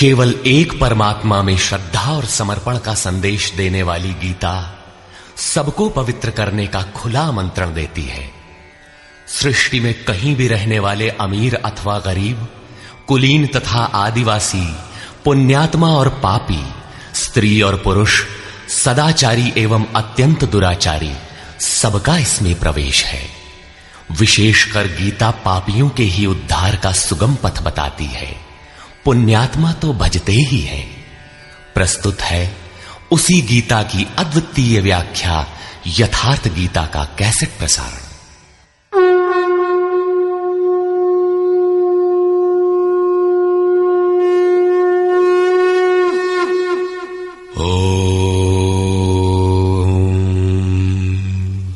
केवल एक परमात्मा में श्रद्धा और समर्पण का संदेश देने वाली गीता सबको पवित्र करने का खुला आमंत्रण देती है। सृष्टि में कहीं भी रहने वाले अमीर अथवा गरीब, कुलीन तथा आदिवासी, पुण्यात्मा और पापी, स्त्री और पुरुष, सदाचारी एवं अत्यंत दुराचारी, सबका इसमें प्रवेश है। विशेषकर गीता पापियों के ही उद्धार का सुगम पथ बताती है। पुण्यात्मा तो भजते ही है। प्रस्तुत है उसी गीता की अद्वितीय व्याख्या, यथार्थ गीता का कैसेट प्रसारण।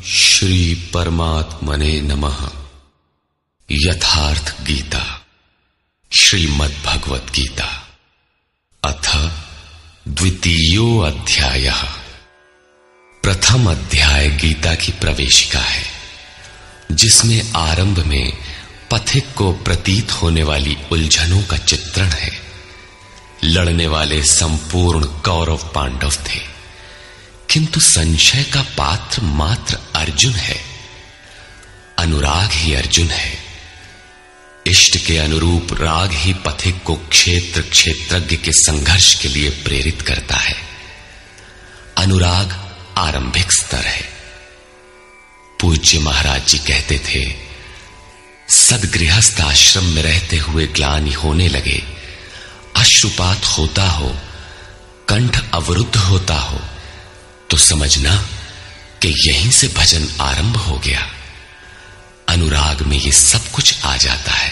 श्री परमात्मने नमः। यथार्थ गीता, श्रीमद् भगवत गीता, अथ द्वितीयो अध्यायः। प्रथम अध्याय गीता की प्रवेशिका है, जिसमें आरंभ में पथिक को प्रतीत होने वाली उलझनों का चित्रण है। लड़ने वाले संपूर्ण कौरव पांडव थे, किंतु संशय का पात्र मात्र अर्जुन है। अनुराग ही अर्जुन है। इष्ट के अनुरूप राग ही पथिक को क्षेत्र क्षेत्रज्ञ के संघर्ष के लिए प्रेरित करता है। अनुराग आरंभिक स्तर है। पूज्य महाराज जी कहते थे, सदगृहस्थ आश्रम में रहते हुए ग्लानि होने लगे, अश्रुपात होता हो, कंठ अवरुद्ध होता हो, तो समझना कि यहीं से भजन आरंभ हो गया। अनुराग में ये सब कुछ आ जाता है।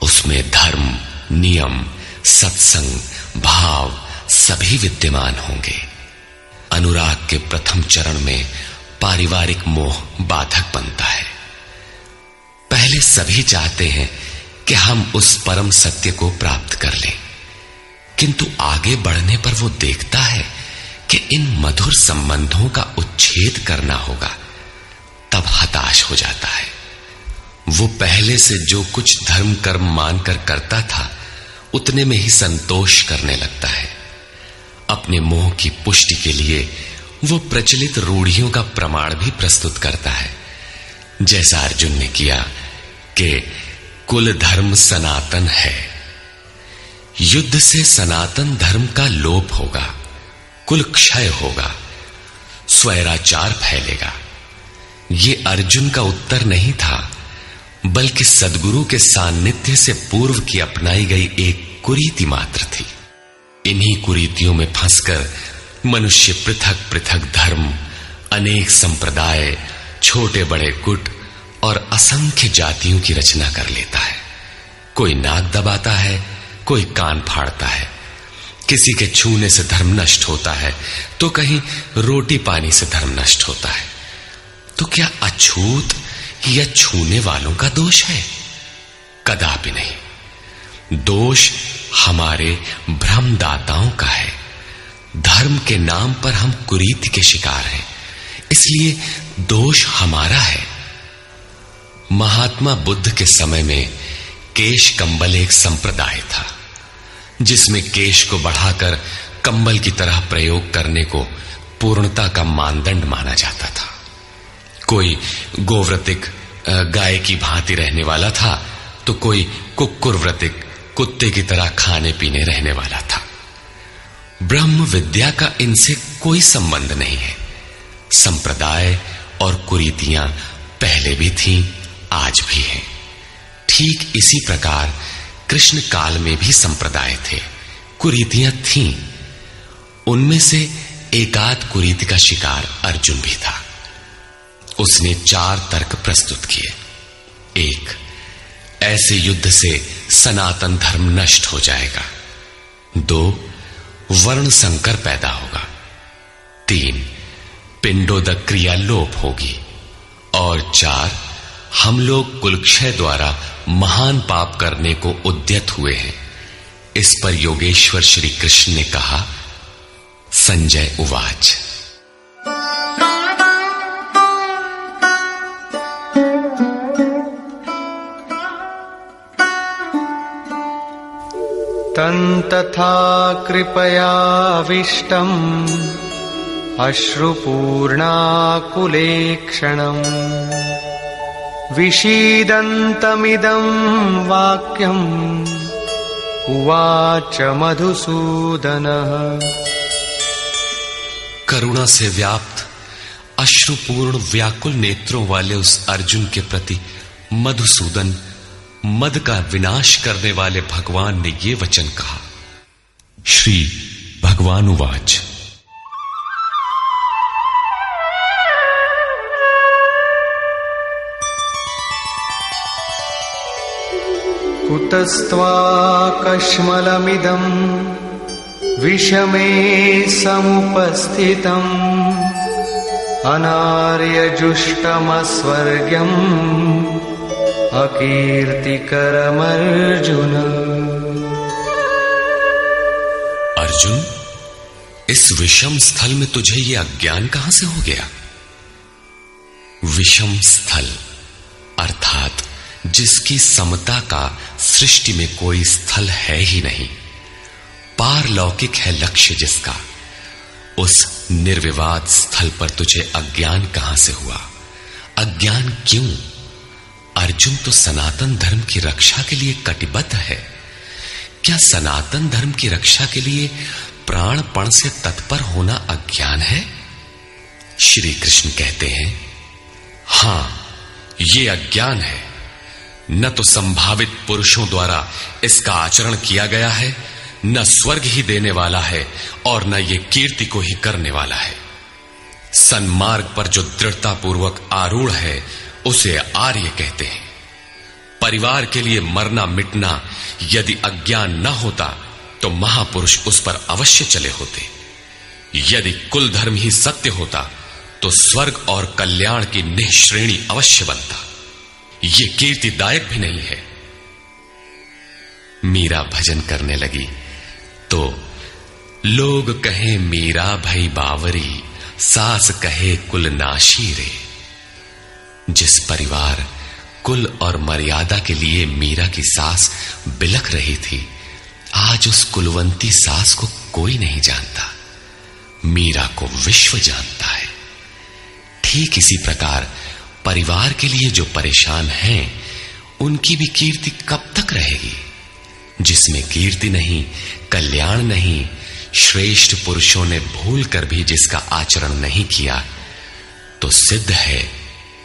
उसमें धर्म, नियम, सत्संग, भाव सभी विद्यमान होंगे। अनुराग के प्रथम चरण में पारिवारिक मोह बाधक बनता है। पहले सभी चाहते हैं कि हम उस परम सत्य को प्राप्त कर लें, किंतु आगे बढ़ने पर वो देखता है कि इन मधुर संबंधों का उच्छेद करना होगा। तब हताश हो जाता है। वो पहले से जो कुछ धर्म कर्म मानकर करता था, उतने में ही संतोष करने लगता है। अपने मोह की पुष्टि के लिए वो प्रचलित रूढ़ियों का प्रमाण भी प्रस्तुत करता है, जैसा अर्जुन ने किया कि कुल धर्म सनातन है। युद्ध से सनातन धर्म का लोप होगा, कुल क्षय होगा, स्वैराचार फैलेगा। ये अर्जुन का उत्तर नहीं था, बल्कि सद्गुरु के सान्निध्य से पूर्व की अपनाई गई एक कुरीति मात्र थी। इन्हीं कुरीतियों में फंसकर मनुष्य पृथक पृथक धर्म, अनेक संप्रदाय, छोटे बड़े गुट और असंख्य जातियों की रचना कर लेता है। कोई नाक दबाता है, कोई कान फाड़ता है। किसी के छूने से धर्म नष्ट होता है, तो कहीं रोटी पानी से धर्म नष्ट होता है। तो क्या अछूत या छूने वालों का दोष है? कदापि नहीं। दोष हमारे भ्रमदाताओं का है। धर्म के नाम पर हम कुरीति के शिकार हैं, इसलिए दोष हमारा है। महात्मा बुद्ध के समय में केश कंबल एक संप्रदाय था, जिसमें केश को बढ़ाकर कंबल की तरह प्रयोग करने को पूर्णता का मानदंड माना जाता था। कोई गोव्रतिक गाय की भांति रहने वाला था, तो कोई कुक्कुरव्रतिक कुत्ते की तरह खाने पीने रहने वाला था। ब्रह्म विद्या का इनसे कोई संबंध नहीं है। संप्रदाय और कुरीतियां पहले भी थीं, आज भी हैं। ठीक इसी प्रकार कृष्ण काल में भी संप्रदाय थे, कुरीतियां थीं। उनमें से एकाध कुरीति का शिकार अर्जुन भी था। उसने 4 तर्क प्रस्तुत किए। 1, ऐसे युद्ध से सनातन धर्म नष्ट हो जाएगा। 2, वर्ण संकर पैदा होगा। 3, पिंडोदक क्रिया लोप होगी। और 4, हम लोग कुलक्षय द्वारा महान पाप करने को उद्यत हुए हैं। इस पर योगेश्वर श्री कृष्ण ने कहा, संजय उवाच। तन्तथा कृपयाविष्टम् अश्रुपूर्णाकुलेक्षणम् विषीदन्तमिदं वाक्यम् उवाच मधुसूदनः। करुणा से व्याप्त अश्रुपूर्ण व्याकुल नेत्रों वाले उस अर्जुन के प्रति मधुसूदन, मद का विनाश करने वाले भगवान ने ये वचन कहा। श्री भगवान उवाच। कुतस्त्वाकश्मलमिदं विषमे समुपस्थितम् अनार्यजुष्टमस्वर्ग्यम् अकीर्तिकरमर्जुन। अर्जुन, इस विषम स्थल में तुझे ये अज्ञान कहां से हो गया? विषम स्थल अर्थात जिसकी समता का सृष्टि में कोई स्थल है ही नहीं, पारलौकिक है लक्ष्य जिसका, उस निर्विवाद स्थल पर तुझे अज्ञान कहां से हुआ? अज्ञान क्यों? अर्जुन तो सनातन धर्म की रक्षा के लिए कटिबद्ध है। क्या सनातन धर्म की रक्षा के लिए प्राणपण से तत्पर होना अज्ञान है? श्री कृष्ण कहते हैं, हां, ये अज्ञान है। न तो संभावित पुरुषों द्वारा इसका आचरण किया गया है, न स्वर्ग ही देने वाला है और न ये कीर्ति को ही करने वाला है। सन्मार्ग पर जो दृढ़ता पूर्वक आरूढ़ है उसे आर्य कहते हैं। परिवार के लिए मरना मिटना यदि अज्ञान न होता तो महापुरुष उस पर अवश्य चले होते। यदि कुल धर्म ही सत्य होता तो स्वर्ग और कल्याण की निःश्रेणी अवश्य बनता। ये कीर्तिदायक भी नहीं है। मीरा भजन करने लगी तो लोग कहें मीरा भई बावरी, सास कहे कुल नाशी रे। जिस परिवार, कुल और मर्यादा के लिए मीरा की सास बिलख रही थी, आज उस कुलवंती सास को कोई नहीं जानता। मीरा को विश्व जानता है। ठीक इसी प्रकार परिवार के लिए जो परेशान हैं, उनकी भी कीर्ति कब तक रहेगी? जिसमें कीर्ति नहीं, कल्याण नहीं, श्रेष्ठ पुरुषों ने भूल कर भी जिसका आचरण नहीं किया, तो सिद्ध है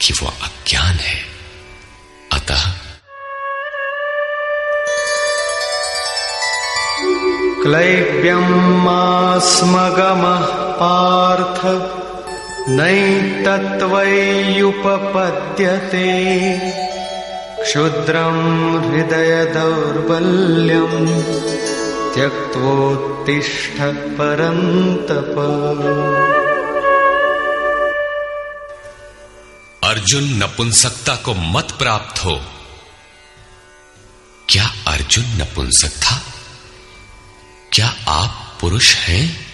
कि वह अज्ञान है। अतः क्लैब्यमास्मगमः पार्थ नैतत्त्वय्युपपद्यते क्षुद्रं हृदय दौर्बल्यं त्यक्त्वोत्तिष्ठ परन्तप। अर्जुन, नपुंसकता को मत प्राप्त हो। क्या अर्जुन नपुंसक था? क्या आप पुरुष हैं?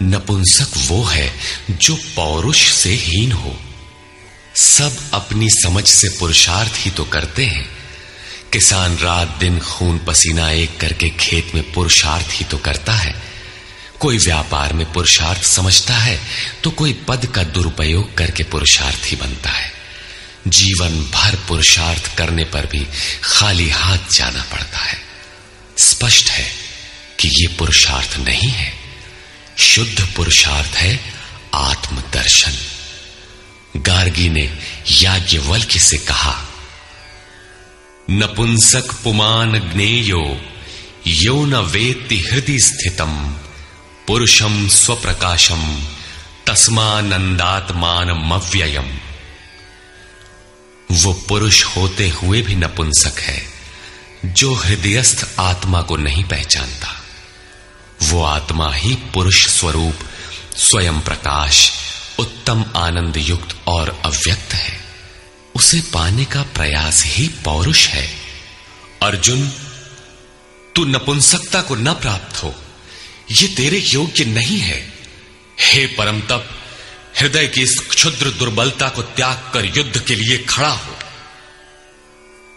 नपुंसक वो है जो पौरुष से हीन हो। सब अपनी समझ से पुरुषार्थ ही तो करते हैं। किसान रात दिन खून पसीना एक करके खेत में पुरुषार्थ ही तो करता है। कोई व्यापार में पुरुषार्थ समझता है तो कोई पद का दुरुपयोग करके पुरुषार्थी बनता है। जीवन भर पुरुषार्थ करने पर भी खाली हाथ जाना पड़ता है। स्पष्ट है कि ये पुरुषार्थ नहीं है। शुद्ध पुरुषार्थ है आत्मदर्शन। गार्गी ने याज्ञवल्क्य से कहा, नपुंसक पुमान ज्ञेयो यो न वेत्ति हृदि स्थितम पुरुषम स्वप्रकाशम तस्मानंदात्मानमव्ययम्। वो पुरुष होते हुए भी नपुंसक है जो हृदयस्थ आत्मा को नहीं पहचानता। वो आत्मा ही पुरुष स्वरूप, स्वयं प्रकाश, उत्तम आनंद युक्त और अव्यक्त है। उसे पाने का प्रयास ही पौरुष है। अर्जुन, तू नपुंसकता को न प्राप्त हो, ये तेरे योग्य नहीं है। हे परम तप, हृदय की इस क्षुद्र दुर्बलता को त्याग कर युद्ध के लिए खड़ा हो।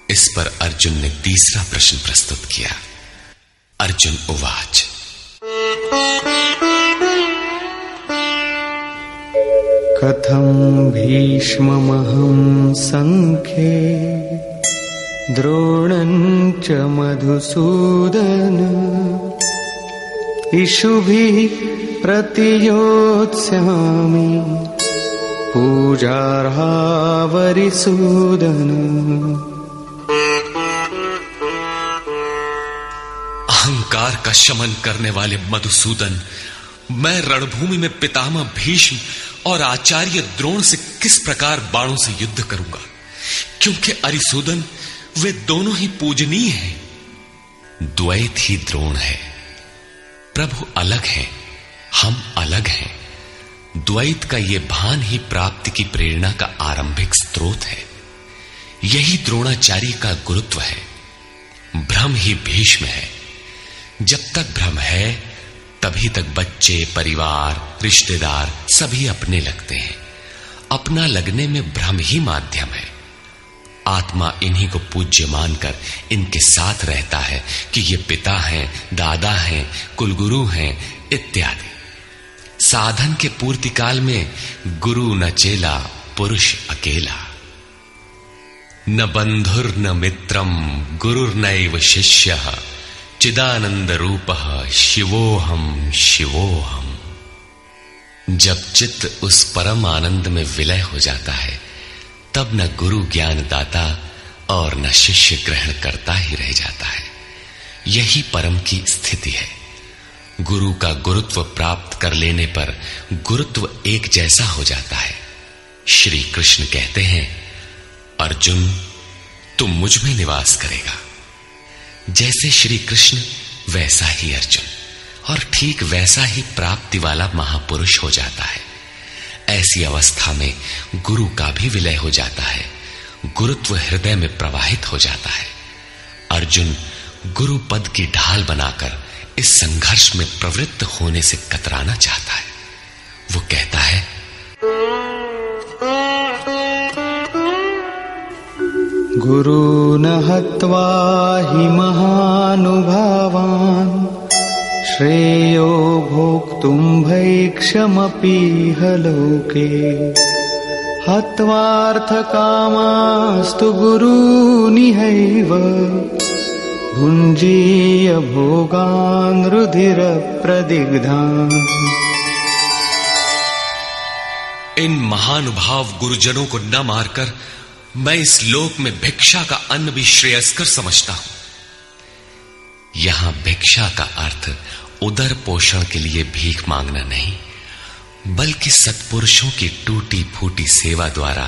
इस पर अर्जुन ने तीसरा प्रश्न प्रस्तुत किया। अर्जुन उवाच। कथं भीष्ममहं संख्ये द्रोणं च मधुसूदन इषुभिः प्रतियोत्स्यामि पूजार्हावरिसूदन। अहंकार का शमन करने वाले मधुसूदन, मैं रणभूमि में पितामह भीष्म और आचार्य द्रोण से किस प्रकार बाणों से युद्ध करूंगा, क्योंकि अरिसूदन वे दोनों ही पूजनीय हैं। द्वैत ही द्रोण है। प्रभु अलग है, हम अलग हैं। द्वैत का ये भान ही प्राप्ति की प्रेरणा का आरंभिक स्रोत है। यही द्रोणाचार्य का गुरुत्व है। भ्रम ही भीष्म है। जब तक भ्रम है तभी तक बच्चे, परिवार, रिश्तेदार सभी अपने लगते हैं। अपना लगने में भ्रम ही माध्यम है। आत्मा इन्हीं को पूज्य मानकर इनके साथ रहता है कि ये पिता हैं, दादा हैं, कुलगुरु हैं इत्यादि। साधन के पूर्ति काल में गुरु न चेला, पुरुष अकेला। न बंधुर न मित्रम गुरुर्नैव शिष्यः चिदानंद रूपः शिवोहम शिवोहम। जब चित्त उस परम आनंद में विलय हो जाता है तब न गुरु ज्ञान दाता और न शिष्य ग्रहण करता ही रह जाता है। यही परम की स्थिति है। गुरु का गुरुत्व प्राप्त कर लेने पर गुरुत्व एक जैसा हो जाता है। श्री कृष्ण कहते हैं, अर्जुन तुम मुझ में निवास करेगा। जैसे श्री कृष्ण वैसा ही अर्जुन, और ठीक वैसा ही प्राप्ति वाला महापुरुष हो जाता है। ऐसी अवस्था में गुरु का भी विलय हो जाता है। गुरुत्व हृदय में प्रवाहित हो जाता है। अर्जुन गुरु पद की ढाल बनाकर इस संघर्ष में प्रवृत्त होने से कतराना चाहता है। वो कहता है, गुरून् हत्वा हि महानुभावान् श्रेयो भोक्तुं भैक्षमपीह लोके हत्वार्थकामास्तु गुरूनिहैव भुञ्जीय भोगान् रुधिरप्रदिग्धान्। इन महानुभाव गुरुजनों को न मारकर मैं इस लोक में भिक्षा का अन्न भी श्रेयस्कर समझता हूं। यहां भिक्षा का अर्थ उदर पोषण के लिए भीख मांगना नहीं, बल्कि सत्पुरुषों की टूटी फूटी सेवा द्वारा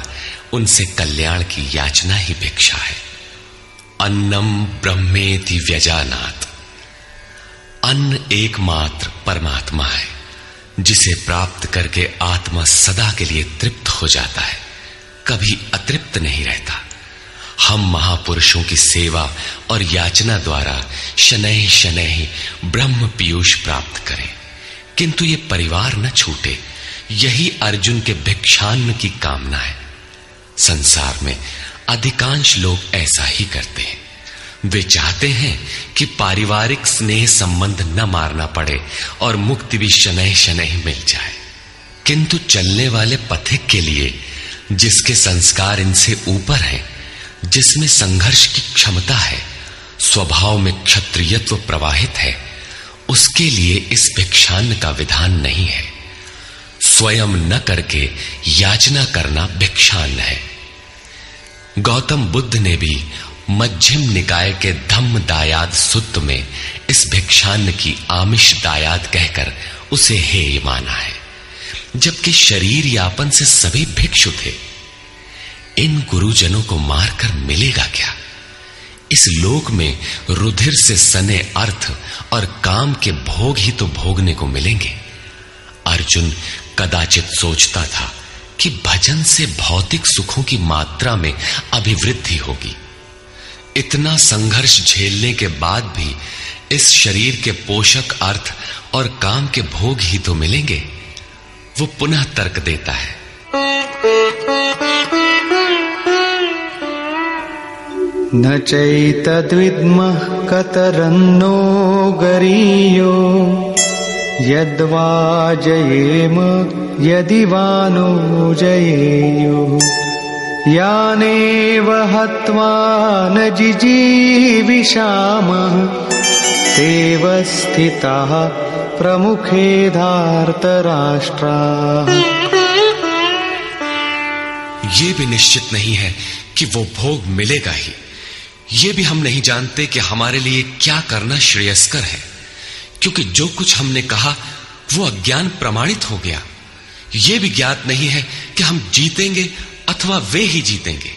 उनसे कल्याण की याचना ही भिक्षा है। अन्नम ब्रह्मेति व्यजानात्। अन्न एकमात्र परमात्मा है, जिसे प्राप्त करके आत्मा सदा के लिए तृप्त हो जाता है, कभी अतृप्त नहीं रहता। हम महापुरुषों की सेवा और याचना द्वारा शनैः शनैः ब्रह्म पीयूष प्राप्त करें, किंतु ये परिवार न छूटे। यही अर्जुन के भिक्षान्न की कामना है। संसार में अधिकांश लोग ऐसा ही करते हैं। वे चाहते हैं कि पारिवारिक स्नेह संबंध न मारना पड़े और मुक्ति भी शनैः शनैः मिल जाए, किंतु चलने वाले पथिक के लिए, जिसके संस्कार इनसे ऊपर हैं, जिसमें संघर्ष की क्षमता है, स्वभाव में क्षत्रियत्व प्रवाहित है, उसके लिए इस भिक्षान्न का विधान नहीं है। स्वयं न करके याचना करना भिक्षान्न है। गौतम बुद्ध ने भी मध्यम निकाय के धम्म दायाद सुत्त में इस भिक्षान्न की आमिष दायाद कहकर उसे हेय माना है, जबकि शरीर यापन से सभी भिक्षु थे। इन गुरुजनों को मारकर मिलेगा क्या? इस लोक में रुधिर से सने अर्थ और काम के भोग ही तो भोगने को मिलेंगे। अर्जुन कदाचित सोचता था कि भजन से भौतिक सुखों की मात्रा में अभिवृद्धि होगी। इतना संघर्ष झेलने के बाद भी इस शरीर के पोषक अर्थ और काम के भोग ही तो मिलेंगे। वो पुनः तर्क देता है, न चैतद्विद्मः कतरन्नो गरीयो यद्वा जयेम यदि वा नो जयेयुः यानेव हत्वा न जिजीविषामः तेव स्थिताः प्रमुखे धार्तराष्ट्राः। ये भी निश्चित नहीं है कि वो भोग मिलेगा ही। ये भी हम नहीं जानते कि हमारे लिए क्या करना श्रेयस्कर है, क्योंकि जो कुछ हमने कहा वो अज्ञान प्रमाणित हो गया। ये भी ज्ञात नहीं है कि हम जीतेंगे अथवा वे ही जीतेंगे।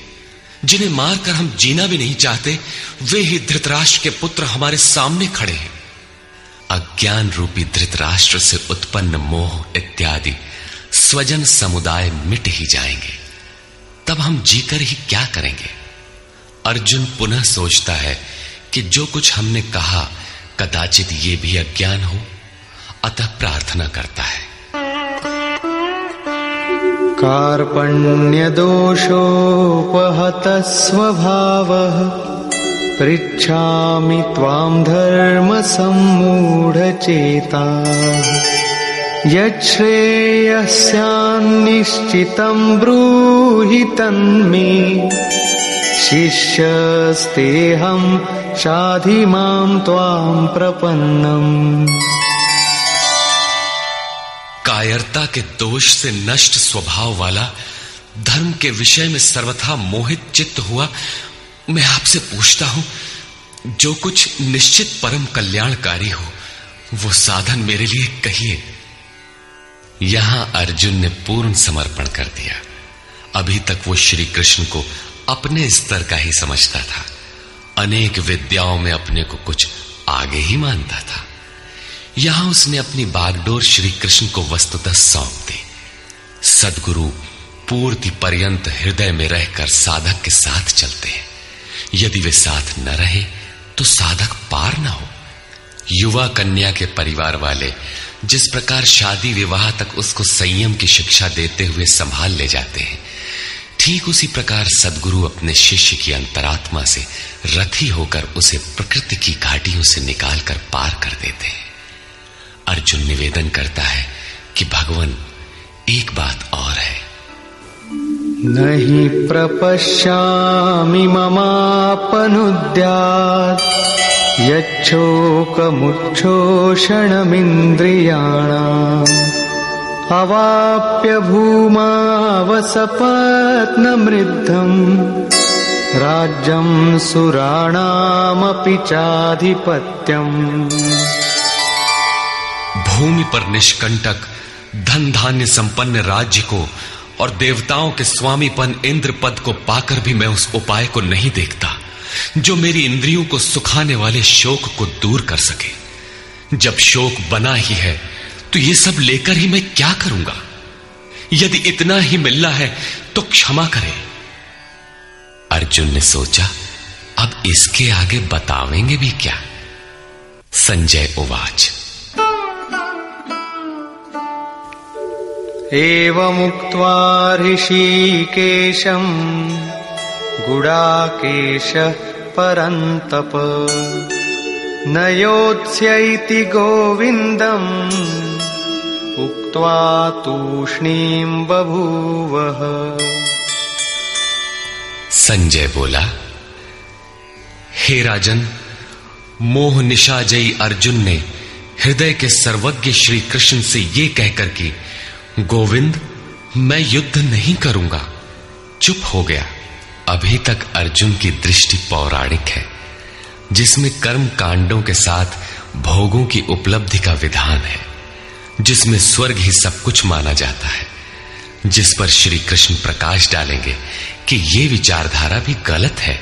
जिन्हें मारकर हम जीना भी नहीं चाहते, वे ही धृतराष्ट्र के पुत्र हमारे सामने खड़े हैं। अज्ञान रूपी धृतराष्ट्र से उत्पन्न मोह इत्यादि स्वजन समुदाय मिट ही जाएंगे, तब हम जीकर ही क्या करेंगे। अर्जुन पुनः सोचता है कि जो कुछ हमने कहा कदाचित ये भी अज्ञान हो, अतः प्रार्थना करता है। कार्पण्यदोषोपहतः स्वभावः पृच्छामि त्वां धर्मसम्मूढचेताः यच्छ्रेयस्यान्निश्चितं ब्रूहि तन्मे शिष्यस्तेऽहं शाधि मां त्वां प्रपन्नम्। कायरता के दोष से नष्ट स्वभाव वाला, धर्म के विषय में सर्वथा मोहित चित्त हुआ मैं आपसे पूछता हूं, जो कुछ निश्चित परम कल्याणकारी हो वो साधन मेरे लिए कहिए। यहां अर्जुन ने पूर्ण समर्पण कर दिया। अभी तक वो श्री कृष्ण को अपने स्तर का ही समझता था, अनेक विद्याओं में अपने को कुछ आगे ही मानता था। यहां उसने अपनी बागडोर श्री कृष्ण को वस्तुतः सौंप दी। सद्गुरु पूर्ति पर्यंत हृदय में रहकर साधक के साथ चलते हैं। यदि वे साथ न रहे तो साधक पार न हो। युवा कन्या के परिवार वाले जिस प्रकार शादी विवाह तक उसको संयम की शिक्षा देते हुए संभाल ले जाते हैं, ठीक उसी प्रकार सद्गुरु अपने शिष्य की अंतरात्मा से रथी होकर उसे प्रकृति की घाटियों से निकालकर पार कर देते हैं। अर्जुन निवेदन करता है कि भगवान, एक बात और है। नहि प्रपश्यामि ममापनुद्यात् यच्छोकमुच्छोषणमिन्द्रियाणाम् अवाप्य भूमावसपत्नमृद्धम् राज्यं सुराणामपि चाधिपत्यम्। भूमि पर निष्कंटक धन धान्य संपन्न राज्य को और देवताओं के स्वामीपन इंद्र पद को पाकर भी मैं उस उपाय को नहीं देखता जो मेरी इंद्रियों को सुखाने वाले शोक को दूर कर सके। जब शोक बना ही है तो ये सब लेकर ही मैं क्या करूंगा। यदि इतना ही मिलना है तो क्षमा करें। अर्जुन ने सोचा, अब इसके आगे बतावेंगे भी क्या। संजय उवाच। एवमुक्त्वा ऋषिकेशं गुडाकेशः परन्तप न योत्स्यैति गोविन्दम् उक्त्वा तूष्णीं बभूवः। संजय बोला, हे राजन, मोह निशाजयी अर्जुन ने हृदय के सर्वज्ञ श्री कृष्ण से ये कहकर कि गोविंद, मैं युद्ध नहीं करूंगा, चुप हो गया। अभी तक अर्जुन की दृष्टि पौराणिक है, जिसमें कर्म कांडों के साथ भोगों की उपलब्धि का विधान है, जिसमें स्वर्ग ही सब कुछ माना जाता है, जिस पर श्री कृष्ण प्रकाश डालेंगे कि ये विचारधारा भी गलत है।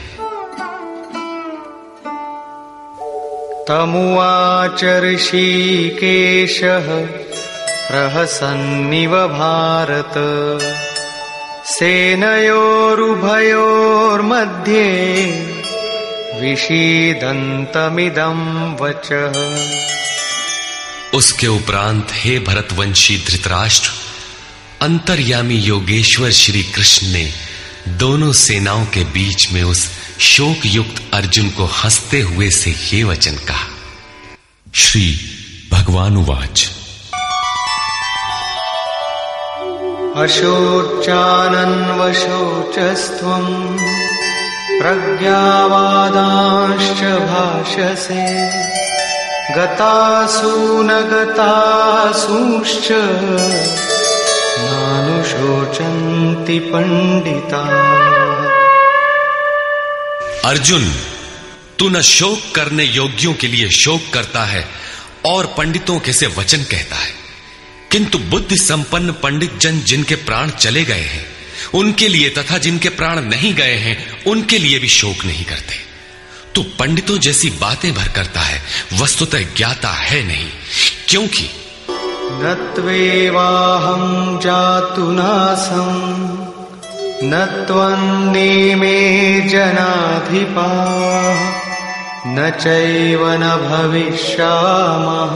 तमुवाच ऋषिकेशः प्रहसन्निव भारत सेनयोरुभयोर्मध्ये विषीदन्तमिदं वचः। उसके उपरांत हे भरतवंशी धृतराष्ट्र, अंतर्यामी योगेश्वर श्री कृष्ण ने दोनों सेनाओं के बीच में उस शोक युक्त अर्जुन को हंसते हुए से ये वचन कहा। श्री भगवान उवाच। अशोचानन्वशोचस्त्वम् प्रज्ञावादांश्च भाषसे गतासून गतासूंश्च नानुशोचन्ति पंडिता। अर्जुन, तू न शोक करने योग्यों के लिए शोक करता है और पंडितों के से वचन कहता है, किंतु बुद्धि संपन्न पंडित जन जिनके प्राण चले गए हैं उनके लिए तथा जिनके प्राण नहीं गए हैं उनके लिए भी शोक नहीं करते। तू पंडितों जैसी बातें भर करता है, वस्तुतः ज्ञाता है नहीं, क्योंकि न त्वेवाहं जातु नासं न त्वन्नेमे जनाधिपाः न चैव न भविष्यामः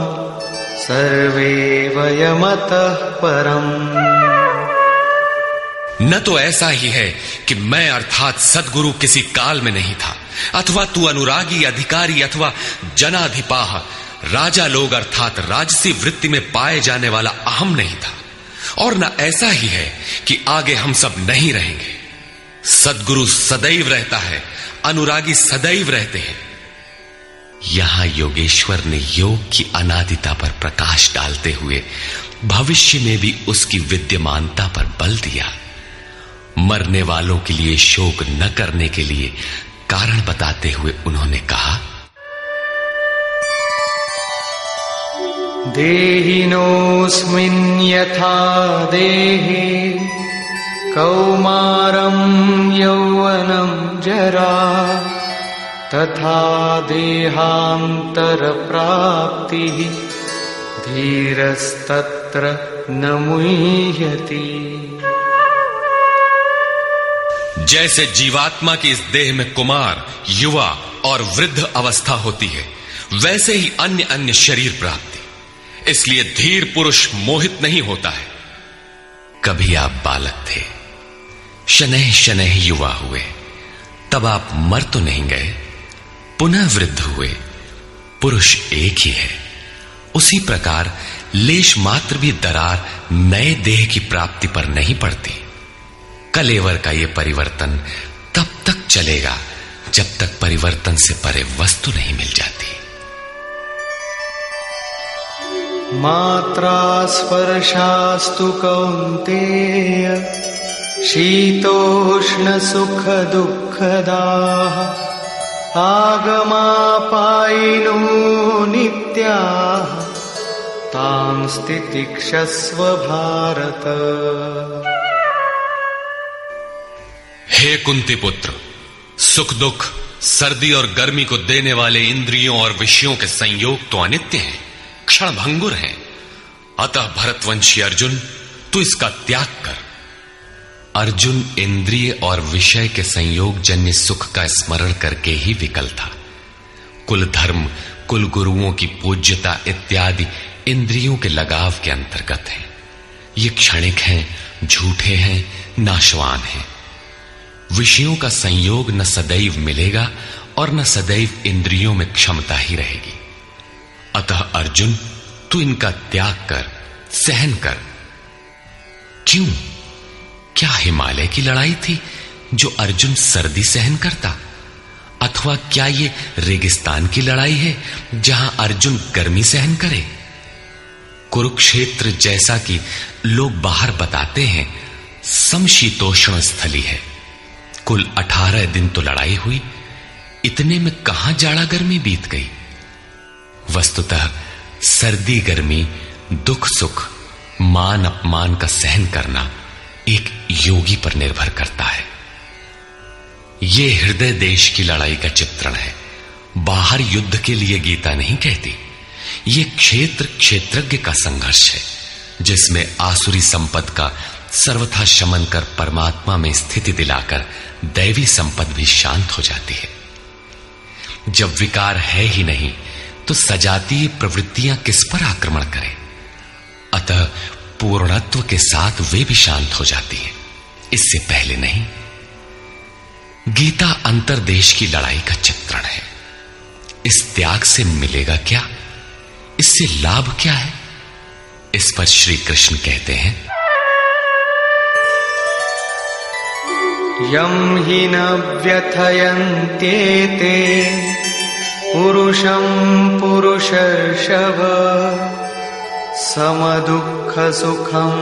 सर्वे वयमतः परम्। न तो ऐसा ही है कि मैं अर्थात सद्गुरु किसी काल में नहीं था, अथवा तू अनुरागी अधिकारी अथवा जनाधिपाह राजा लोग अर्थात राजसी वृत्ति में पाए जाने वाला अहम नहीं था, और न ऐसा ही है कि आगे हम सब नहीं रहेंगे। सद्गुरु सदैव रहता है, अनुरागी सदैव रहते हैं। यहां योगेश्वर ने योग की अनादिता पर प्रकाश डालते हुए भविष्य में भी उसकी विद्यमानता पर बल दिया। मरने वालों के लिए शोक न करने के लिए कारण बताते हुए उन्होंने कहा, देहिनोऽस्मिन् यथा देहे कौमारं यौवनं जरा तथा देहान्तरप्राप्तिः धीरस्तत्र न मुह्यति। जैसे जीवात्मा की इस देह में कुमार, युवा और वृद्ध अवस्था होती है, वैसे ही अन्य अन्य शरीर प्राप्ति। इसलिए धीर पुरुष मोहित नहीं होता है। कभी आप बालक थे, शनैः शनैः युवा हुए, तब आप मर तो नहीं गए, पुनः वृद्ध हुए, पुरुष एक ही है। उसी प्रकार लेश मात्र भी दरार नए देह की प्राप्ति पर नहीं पड़ती। कलेवर का यह परिवर्तन तब तक चलेगा जब तक परिवर्तन से परे वस्तु नहीं मिल जाती। मात्रा स्पर्शास्तु कौन्तेय शीतोष्ण सुख दुःखदाः आगमापायिनो नित्याः तां स्थितिक्षस्व भारत। हे कुंती पुत्र, सुख दुख, सर्दी और गर्मी को देने वाले इंद्रियों और विषयों के संयोग तो अनित्य हैं, क्षण भंगुर हैं। अतः भरतवंशी अर्जुन, तू इसका त्याग कर। अर्जुन इंद्रिय और विषय के संयोग जन्य सुख का स्मरण करके ही विकल था। कुल धर्म, कुल गुरुओं की पूज्यता इत्यादि इंद्रियों के लगाव के अंतर्गत है। ये क्षणिक हैं, झूठे हैं, नाशवान हैं। विषयों का संयोग न सदैव मिलेगा और न सदैव इंद्रियों में क्षमता ही रहेगी। अतः अर्जुन, तू इनका त्याग कर, सहन कर। क्यों? क्या हिमालय की लड़ाई थी जो अर्जुन सर्दी सहन करता? अथवा क्या ये रेगिस्तान की लड़ाई है जहां अर्जुन गर्मी सहन करे? कुरुक्षेत्र जैसा कि लोग बाहर बताते हैं समशीतोष्ण स्थली है। कुल 18 दिन तो लड़ाई हुई, इतने में कहां जाड़ा गर्मी बीत गई। वस्तुतः सर्दी गर्मी, दुख सुख, मान अपमान का सहन करना एक योगी पर निर्भर करता है। यह हृदय देश की लड़ाई का चित्रण है। बाहर युद्ध के लिए गीता नहीं कहती। यह क्षेत्र क्षेत्रज्ञ का संघर्ष है, जिसमें आसुरी संपद का सर्वथा शमन कर परमात्मा में स्थिति दिलाकर दैवी संपद भी शांत हो जाती है। जब विकार है ही नहीं तो सजातीय प्रवृत्तियां किस पर आक्रमण करें? अतः पूर्णत्व के साथ वे भी शांत हो जाती हैं, इससे पहले नहीं। गीता अंतर्देश की लड़ाई का चित्रण है। इस त्याग से मिलेगा क्या, इससे लाभ क्या है, इस पर श्री कृष्ण कहते हैं, यम हि न व्यथयन्त्येते पुरुषं पुरुषर्षभ समदुःख सुखं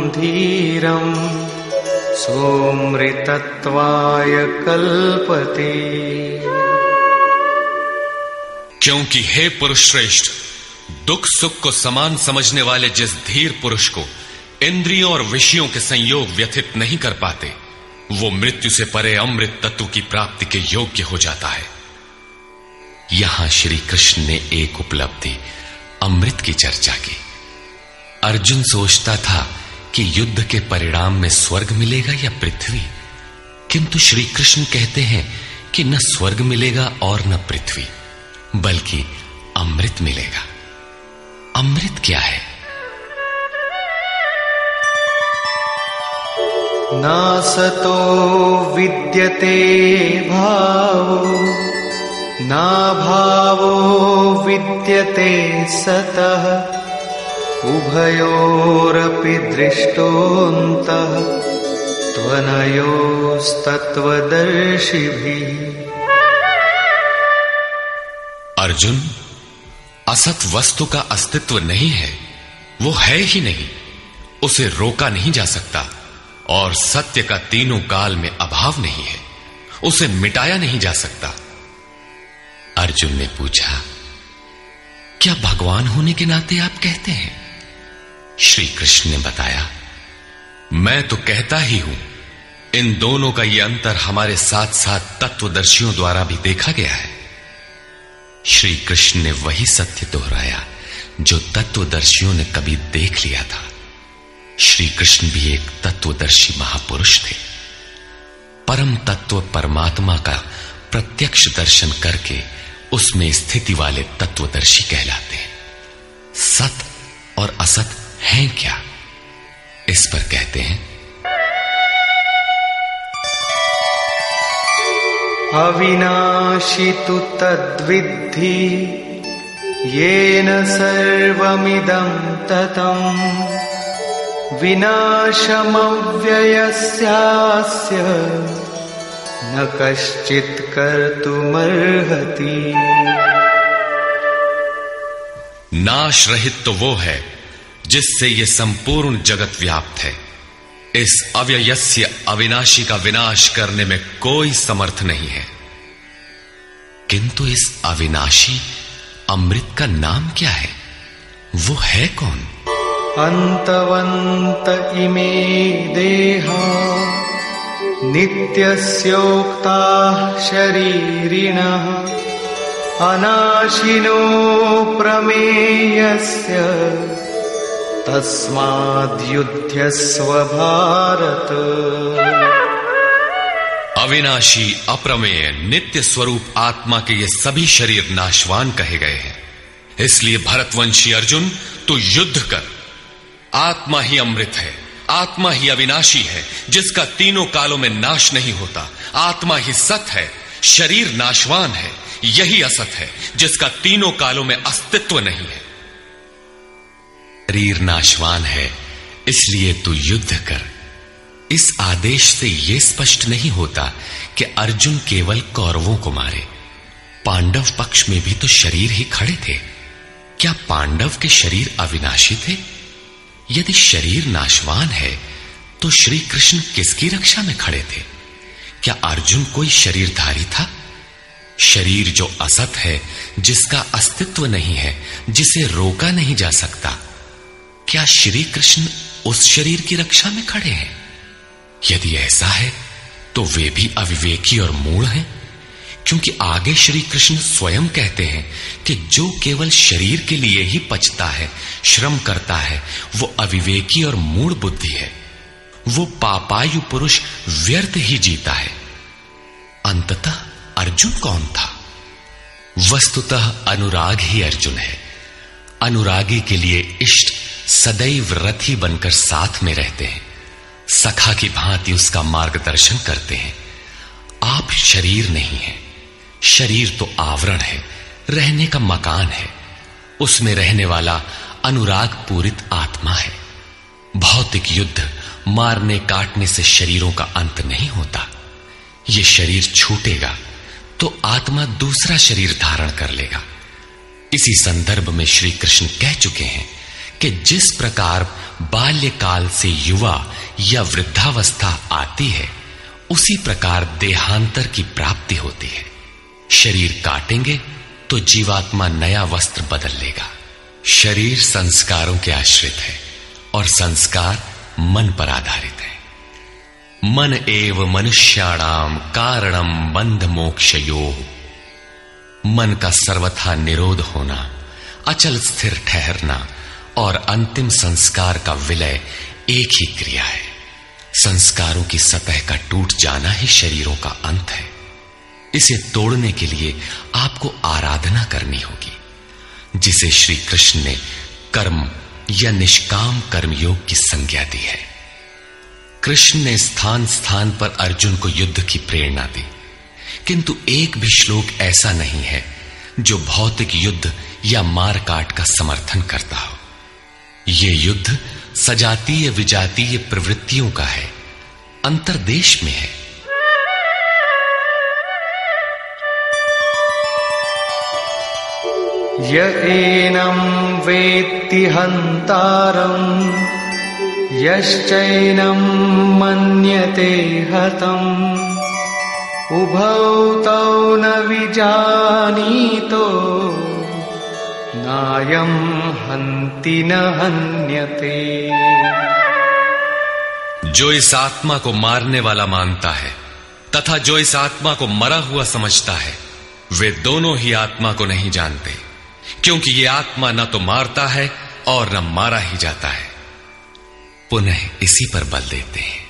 धीरं सोमृतत्वाय कल्पते। क्योंकि हे पुरुष श्रेष्ठ, दुख सुख को समान समझने वाले जिस धीर पुरुष को इंद्रियों और विषयों के संयोग व्यथित नहीं कर पाते, वो मृत्यु से परे अमृत तत्व की प्राप्ति के योग्य हो जाता है। यहां श्री कृष्ण ने एक उपलब्धि अमृत की चर्चा की। अर्जुन सोचता था कि युद्ध के परिणाम में स्वर्ग मिलेगा या पृथ्वी, किंतु श्री कृष्ण कहते हैं कि न स्वर्ग मिलेगा और न पृथ्वी, बल्कि अमृत मिलेगा। अमृत क्या है? नासतो विद्यते भावो ना भावो विद्यते सतः उभयोरपि दृष्टोऽन्तः त्वनयोस्तत्त्वदर्शिभिः। अर्जुन, असत वस्तु का अस्तित्व नहीं है, वो है ही नहीं, उसे रोका नहीं जा सकता, और सत्य का तीनों काल में अभाव नहीं है, उसे मिटाया नहीं जा सकता। अर्जुन ने पूछा, क्या भगवान होने के नाते आप कहते हैं? श्री कृष्ण ने बताया, मैं तो कहता ही हूं। इन दोनों का यह अंतर हमारे साथ साथ तत्वदर्शियों द्वारा भी देखा गया है। श्री कृष्ण ने वही सत्य दोहराया जो तत्वदर्शियों ने कभी देख लिया था। श्री कृष्ण भी एक तत्वदर्शी महापुरुष थे। परम तत्व परमात्मा का प्रत्यक्ष दर्शन करके उसमें स्थिति वाले तत्वदर्शी कहलाते हैं। सत और असत हैं क्या, इस पर कहते हैं, अविनाशी तु तद्विद्धि येन सर्वमिदं ततं विनाशमव्ययस्यास्य न कश्चित् कर्तुमर्हति। नाश रहित तो वो है जिससे ये संपूर्ण जगत व्याप्त है। इस अव्ययस्य अविनाशी का विनाश करने में कोई समर्थ नहीं है। किंतु इस अविनाशी अमृत का नाम क्या है, वो है कौन? अंतवंत इमे देहा नित्यस्योक्ता शरीरिणः अनाशिनो प्रमेयस्य तस्माद्युध्यस्व भारत। अविनाशी अप्रमेय नित्य स्वरूप आत्मा के ये सभी शरीर नाशवान कहे गए हैं। इसलिए भरतवंशी अर्जुन, तू युद्ध कर। आत्मा ही अमृत है, आत्मा ही अविनाशी है जिसका तीनों कालों में नाश नहीं होता। आत्मा ही सत है, शरीर नाशवान है, यही असत है जिसका तीनों कालों में अस्तित्व नहीं है। शरीर नाशवान है, इसलिए तू युद्ध कर। इस आदेश से यह स्पष्ट नहीं होता कि अर्जुन केवल कौरवों को मारे। पांडव पक्ष में भी तो शरीर ही खड़े थे। क्या पांडव के शरीर अविनाशी थे? यदि शरीर नाशवान है तो श्री कृष्ण किसकी रक्षा में खड़े थे? क्या अर्जुन कोई शरीरधारी था? शरीर जो असत है, जिसका अस्तित्व नहीं है, जिसे रोका नहीं जा सकता, क्या श्री कृष्ण उस शरीर की रक्षा में खड़े हैं? यदि ऐसा है तो वे भी अविवेकी और मूढ़ हैं, क्योंकि आगे श्री कृष्ण स्वयं कहते हैं कि जो केवल शरीर के लिए ही पचता है, श्रम करता है, वो अविवेकी और मूढ़ बुद्धि है। वो पापायु पुरुष व्यर्थ ही जीता है। अंततः अर्जुन कौन था? वस्तुतः अनुराग ही अर्जुन है। अनुरागी के लिए इष्ट सदैव रथी बनकर साथ में रहते हैं, सखा की भांति उसका मार्गदर्शन करते हैं। आप शरीर नहीं है। शरीर तो आवरण है, रहने का मकान है। उसमें रहने वाला अनुराग पूरित आत्मा है। भौतिक युद्ध, मारने काटने से शरीरों का अंत नहीं होता। ये शरीर छूटेगा तो आत्मा दूसरा शरीर धारण कर लेगा। इसी संदर्भ में श्री कृष्ण कह चुके हैं कि जिस प्रकार बाल्यकाल से युवा या वृद्धावस्था आती है, उसी प्रकार देहांतर की प्राप्ति होती है। शरीर काटेंगे तो जीवात्मा नया वस्त्र बदल लेगा। शरीर संस्कारों के आश्रित है और संस्कार मन पर आधारित है। मन एव मनुष्याणाम कारणम बंध मोक्षयोः। मन का सर्वथा निरोध होना, अचल स्थिर ठहरना और अंतिम संस्कार का विलय एक ही क्रिया है। संस्कारों की सतह का टूट जाना ही शरीरों का अंत है। इसे तोड़ने के लिए आपको आराधना करनी होगी, जिसे श्री कृष्ण ने कर्म या निष्काम कर्मयोग की संज्ञा दी है। कृष्ण ने स्थान स्थान पर अर्जुन को युद्ध की प्रेरणा दी, किंतु एक भी श्लोक ऐसा नहीं है जो भौतिक युद्ध या मारकाट का समर्थन करता हो। यह युद्ध सजातीय विजातीय प्रवृत्तियों का है, अंतर्देश में है। य एनं वेत्ति हन्तारम् यश्चैनं मन्यते हतम् उभौ तौ न विजानीतो नायं हन्ति न हन्यते। जो इस आत्मा को मारने वाला मानता है तथा जो इस आत्मा को मरा हुआ समझता है, वे दोनों ही आत्मा को नहीं जानते, क्योंकि ये आत्मा न तो मारता है और न मारा ही जाता है। पुनः इसी पर बल देते हैं।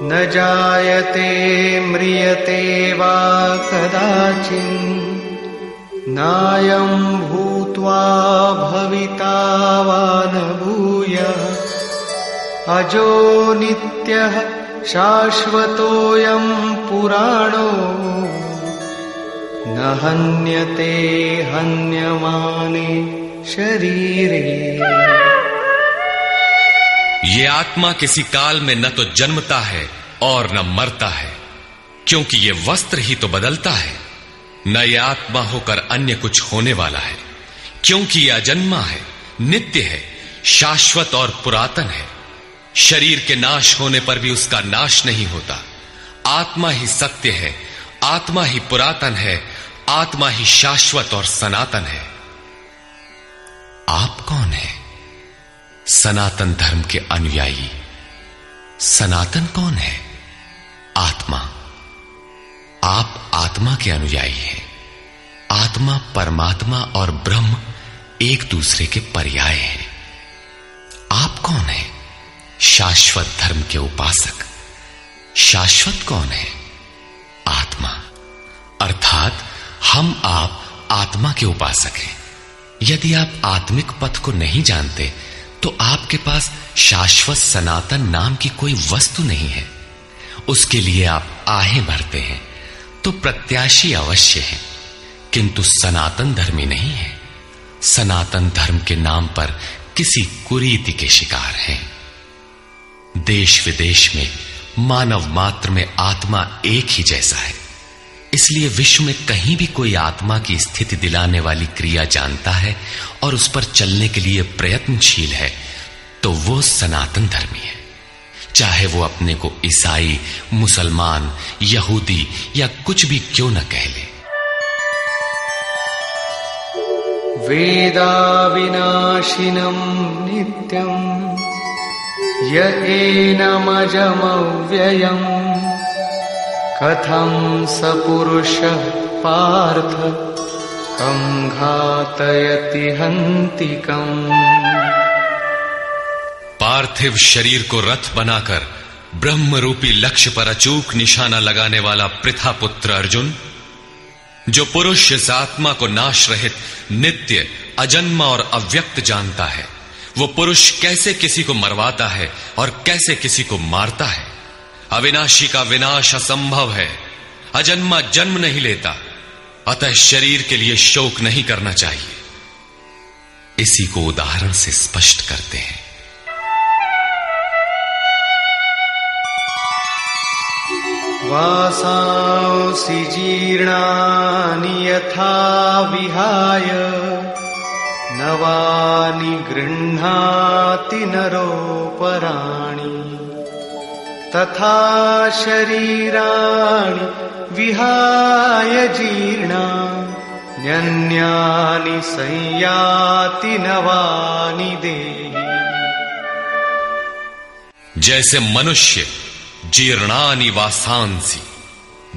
न जायते म्रियते वा कदाचित् नायं भूत्वा भविता वा न भूयः अजो नित्यः शाश्वतोऽयं पुराणो न हन्यते हन्यमाने शरीरे। ये आत्मा किसी काल में न तो जन्मता है और न मरता है, क्योंकि ये वस्त्र ही तो बदलता है। न ये आत्मा होकर अन्य कुछ होने वाला है, क्योंकि यह अजन्मा है, नित्य है, शाश्वत और पुरातन है। शरीर के नाश होने पर भी उसका नाश नहीं होता। आत्मा ही सत्य है, आत्मा ही पुरातन है, आत्मा ही शाश्वत और सनातन है। आप कौन है? सनातन धर्म के अनुयायी। सनातन कौन है? आत्मा। आप आत्मा के अनुयायी हैं। आत्मा, परमात्मा और ब्रह्म एक दूसरे के पर्याय हैं। आप कौन है? शाश्वत धर्म के उपासक। शाश्वत कौन है? आत्मा। अर्थात हम आप आत्मा के उपासक हैं। यदि आप आत्मिक पथ को नहीं जानते तो आपके पास शाश्वत सनातन नाम की कोई वस्तु नहीं है। उसके लिए आप आहें भरते हैं तो प्रत्याशी अवश्य है, किंतु सनातन धर्मी नहीं है। सनातन धर्म के नाम पर किसी कुरीति के शिकार हैं। देश विदेश में मानव मात्र में आत्मा एक ही जैसा है। इसलिए विश्व में कहीं भी कोई आत्मा की स्थिति दिलाने वाली क्रिया जानता है और उस पर चलने के लिए प्रयत्नशील है, तो वो सनातन धर्मी है। चाहे वो अपने को ईसाई, मुसलमान, यहूदी या कुछ भी क्यों न कह ले। वेदा विनाशिनं नित्यं य एनमजमव्ययम् कथं स पुरुषः पार्थ कं घातयति हन्तिकम्। पार्थिव शरीर को रथ बनाकर ब्रह्म रूपी लक्ष्य पर अचूक निशाना लगाने वाला पृथा पुत्र अर्जुन, जो पुरुष इस आत्मा को नाश रहित, नित्य, अजन्मा और अव्यक्त जानता है, वो पुरुष कैसे किसी को मरवाता है और कैसे किसी को मारता है। अविनाशी का विनाश असंभव है, अजन्मा जन्म नहीं लेता, अतः शरीर के लिए शोक नहीं करना चाहिए। इसी को उदाहरण से स्पष्ट करते हैं। वासांसि जीर्णानि यथा विहाय नवानि गृह्णाति नरोपराणि तथा शरीराणि विहाय जीर्णान्यन्यानि संयाति नवानि देहि। जैसे मनुष्य जीर्णानि वासांसि,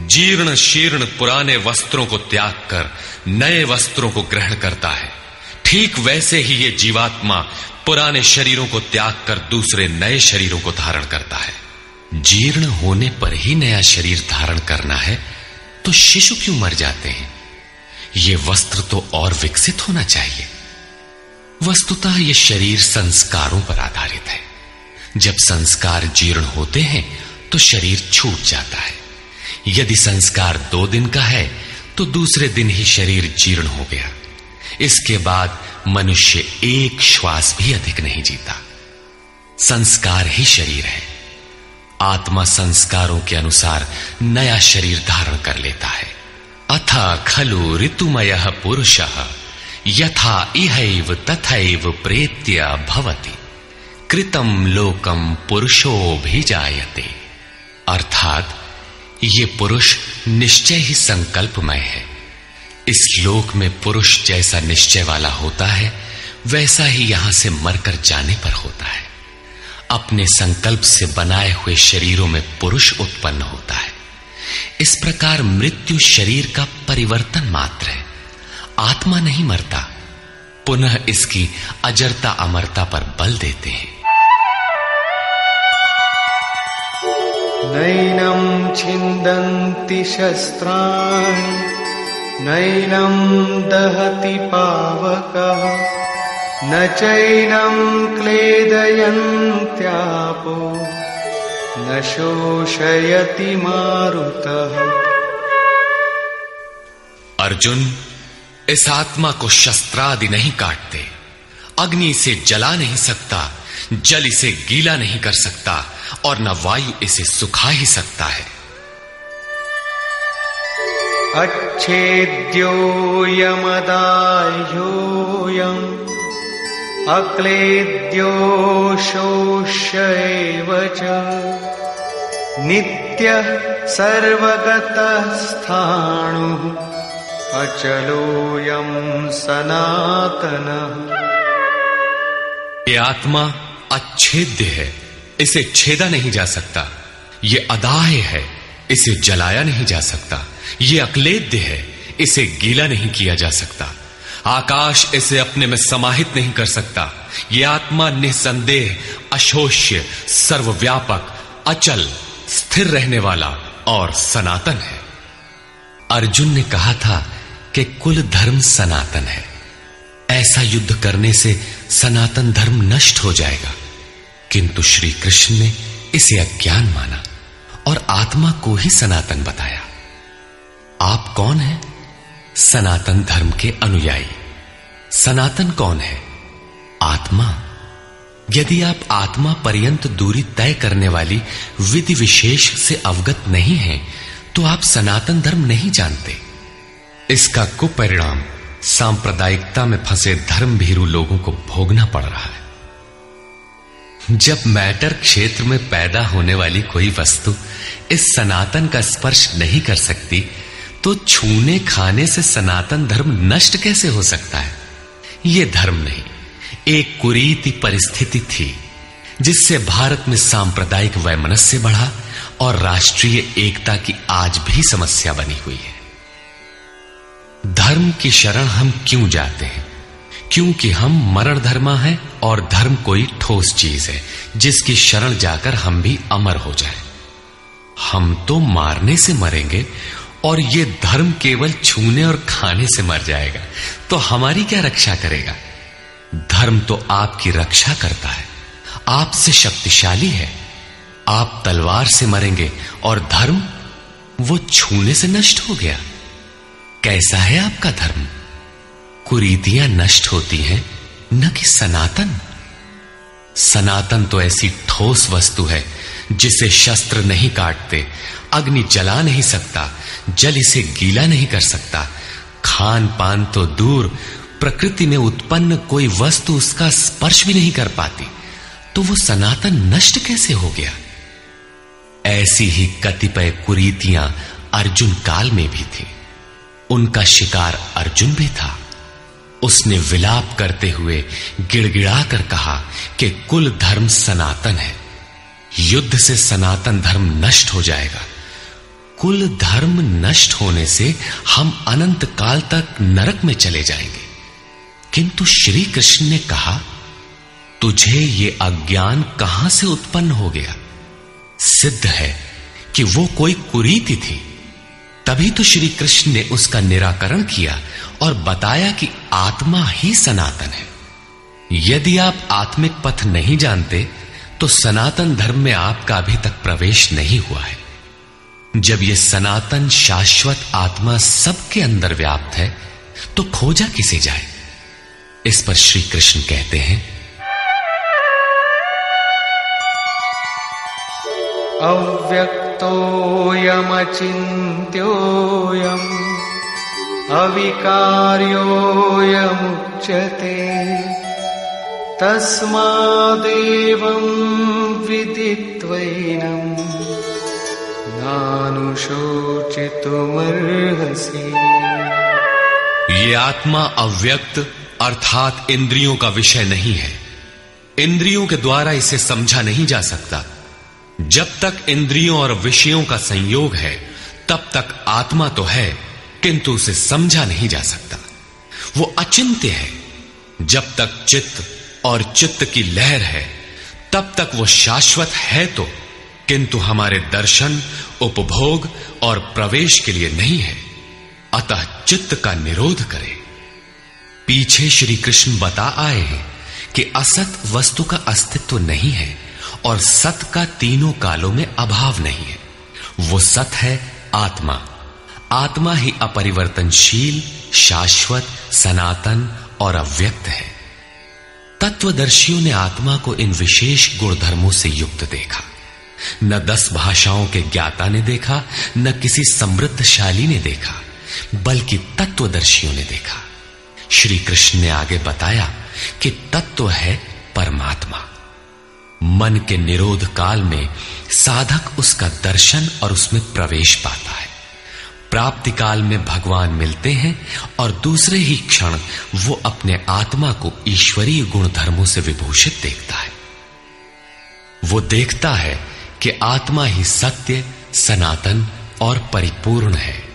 जीर्ण शीर्ण पुराने वस्त्रों को त्याग कर नए वस्त्रों को ग्रहण करता है, ठीक वैसे ही ये जीवात्मा पुराने शरीरों को त्याग कर दूसरे नए शरीरों को धारण करता है। जीर्ण होने पर ही नया शरीर धारण करना है तो शिशु क्यों मर जाते हैं? ये वस्त्र तो और विकसित होना चाहिए। वस्तुतः ये शरीर संस्कारों पर आधारित है। जब संस्कार जीर्ण होते हैं तो शरीर छूट जाता है। यदि संस्कार 2 दिन का है तो दूसरे दिन ही शरीर जीर्ण हो गया। इसके बाद मनुष्य एक श्वास भी अधिक नहीं जीता। संस्कार ही शरीर है। आत्मा संस्कारों के अनुसार नया शरीर धारण कर लेता है। अथा खलु ऋतुमयः पुरुषः यथा इहैव तथैव प्रेत्य भवति कृतं लोकम पुरुषोऽभिजायते। अर्थात ये पुरुष निश्चय ही संकल्पमय है। इस लोक में पुरुष जैसा निश्चय वाला होता है वैसा ही यहां से मरकर जाने पर होता है। अपने संकल्प से बनाए हुए शरीरों में पुरुष उत्पन्न होता है। इस प्रकार मृत्यु शरीर का परिवर्तन मात्र है, आत्मा नहीं मरता। पुनः इसकी अजरता अमरता पर बल देते हैं। नैनं छिन्दन्ति शस्त्राणि नैनं दहति पावकः न चैनं क्लेदयन्त्यापो न शोषयति मारुतः। अर्जुन, इस आत्मा को शस्त्रादि नहीं काटते, अग्नि इसे जला नहीं सकता, जल इसे गीला नहीं कर सकता और न वायु इसे सुखा ही सकता है। अच्छेद्योऽयमदाह्योऽयम् अक्लेद्यो शोष्य एव च नित्यः सर्वगतः स्थाणुः अचलोऽयं सनातनः। ये आत्मा अच्छेद्य है, इसे छेदा नहीं जा सकता। ये अदाह्य है, इसे जलाया नहीं जा सकता। ये अक्लेद्य है, इसे गीला नहीं किया जा सकता। आकाश इसे अपने में समाहित नहीं कर सकता। ये आत्मा निसंदेह अशोष्य, सर्वव्यापक, अचल, स्थिर रहने वाला और सनातन है। अर्जुन ने कहा था कि कुल धर्म सनातन है। ऐसा युद्ध करने से सनातन धर्म नष्ट हो जाएगा, किंतु श्री कृष्ण ने इसे अज्ञान माना और आत्मा को ही सनातन बताया। आप कौन हैं? सनातन धर्म के अनुयायी। सनातन कौन है? आत्मा। यदि आप आत्मा पर्यंत दूरी तय करने वाली विधि विशेष से अवगत नहीं हैं, तो आप सनातन धर्म नहीं जानते। इसका कुपरिणाम सांप्रदायिकता में फंसे धर्म भीरू लोगों को भोगना पड़ रहा है। जब मैटर क्षेत्र में पैदा होने वाली कोई वस्तु इस सनातन का स्पर्श नहीं कर सकती, तो छूने खाने से सनातन धर्म नष्ट कैसे हो सकता है? यह धर्म नहीं, एक कुरीति परिस्थिति थी जिससे भारत में सांप्रदायिक वैमनस्य बढ़ा और राष्ट्रीय एकता की आज भी समस्या बनी हुई है। धर्म की शरण हम क्यों जाते हैं? क्योंकि हम मरण धर्मा हैं और धर्म कोई ठोस चीज है जिसकी शरण जाकर हम भी अमर हो जाएं। हम तो मारने से मरेंगे और ये धर्म केवल छूने और खाने से मर जाएगा, तो हमारी क्या रक्षा करेगा? धर्म तो आपकी रक्षा करता है, आपसे शक्तिशाली है, आप तलवार से मरेंगे और धर्म वो छूने से नष्ट हो गया। कैसा है आपका धर्म? कुरीतियां नष्ट होती हैं, न कि सनातन। सनातन तो ऐसी ठोस वस्तु है जिसे शस्त्र नहीं काटते, अग्नि जला नहीं सकता, जल इसे गीला नहीं कर सकता। खान पान तो दूर, प्रकृति में उत्पन्न कोई वस्तु उसका स्पर्श भी नहीं कर पाती, तो वो सनातन नष्ट कैसे हो गया? ऐसी ही कतिपय कुरीतियां अर्जुन काल में भी थी। उनका शिकार अर्जुन भी था। उसने विलाप करते हुए गिड़गिड़ा कर कहा कि कुल धर्म सनातन है, युद्ध से सनातन धर्म नष्ट हो जाएगा। कुल धर्म नष्ट होने से हम अनंत काल तक नरक में चले जाएंगे। किंतु श्री कृष्ण ने कहा, तुझे ये अज्ञान कहां से उत्पन्न हो गया? सिद्ध है कि वो कोई कुरीति थी। तभी तो श्री कृष्ण ने उसका निराकरण किया और बताया कि आत्मा ही सनातन है। यदि आप आत्मिक पथ नहीं जानते तो सनातन धर्म में आपका अभी तक प्रवेश नहीं हुआ है। जब यह सनातन शाश्वत आत्मा सबके अंदर व्याप्त है तो खोजा किसे जाए? इस पर श्री कृष्ण कहते हैं, अव्यक्तोऽयमचिन्त्योऽयम् अविकार्योऽयमुच्यते तस्मादेवं विदित्वैनं नानुशोचितुमर्हसि। ये आत्मा अव्यक्त अर्थात इंद्रियों का विषय नहीं है। इंद्रियों के द्वारा इसे समझा नहीं जा सकता। जब तक इंद्रियों और विषयों का संयोग है तब तक आत्मा तो है, किंतु उसे समझा नहीं जा सकता। वो अचिंत्य है। जब तक चित्त और चित्त की लहर है तब तक वो शाश्वत है तो, किंतु हमारे दर्शन, उपभोग और प्रवेश के लिए नहीं है। अतः चित्त का निरोध करे। पीछे श्री कृष्ण बता आए हैं कि असत वस्तु का अस्तित्व नहीं है और सत का तीनों कालों में अभाव नहीं है। वो सत है आत्मा। आत्मा ही अपरिवर्तनशील, शाश्वत, सनातन और अव्यक्त है। तत्वदर्शियों ने आत्मा को इन विशेष गुणधर्मों से युक्त देखा। न 10 भाषाओं के ज्ञाता ने देखा, न किसी समृद्धशाली ने देखा, बल्कि तत्वदर्शियों ने देखा। श्री कृष्ण ने आगे बताया कि तत्व है परमात्मा। मन के निरोध काल में साधक उसका दर्शन और उसमें प्रवेश पाता है। प्राप्ति काल में भगवान मिलते हैं और दूसरे ही क्षण वो अपने आत्मा को ईश्वरीय गुण धर्मों से विभूषित देखता है। वो देखता है कि आत्मा ही सत्य, सनातन और परिपूर्ण है।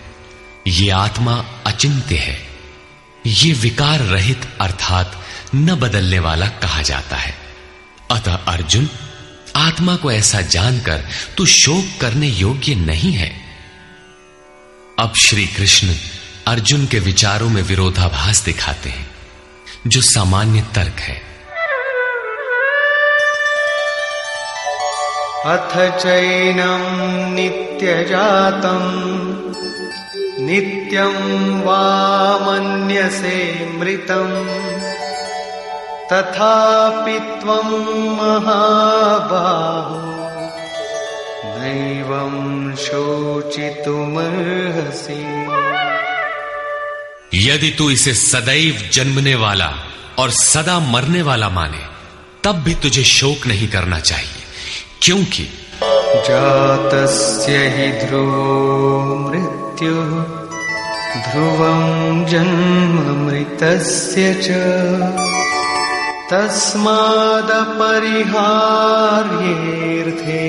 ये आत्मा अचिंत्य है। ये विकार रहित अर्थात न बदलने वाला कहा जाता है। अतः अर्जुन, आत्मा को ऐसा जानकर तू शोक करने योग्य नहीं है। अब श्री कृष्ण अर्जुन के विचारों में विरोधाभास दिखाते हैं, जो सामान्य तर्क है। अथ चैनं नित्यजातं नित्यं वा मन्यसे मृतं तथापि त्वं महाबाहो नैवं शोचितुमर्हसि। यदि तू इसे सदैव जन्मने वाला और सदा मरने वाला माने तब भी तुझे शोक नहीं करना चाहिए, क्योंकि जातस्य हि ध्रुवो मृत्युः ध्रुवं जन्म मृतस्य च तस्मादपरिहार्येऽर्थे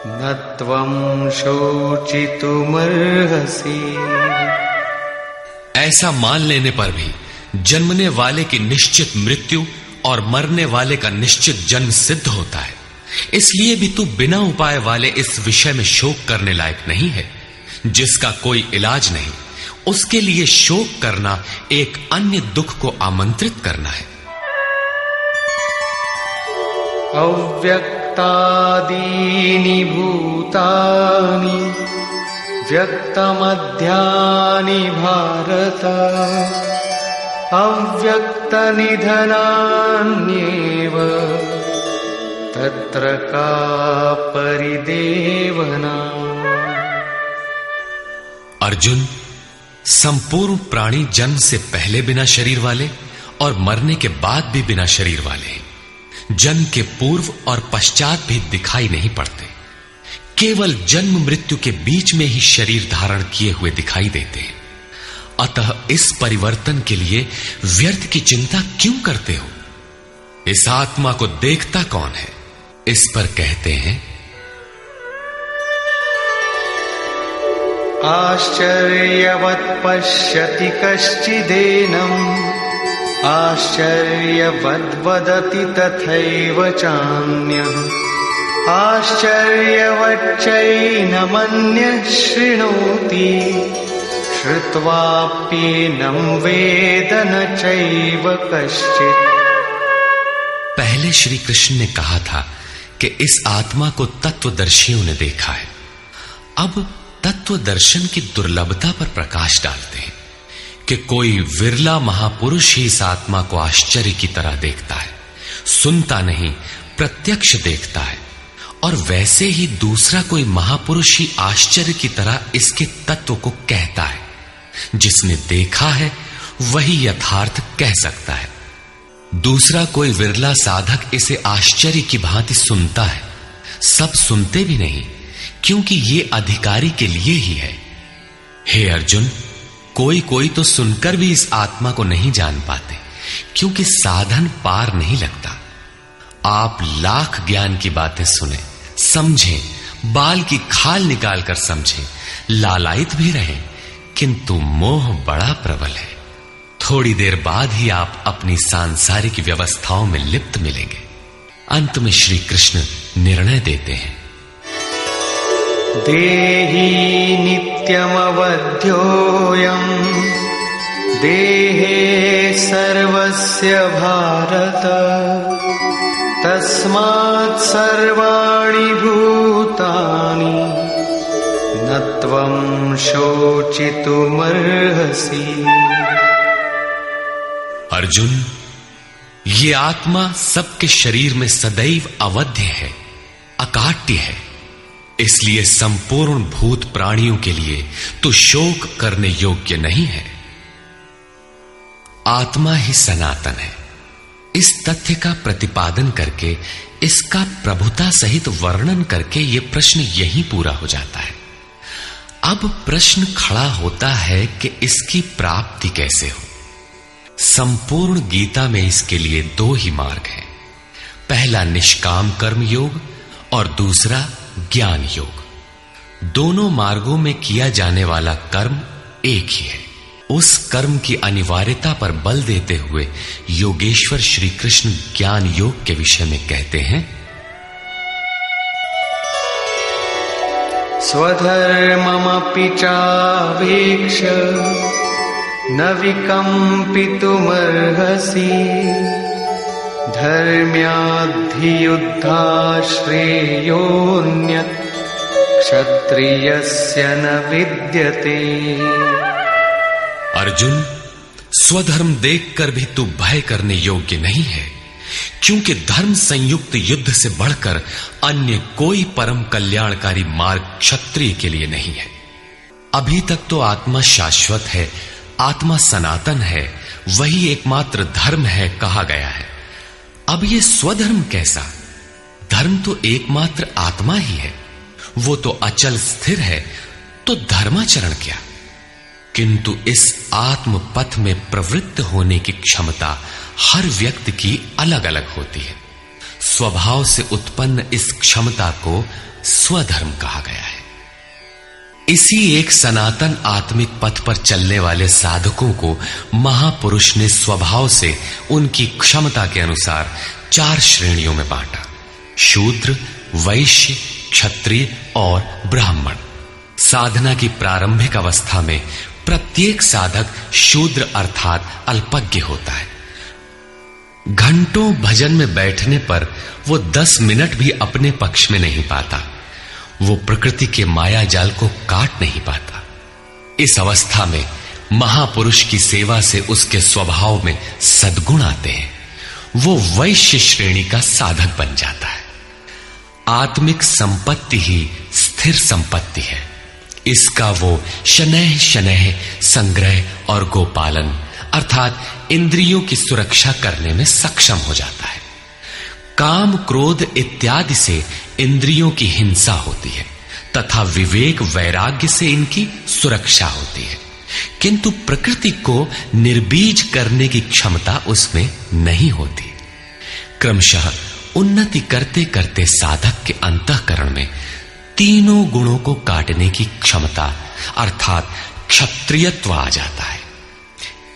न त्वं शोचितुमर्हसि। ऐसा मान लेने पर भी जन्मने वाले की निश्चित मृत्यु और मरने वाले का निश्चित जन्म सिद्ध होता है। इसलिए भी तू बिना उपाय वाले इस विषय में शोक करने लायक नहीं है। जिसका कोई इलाज नहीं, उसके लिए शोक करना एक अन्य दुख को आमंत्रित करना है। अव्यक्त व्यक्तादीनि भूतानि व्यक्तमध्यानि भारत अव्यक्तनिधनान्येव तत्र का परिदेवना। अर्जुन, संपूर्ण प्राणी जन्म से पहले बिना शरीर वाले और मरने के बाद भी बिना शरीर वाले हैं। जन्म के पूर्व और पश्चात भी दिखाई नहीं पड़ते, केवल जन्म मृत्यु के बीच में ही शरीर धारण किए हुए दिखाई देते हैं। अतः इस परिवर्तन के लिए व्यर्थ की चिंता क्यों करते हो? इस आत्मा को देखता कौन है? इस पर कहते हैं, आश्चर्यवत् पश्यति कश्चिदेनम् आश्चर्यवद् वदति तथैव चान्यः आश्चर्यवच्चैनमन्यः शृणोति श्रुत्वाप्येनं वेद न चैव कश्चित्। पहले श्री कृष्ण ने कहा था कि इस आत्मा को तत्वदर्शियों ने देखा है। अब तत्व दर्शन की दुर्लभता पर प्रकाश डालते हैं कि कोई विरला महापुरुष ही इस आत्मा को आश्चर्य की तरह देखता है, सुनता नहीं प्रत्यक्ष देखता है। और वैसे ही दूसरा कोई महापुरुष ही आश्चर्य की तरह इसके तत्व को कहता है। जिसने देखा है वही यथार्थ कह सकता है। दूसरा कोई विरला साधक इसे आश्चर्य की भांति सुनता है। सब सुनते भी नहीं, क्योंकि ये अधिकारी के लिए ही है। हे अर्जुन, कोई कोई तो सुनकर भी इस आत्मा को नहीं जान पाते, क्योंकि साधन पार नहीं लगता। आप लाख ज्ञान की बातें सुने, समझें, बाल की खाल निकाल कर समझें, लालायित भी रहें, किंतु मोह बड़ा प्रबल है। थोड़ी देर बाद ही आप अपनी सांसारिक व्यवस्थाओं में लिप्त मिलेंगे। अंत में श्री कृष्ण निर्णय देते हैं, देहि नित्यमवध्योऽयम् देहे सर्वस्य भारत तस्मात् सर्वाणि भूतानि न त्वं शोचितुमर्हसि। अर्जुन, ये आत्मा सबके शरीर में सदैव अवध्य है, अकाट्य है। इसलिए संपूर्ण भूत प्राणियों के लिए तो शोक करने योग्य नहीं है। आत्मा ही सनातन है। इस तथ्य का प्रतिपादन करके, इसका प्रभुता सहित वर्णन करके यह प्रश्न यहीं पूरा हो जाता है। अब प्रश्न खड़ा होता है कि इसकी प्राप्ति कैसे हो। संपूर्ण गीता में इसके लिए दो ही मार्ग हैं। पहला निष्काम कर्म योग और दूसरा ज्ञान योग। दोनों मार्गों में किया जाने वाला कर्म एक ही है। उस कर्म की अनिवार्यता पर बल देते हुए योगेश्वर श्री कृष्ण ज्ञान योग के विषय में कहते हैं, स्वधर्ममपि चावेक्ष न विकम्पितुमर्हसि धर्म्याद्धियुद्धात् श्रेयोऽन्यत् क्षत्रियस्य न विद्यते। अर्जुन, स्वधर्म देखकर भी तू भय करने योग्य नहीं है, क्योंकि धर्म संयुक्त युद्ध से बढ़कर अन्य कोई परम कल्याणकारी मार्ग क्षत्रिय के लिए नहीं है। अभी तक तो आत्मा शाश्वत है, आत्मा सनातन है, वही एकमात्र धर्म है कहा गया है। अब ये स्वधर्म कैसा? धर्म तो एकमात्र आत्मा ही है, वो तो अचल स्थिर है, तो धर्माचरण क्या? किंतु इस आत्म पथ में प्रवृत्त होने की क्षमता हर व्यक्ति की अलग अलग होती है। स्वभाव से उत्पन्न इस क्षमता को स्वधर्म कहा गया है। इसी एक सनातन आत्मिक पथ पर चलने वाले साधकों को महापुरुष ने स्वभाव से उनकी क्षमता के अनुसार 4 श्रेणियों में बांटा: शूद्र, वैश्य, क्षत्रिय और ब्राह्मण। साधना की प्रारंभिक अवस्था में प्रत्येक साधक शूद्र अर्थात अल्पज्ञ होता है। घंटों भजन में बैठने पर वो 10 मिनट भी अपने पक्ष में नहीं पाता। वो प्रकृति के माया जाल को काट नहीं पाता। इस अवस्था में महापुरुष की सेवा से उसके स्वभाव में सद्गुण आते हैं। वो वैश्य श्रेणी का साधक बन जाता है। आत्मिक संपत्ति ही स्थिर संपत्ति है। इसका वो शनैः शनैः संग्रह और गोपालन अर्थात इंद्रियों की सुरक्षा करने में सक्षम हो जाता है। काम क्रोध इत्यादि से इंद्रियों की हिंसा होती है तथा विवेक वैराग्य से इनकी सुरक्षा होती है, किंतु प्रकृति को निर्बीज करने की क्षमता उसमें नहीं होती। क्रमशः उन्नति करते करते साधक के अंतःकरण में तीनों गुणों को काटने की क्षमता अर्थात क्षत्रियत्व आ जाता है।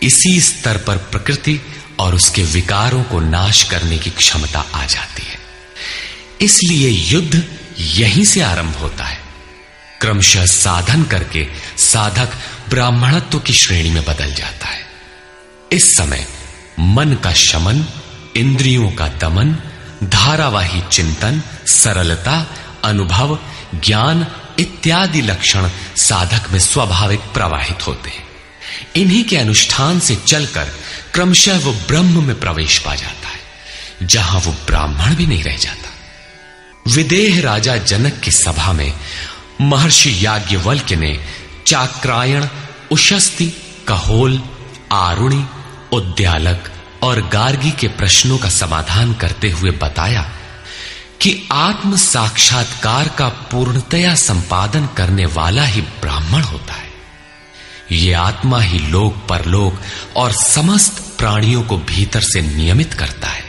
इसी स्तर पर प्रकृति और उसके विकारों को नाश करने की क्षमता आ जाती है। इसलिए युद्ध यहीं से आरंभ होता है। क्रमशः साधन करके साधक ब्राह्मणत्व की श्रेणी में बदल जाता है। इस समय मन का शमन, इंद्रियों का दमन, धारावाही चिंतन, सरलता, अनुभव, ज्ञान इत्यादि लक्षण साधक में स्वाभाविक प्रवाहित होते हैं। इन्हीं के अनुष्ठान से चलकर क्रमशः वो ब्रह्म में प्रवेश पा जाता है, जहां वो ब्राह्मण भी नहीं रह जाता। विदेह राजा जनक की सभा में महर्षि याज्ञवल्क्य ने चाक्रायण, उशस्ति, कहोल, आरुणि, उद्यालक और गार्गी के प्रश्नों का समाधान करते हुए बताया कि आत्म साक्षात्कार का पूर्णतया संपादन करने वाला ही ब्राह्मण होता है। ये आत्मा ही लोक परलोक और समस्त प्राणियों को भीतर से नियमित करता है।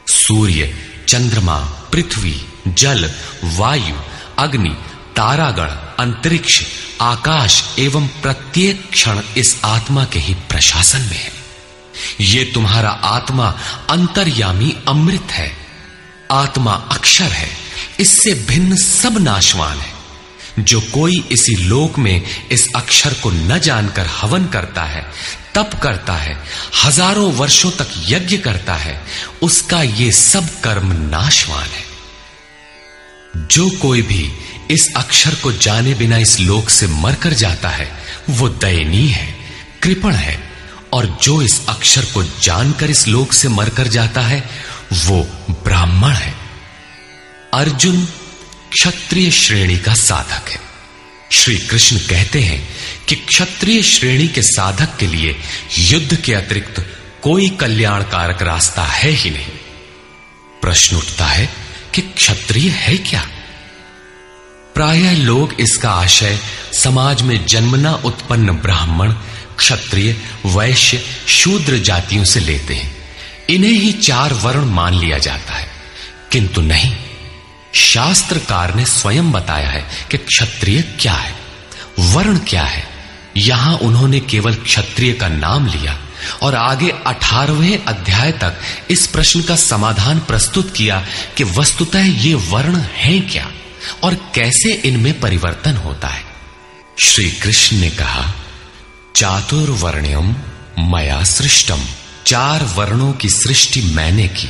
सूर्य, चंद्रमा, पृथ्वी, जल, वायु, अग्नि, तारागण, अंतरिक्ष, आकाश एवं प्रत्येक क्षण इस आत्मा के ही प्रशासन में है। ये तुम्हारा आत्मा अंतर्यामी अमृत है। आत्मा अक्षर है, इससे भिन्न सब नाशवान है। जो कोई इसी लोक में इस अक्षर को न जानकर हवन करता है, तप करता है, हजारों वर्षों तक यज्ञ करता है, उसका ये सब कर्म नाशवान है। जो कोई भी इस अक्षर को जाने बिना इस लोक से मरकर जाता है, वो दयनीय है, कृपण है, और जो इस अक्षर को जानकर इस लोक से मरकर जाता है, वो ब्राह्मण है। अर्जुन क्षत्रिय श्रेणी का साधक है। श्री कृष्ण कहते हैं कि क्षत्रिय श्रेणी के साधक के लिए युद्ध के अतिरिक्त कोई कल्याणकारक रास्ता है ही नहीं। प्रश्न उठता है कि क्षत्रिय है क्या? प्रायः लोग इसका आशय समाज में जन्मना उत्पन्न ब्राह्मण, क्षत्रिय, वैश्य, शूद्र जातियों से लेते हैं। इन्हें ही 4 वर्ण मान लिया जाता है, किंतु नहीं। शास्त्रकार ने स्वयं बताया है कि क्षत्रिय क्या है, वर्ण क्या है। यहां उन्होंने केवल क्षत्रिय का नाम लिया और आगे 18वें अध्याय तक इस प्रश्न का समाधान प्रस्तुत किया कि वस्तुतः ये वर्ण हैं क्या और कैसे इनमें परिवर्तन होता है। श्री कृष्ण ने कहा, चातुर्वर्ण्यम मया सृष्टम, 4 वर्णों की सृष्टि मैंने की,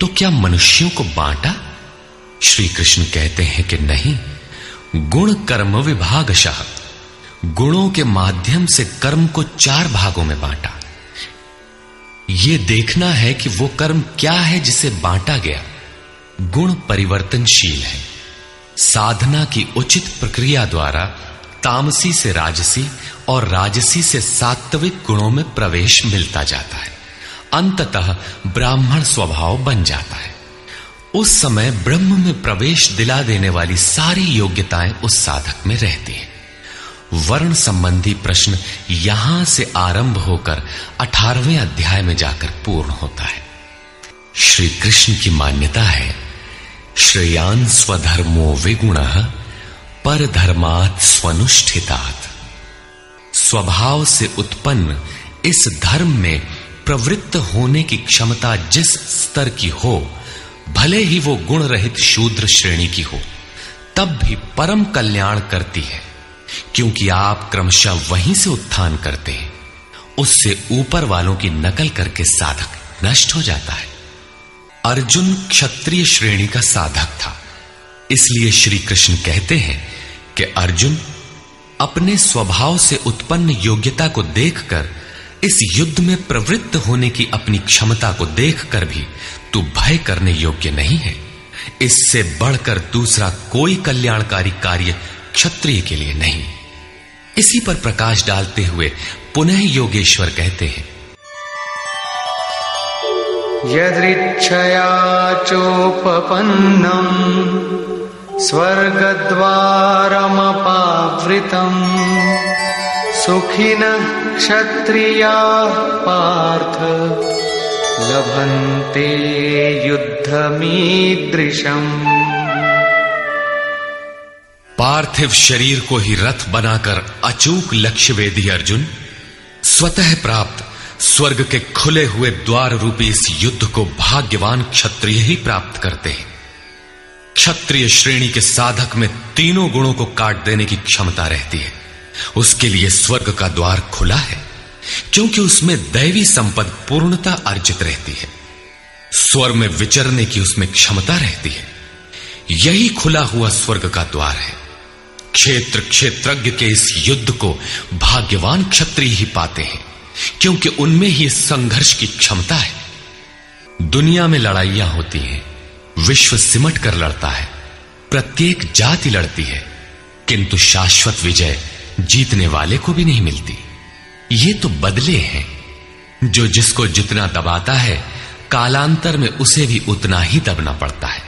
तो क्या मनुष्यों को बांटा? श्री कृष्ण कहते हैं कि नहीं, गुण कर्म विभागशः, गुणों के माध्यम से कर्म को 4 भागों में बांटा। यह देखना है कि वो कर्म क्या है जिसे बांटा गया। गुण परिवर्तनशील है। साधना की उचित प्रक्रिया द्वारा तामसी से राजसी और राजसी से सात्विक गुणों में प्रवेश मिलता जाता है। अंततः ब्राह्मण स्वभाव बन जाता है। उस समय ब्रह्म में प्रवेश दिला देने वाली सारी योग्यताएं उस साधक में रहती हैं। वर्ण संबंधी प्रश्न यहां से आरंभ होकर 18वें अध्याय में जाकर पूर्ण होता है। श्री कृष्ण की मान्यता है, श्रेयान् स्वधर्मो विगुणः परधर्मात् स्वनुष्ठितात्। स्वभाव से उत्पन्न इस धर्म में प्रवृत्त होने की क्षमता जिस स्तर की हो, भले ही वो गुण रहित शूद्र श्रेणी की हो, तब भी परम कल्याण करती है, क्योंकि आप क्रमशः वहीं से उत्थान करते हैं। उससे ऊपर वालों की नकल करके साधक नष्ट हो जाता है। अर्जुन क्षत्रिय श्रेणी का साधक था, इसलिए श्री कृष्ण कहते हैं कि अर्जुन, अपने स्वभाव से उत्पन्न योग्यता को देखकर, इस युद्ध में प्रवृत्त होने की अपनी क्षमता को देखकर भी तू भय करने योग्य नहीं है। इससे बढ़कर दूसरा कोई कल्याणकारी कार्य क्षत्रिय के लिए नहीं। इसी पर प्रकाश डालते हुए पुनः योगेश्वर कहते हैं, यदृच्छया चोपपन्नम स्वर्गद्वारमपावृतम सुखिनः क्षत्रियाः पार्थ लभन्ते युद्धमीदृशम्। पार्थिव शरीर को ही रथ बनाकर अचूक लक्ष्यवेदी अर्जुन, स्वतः प्राप्त स्वर्ग के खुले हुए द्वार रूपी इस युद्ध को भाग्यवान क्षत्रिय ही प्राप्त करते हैं। क्षत्रिय श्रेणी के साधक में तीनों गुणों को काट देने की क्षमता रहती है। उसके लिए स्वर्ग का द्वार खुला है, क्योंकि उसमें दैवी संपद पूर्णता अर्जित रहती है। स्वर्ग में विचरने की उसमें क्षमता रहती है। यही खुला हुआ स्वर्ग का द्वार है। क्षेत्र क्षेत्रज्ञ के इस युद्ध को भाग्यवान क्षत्रिय ही पाते हैं, क्योंकि उनमें ही संघर्ष की क्षमता है। दुनिया में लड़ाइयां होती हैं, विश्व सिमट कर लड़ता है, प्रत्येक जाति लड़ती है, किंतु शाश्वत विजय जीतने वाले को भी नहीं मिलती। ये तो बदले हैं। जो जिसको जितना दबाता है, कालांतर में उसे भी उतना ही दबना पड़ता है।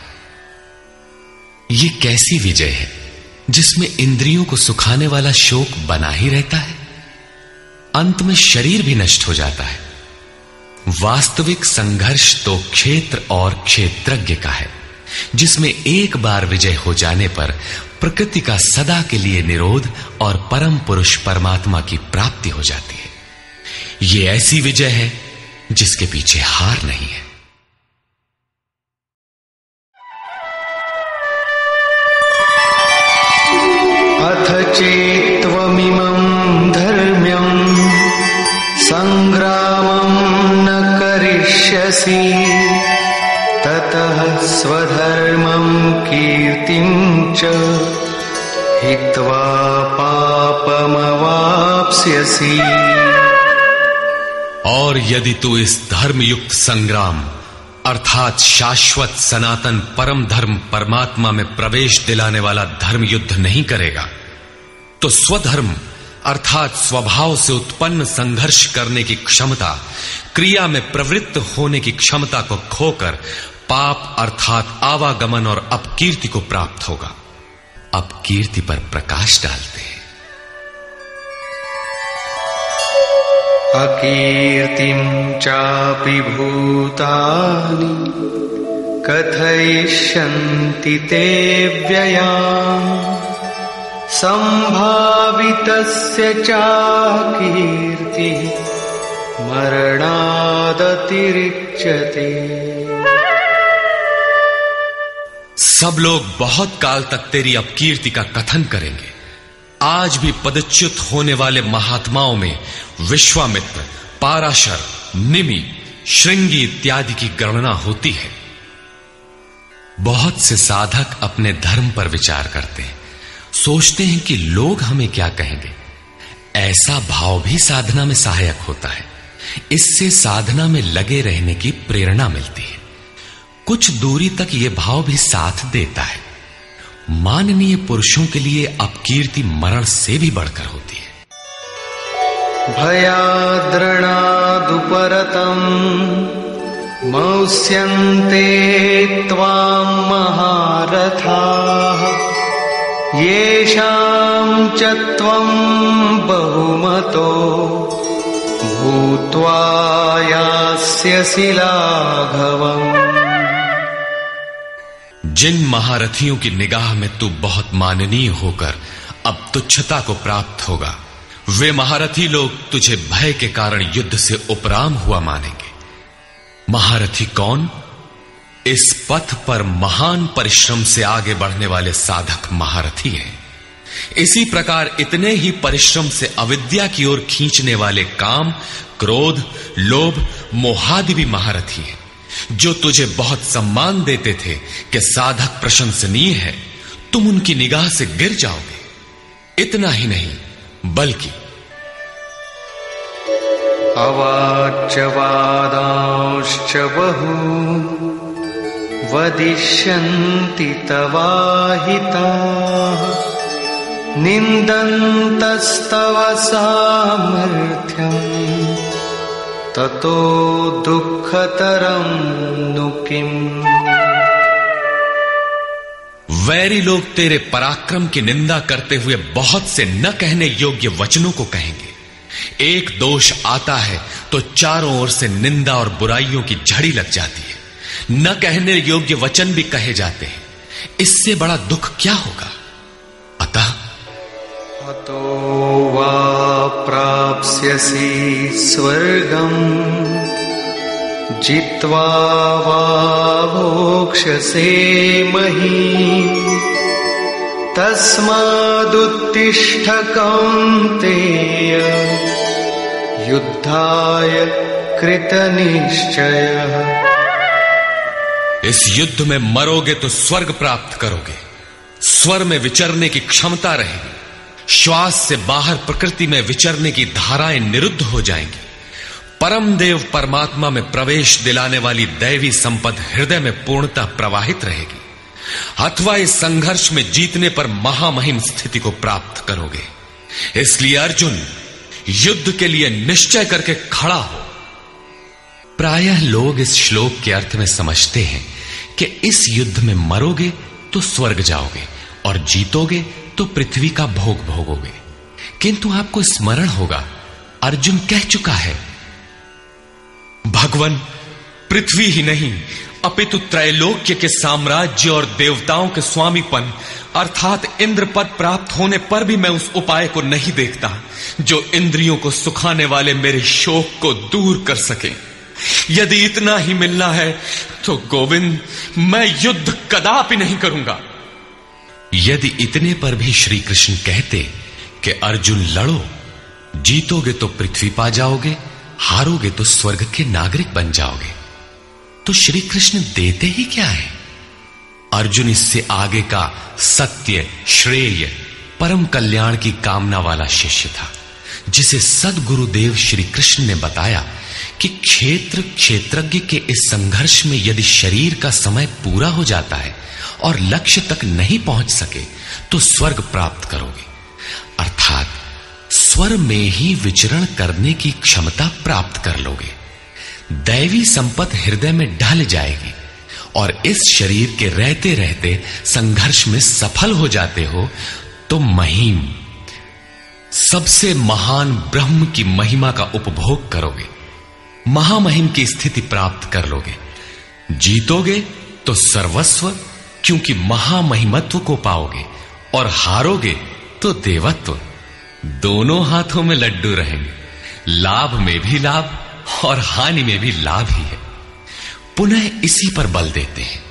ये कैसी विजय है जिसमें इंद्रियों को सुखाने वाला शोक बना ही रहता है, अंत में शरीर भी नष्ट हो जाता है। वास्तविक संघर्ष तो क्षेत्र और क्षेत्रज्ञ का है, जिसमें एक बार विजय हो जाने पर प्रकृति का सदा के लिए निरोध और परम पुरुष परमात्मा की प्राप्ति हो जाती है। यह ऐसी विजय है जिसके पीछे हार नहीं है। अथ चेत्त्वमिमं धर्म्यं संग्रामं न करिष्यसि ततः स्वधर्मं कीर्तिं च हित्वा पापमवाप्स्यसि। और यदि तू इस धर्मयुक्त संग्राम अर्थात शाश्वत सनातन परम धर्म परमात्मा में प्रवेश दिलाने वाला धर्म युद्ध नहीं करेगा, तो स्वधर्म अर्थात स्वभाव से उत्पन्न संघर्ष करने की क्षमता, क्रिया में प्रवृत्त होने की क्षमता को खोकर पाप अर्थात आवागमन और अपकीर्ति को प्राप्त होगा। अपकीर्ति पर प्रकाश डालते हैं। अकीर्तिं चापि भूतानि कथयिष्यन्ति ते व्ययाम् संभावितस्य चाकीर्ति मरणादतिरिच्यते। सब लोग बहुत काल तक तेरी अपकीर्ति का कथन करेंगे। आज भी पदच्युत होने वाले महात्माओं में विश्वामित्र, पाराशर, निमि, श्रृंगी इत्यादि की गणना होती है। बहुत से साधक अपने धर्म पर विचार करते हैं, सोचते हैं कि लोग हमें क्या कहेंगे। ऐसा भाव भी साधना में सहायक होता है। इससे साधना में लगे रहने की प्रेरणा मिलती है। कुछ दूरी तक यह भाव भी साथ देता है। माननीय पुरुषों के लिए अपकीर्ति मरण से भी बढ़कर होती है। भयाद्रणादुपरतम् मौस्यन्ते त्वां महारथाः येषां च त्वं बहुमतो भूत्वा यास्यसि लाघवम्। जिन महारथियों की निगाह में तू बहुत माननीय होकर अब तुच्छता को प्राप्त होगा, वे महारथी लोग तुझे भय के कारण युद्ध से उपराम हुआ मानेंगे। महारथी कौन? इस पथ पर महान परिश्रम से आगे बढ़ने वाले साधक महारथी हैं। इसी प्रकार इतने ही परिश्रम से अविद्या की ओर खींचने वाले काम, क्रोध, लोभ, मोहादि भी महारथी हैं, जो तुझे बहुत सम्मान देते थे कि साधक प्रशंसनीय है, तुम उनकी निगाह से गिर जाओगे। इतना ही नहीं बल्कि अवाच्य वादांश्च बहु वदिष्यन्ति तवाहिताः निन्दन्तस्तव सामर्थ्यम् ततो दुःखतरं नु किम्। वैरी लोग तेरे पराक्रम की निंदा करते हुए बहुत से न कहने योग्य वचनों को कहेंगे। एक दोष आता है तो चारों ओर से निंदा और बुराइयों की झड़ी लग जाती है। न कहने योग्य वचन भी कहे जाते हैं। इससे बड़ा दुख क्या होगा? अतः अतो वा प्राप्स्यसि स्वर्गम् जित्वा वा भोक्ष्यसे महीम् तस्मादुत्तिष्ठ कौन्तेय युद्धाय कृतनिश्चयः। इस युद्ध में मरोगे तो स्वर्ग प्राप्त करोगे। स्वर में विचरने की क्षमता रहेगी। श्वास से बाहर प्रकृति में विचरने की धाराएं निरुद्ध हो जाएंगी। परम देव परमात्मा में प्रवेश दिलाने वाली दैवी संपद हृदय में पूर्णतः प्रवाहित रहेगी। अथवा इस संघर्ष में जीतने पर महामहिम स्थिति को प्राप्त करोगे। इसलिए अर्जुन, युद्ध के लिए निश्चय करके खड़ा हो। प्रायः लोग इस श्लोक के अर्थ में समझते हैं कि इस युद्ध में मरोगे तो स्वर्ग जाओगे और जीतोगे तो पृथ्वी का भोग भोगोगे। किंतु आपको स्मरण होगा, अर्जुन कह चुका है, भगवान पृथ्वी ही नहीं अपितु त्रैलोक्य के साम्राज्य और देवताओं के स्वामीपन अर्थात इंद्र पद प्राप्त होने पर भी मैं उस उपाय को नहीं देखता जो इंद्रियों को सुखाने वाले मेरे शोक को दूर कर सके। यदि इतना ही मिलना है तो गोविंद, मैं युद्ध कदापि नहीं करूंगा। यदि इतने पर भी श्री कृष्ण कहते कि अर्जुन लड़ो, जीतोगे तो पृथ्वी पा जाओगे, हारोगे तो स्वर्ग के नागरिक बन जाओगे, तो श्री कृष्ण देते ही क्या है? अर्जुन इससे आगे का सत्य, श्रेय, परम कल्याण की कामना वाला शिष्य था, जिसे सद्गुरुदेव श्री कृष्ण ने बताया कि क्षेत्रज्ञ के इस संघर्ष में यदि शरीर का समय पूरा हो जाता है और लक्ष्य तक नहीं पहुंच सके तो स्वर्ग प्राप्त करोगे, अर्थात स्वर में ही विचरण करने की क्षमता प्राप्त कर लोगे। दैवी संपत्ति हृदय में ढल जाएगी और इस शरीर के रहते रहते संघर्ष में सफल हो जाते हो तो महिम, सबसे महान ब्रह्म की महिमा का उपभोग करोगे, महामहिम की स्थिति प्राप्त कर लोगे। जीतोगे तो सर्वस्व, क्योंकि महामहिमत्व को पाओगे, और हारोगे तो देवत्व। दोनों हाथों में लड्डू रहेंगे, लाभ में भी लाभ और हानि में भी लाभ ही है। पुनः इसी पर बल देते हैं,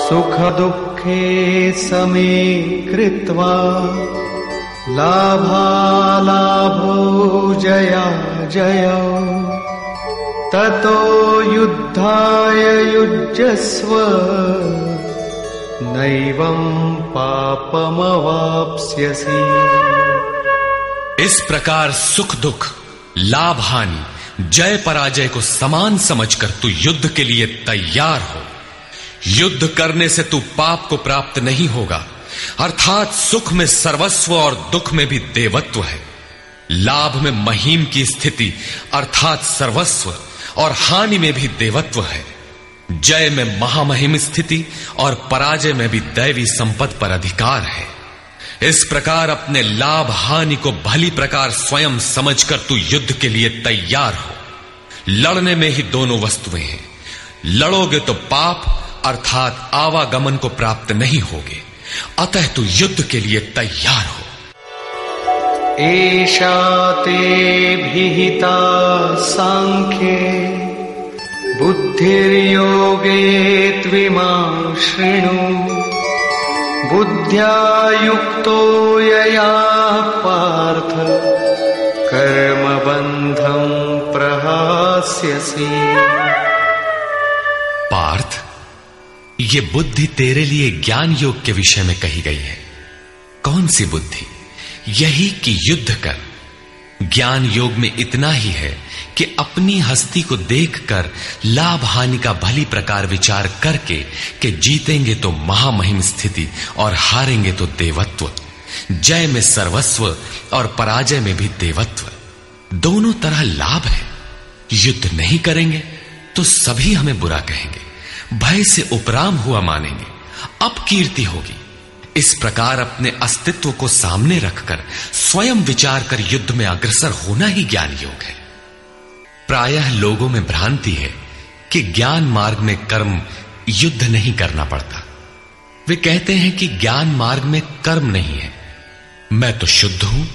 सुख दुखे समे कृत्वा लाभालाभो जया जयो ततो युद्धाय युज्यस्व नैवं पापमवाप्स्यसि। इस प्रकार सुख दुख, लाभ हानि, जय पराजय को समान समझकर तू युद्ध के लिए तैयार हो। युद्ध करने से तू पाप को प्राप्त नहीं होगा, अर्थात सुख में सर्वस्व और दुख में भी देवत्व है। लाभ में महिम की स्थिति अर्थात सर्वस्व और हानि में भी देवत्व है। जय में महामहिम स्थिति और पराजय में भी दैवी संपत्ति पर अधिकार है। इस प्रकार अपने लाभ हानि को भली प्रकार स्वयं समझकर तू युद्ध के लिए तैयार हो। लड़ने में ही दोनों वस्तुएं हैं। लड़ोगे तो पाप अर्थात आवागमन को प्राप्त नहीं होगे, अतः तू युद्ध के लिए तैयार हो। एषा ते विहिता सांख्ये बुद्धिर्योगे त्विमां शृणु बुद्ध्या युक्तो यया पार्थ कर्मबन्धं प्रहास्यसि। पार्थ, ये बुद्धि तेरे लिए ज्ञान योग के विषय में कही गई है। कौन सी बुद्धि? यही कि युद्ध कर। ज्ञान योग में इतना ही है कि अपनी हस्ती को देखकर लाभ हानि का भली प्रकार विचार करके कि जीतेंगे तो महामहिम स्थिति और हारेंगे तो देवत्व, जय में सर्वस्व और पराजय में भी देवत्व, दोनों तरह लाभ है। युद्ध नहीं करेंगे तो सभी हमें बुरा कहेंगे, भय से उपराम हुआ मानेंगे, अपकीर्ति होगी। इस प्रकार अपने अस्तित्व को सामने रखकर स्वयं विचार कर युद्ध में अग्रसर होना ही ज्ञान योग है। प्रायः लोगों में भ्रांति है कि ज्ञान मार्ग में कर्म युद्ध नहीं करना पड़ता। वे कहते हैं कि ज्ञान मार्ग में कर्म नहीं है। मैं तो शुद्ध हूं,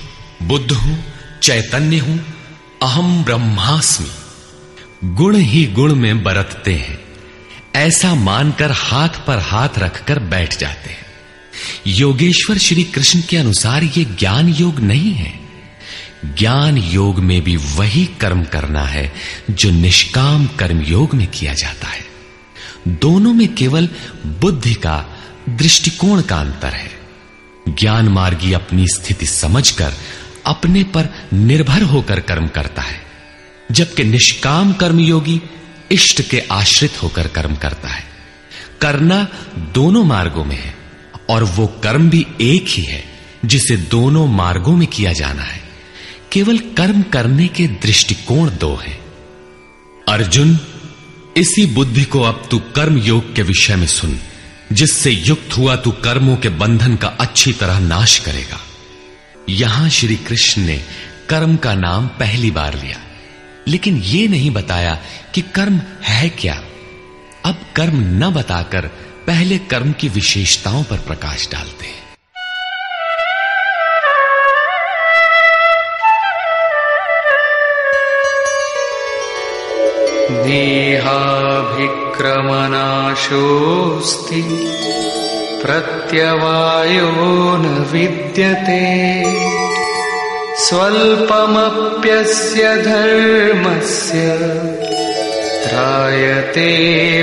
बुद्ध हूं, चैतन्य हूं, अहम ब्रह्मास्मि। गुण ही गुण में बरतते हैं, ऐसा मानकर हाथ पर हाथ रखकर बैठ जाते हैं। योगेश्वर श्री कृष्ण के अनुसार यह ज्ञान योग नहीं है। ज्ञान योग में भी वही कर्म करना है जो निष्काम कर्म योग में किया जाता है। दोनों में केवल बुद्धि का, दृष्टिकोण का अंतर है। ज्ञान मार्गी अपनी स्थिति समझकर अपने पर निर्भर होकर कर्म करता है, जबकि निष्काम कर्मयोगी इष्ट के आश्रित होकर कर्म करता है। करना दोनों मार्गों में है और वो कर्म भी एक ही है जिसे दोनों मार्गों में किया जाना है। केवल कर्म करने के दृष्टिकोण दो हैं। अर्जुन, इसी बुद्धि को अब तू कर्म योग के विषय में सुन, जिससे युक्त हुआ तू कर्मों के बंधन का अच्छी तरह नाश करेगा। यहां श्री कृष्ण ने कर्म का नाम पहली बार लिया, लेकिन यह नहीं बताया कि कर्म है क्या। अब कर्म न बताकर पहले कर्म की विशेषताओं पर प्रकाश डालते हैं। नेहाभिक्रमनाशोऽस्ति प्रत्यवायो न विद्यते स्वल्पमप्यस्य धर्मस्य त्रायते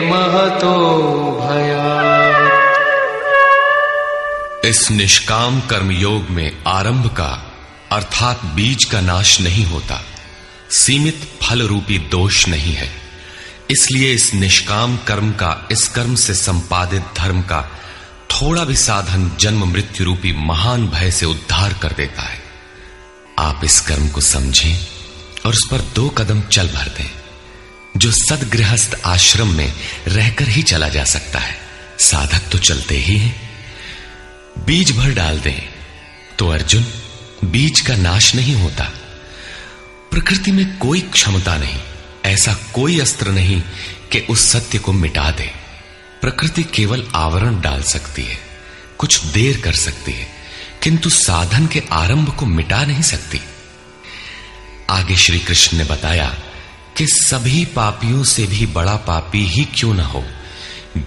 महतो भयात्। इस निष्काम कर्म योग में आरंभ का अर्थात बीज का नाश नहीं होता, सीमित फल रूपी दोष नहीं है। इसलिए इस निष्काम कर्म का, इस कर्म से संपादित धर्म का थोड़ा भी साधन जन्म मृत्यु रूपी महान भय से उद्धार कर देता है। आप इस कर्म को समझें और उस पर 2 कदम चल भर दें, जो सदगृहस्थ आश्रम में रहकर ही चला जा सकता है। साधक तो चलते ही हैं। बीज भर डाल दें तो अर्जुन, बीज का नाश नहीं होता। प्रकृति में कोई क्षमता नहीं, ऐसा कोई अस्त्र नहीं कि उस सत्य को मिटा दे। प्रकृति केवल आवरण डाल सकती है, कुछ देर कर सकती है, किंतु साधन के आरंभ को मिटा नहीं सकती। आगे श्री कृष्ण ने बताया कि सभी पापियों से भी बड़ा पापी ही क्यों न हो,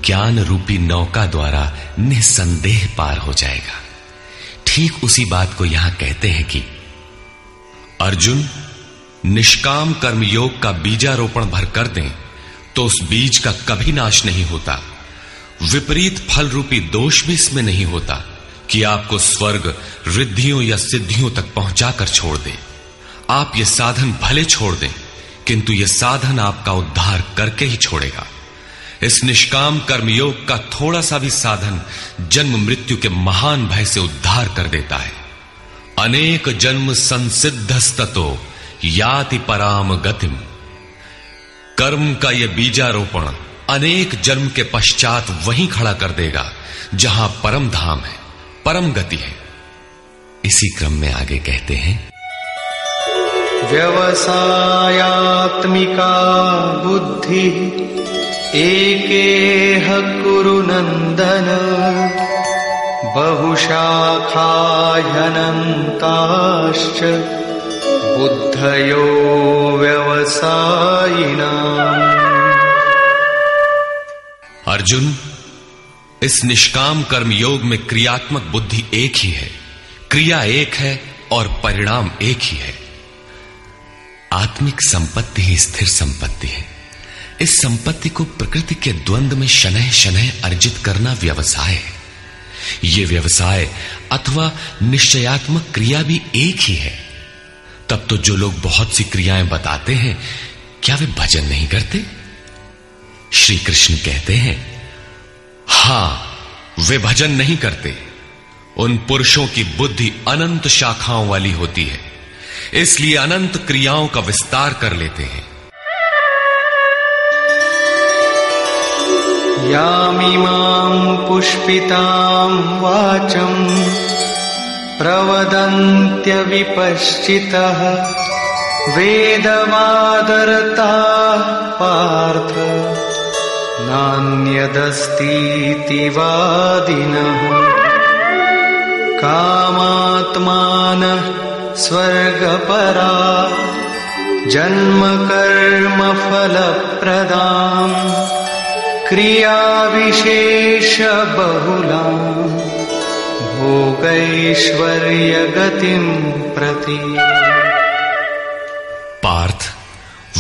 ज्ञान रूपी नौका द्वारा निसंदेह पार हो जाएगा। ठीक उसी बात को यहां कहते हैं कि अर्जुन, निष्काम कर्म योग का बीजारोपण भर कर दें तो उस बीज का कभी नाश नहीं होता। विपरीत फल रूपी दोष भी इसमें नहीं होता कि आपको स्वर्ग, रिद्धियों या सिद्धियों तक पहुंचाकर छोड़ दे। आप ये साधन भले छोड़ दें, किंतु यह साधन आपका उद्धार करके ही छोड़ेगा। इस निष्काम कर्मयोग का थोड़ा सा भी साधन जन्म मृत्यु के महान भय से उद्धार कर देता है। अनेक जन्म संसिद्धस्ततो याति पराम गतिम। कर्म का यह बीजारोपण अनेक जन्म के पश्चात वहीं खड़ा कर देगा जहां परम धाम है, परम गति है। इसी क्रम में आगे कहते हैं, व्यवसायात्मिका बुद्धि एकेह कुरु नंदन बहुशाखा ह्यनन्ताश्च बुद्धयो व्यवसायिनाम्। अर्जुन, इस निष्काम कर्म योग में क्रियात्मक बुद्धि एक ही है, क्रिया एक है और परिणाम एक ही है। आत्मिक संपत्ति ही स्थिर संपत्ति है। इस संपत्ति को प्रकृति के द्वंद्व में शनैः शनैः अर्जित करना व्यवसाय है। यह व्यवसाय अथवा निश्चयात्मक क्रिया भी एक ही है। तब तो जो लोग बहुत सी क्रियाएं बताते हैं, क्या वे भजन नहीं करते? श्री कृष्ण कहते हैं, हां, वे भजन नहीं करते। उन पुरुषों की बुद्धि अनंत शाखाओं वाली होती है, इसलिए अनंत क्रियाओं का विस्तार कर लेते हैं। यामिमां पुष्पितां वाचं प्रवदन्त्य विपश्चितः वेदवादरता पार्थ नान्यदस्तीति वादिनः कामात्मानः स्वर्गपरा जन्म कर्म फलप्रदां क्रिया विशेष बहुलां भोगैश्वर्य गतिं प्रति। पार्थ,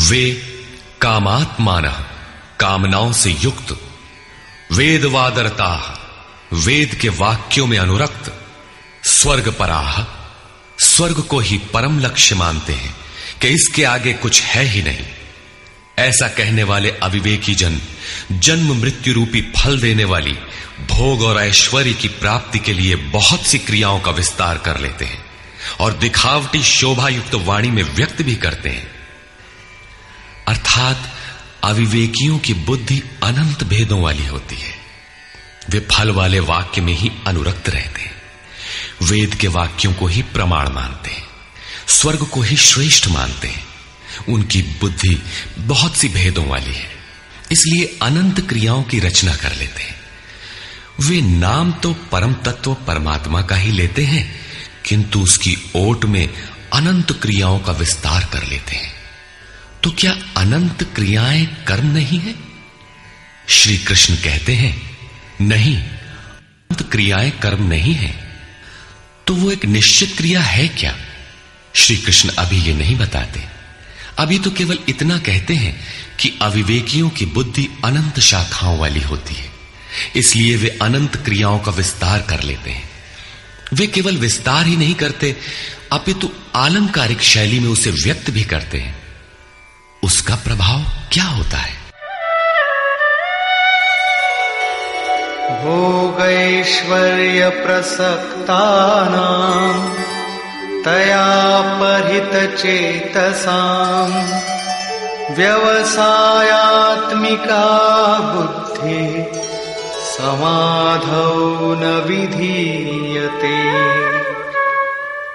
वे कामात्मानः, कामनाओं से युक्त, वेदवादरता, वेद के वाक्यों में अनुरक्त, स्वर्गपराः, स्वर्ग को ही परम लक्ष्य मानते हैं कि इसके आगे कुछ है ही नहीं। ऐसा कहने वाले अविवेकी जन जन्म मृत्यु रूपी फल देने वाली भोग और ऐश्वर्य की प्राप्ति के लिए बहुत सी क्रियाओं का विस्तार कर लेते हैं और दिखावटी शोभा युक्त वाणी में व्यक्त भी करते हैं। अर्थात अविवेकियों की बुद्धि अनंत भेदों वाली होती है। वे फल वाले वाक्य में ही अनुरक्त रहते हैं, वेद के वाक्यों को ही प्रमाण मानते हैं, स्वर्ग को ही श्रेष्ठ मानते हैं। उनकी बुद्धि बहुत सी भेदों वाली है, इसलिए अनंत क्रियाओं की रचना कर लेते हैं। वे नाम तो परम तत्व परमात्मा का ही लेते हैं, किंतु उसकी ओट में अनंत क्रियाओं का विस्तार कर लेते हैं। तो क्या अनंत क्रियाएं कर्म नहीं है? श्री कृष्ण कहते हैं, नहीं, अनंत क्रियाएं कर्म नहीं है। तो वो एक निश्चित क्रिया है क्या? श्री कृष्ण अभी ये नहीं बताते। अभी तो केवल इतना कहते हैं कि अविवेकियों की बुद्धि अनंत शाखाओं वाली होती है, इसलिए वे अनंत क्रियाओं का विस्तार कर लेते हैं। वे केवल विस्तार ही नहीं करते, अपितु आलंकारिक शैली में उसे व्यक्त भी करते हैं। उसका प्रभाव क्या होता है? भोगैश्वर्य प्रसक्तानां तया परितचेतसां व्यवसायात्मिका बुद्धि समाधौ न विधीयते।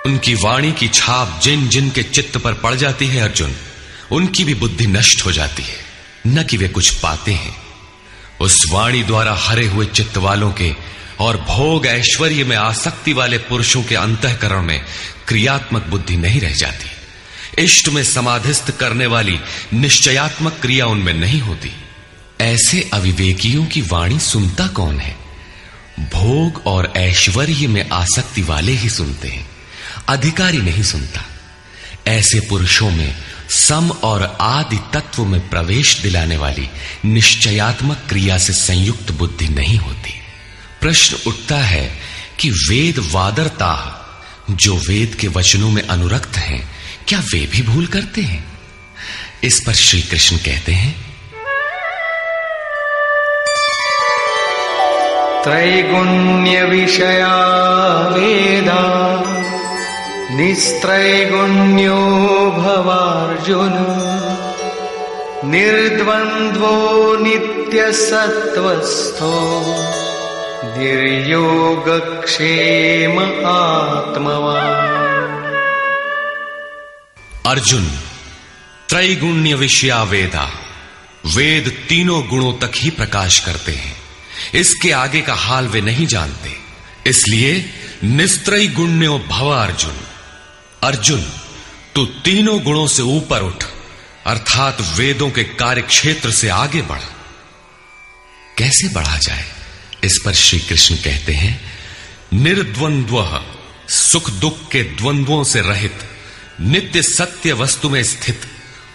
उनकी वाणी की छाप जिन जिन के चित्त पर पड़ जाती है अर्जुन, उनकी भी बुद्धि नष्ट हो जाती है, न कि वे कुछ पाते हैं। उस वाणी द्वारा हरे हुए चित्त वालों के और भोग ऐश्वर्य में आसक्ति वाले पुरुषों के अंतःकरण में क्रियात्मक बुद्धि नहीं रह जाती। इष्ट में समाधिस्थ करने वाली निश्चयात्मक क्रिया उनमें नहीं होती। ऐसे अविवेकियों की वाणी सुनता कौन है? भोग और ऐश्वर्य में आसक्ति वाले ही सुनते हैं, अधिकारी नहीं सुनता। ऐसे पुरुषों में सम और आदि तत्व में प्रवेश दिलाने वाली निश्चयात्मक क्रिया से संयुक्त बुद्धि नहीं होती। प्रश्न उठता है कि वेद वादरता, जो वेद के वचनों में अनुरक्त हैं, क्या वे भी भूल करते हैं? इस पर श्री कृष्ण कहते हैं, त्रैगुण्य विषया वेदा निस्त्रैगुण्यो भवार्जुन निर्द्वन्द्वो नित्यसत्त्वस्थो निर्योगक्षेम आत्मवान्। अर्जुन, त्रैगुण्य विषया वेदा, वेद तीनों गुणों तक ही प्रकाश करते हैं, इसके आगे का हाल वे नहीं जानते। इसलिए निस्त्रय गुण्यो भव अर्जुन, अर्जुन तू तीनों गुणों से ऊपर उठ, अर्थात वेदों के कार्य क्षेत्र से आगे बढ़। कैसे बढ़ा जाए? इस पर श्री कृष्ण कहते हैं, निर्द्वंद्वः, सुख दुख के द्वंद्वों से रहित, नित्य सत्य वस्तु में स्थित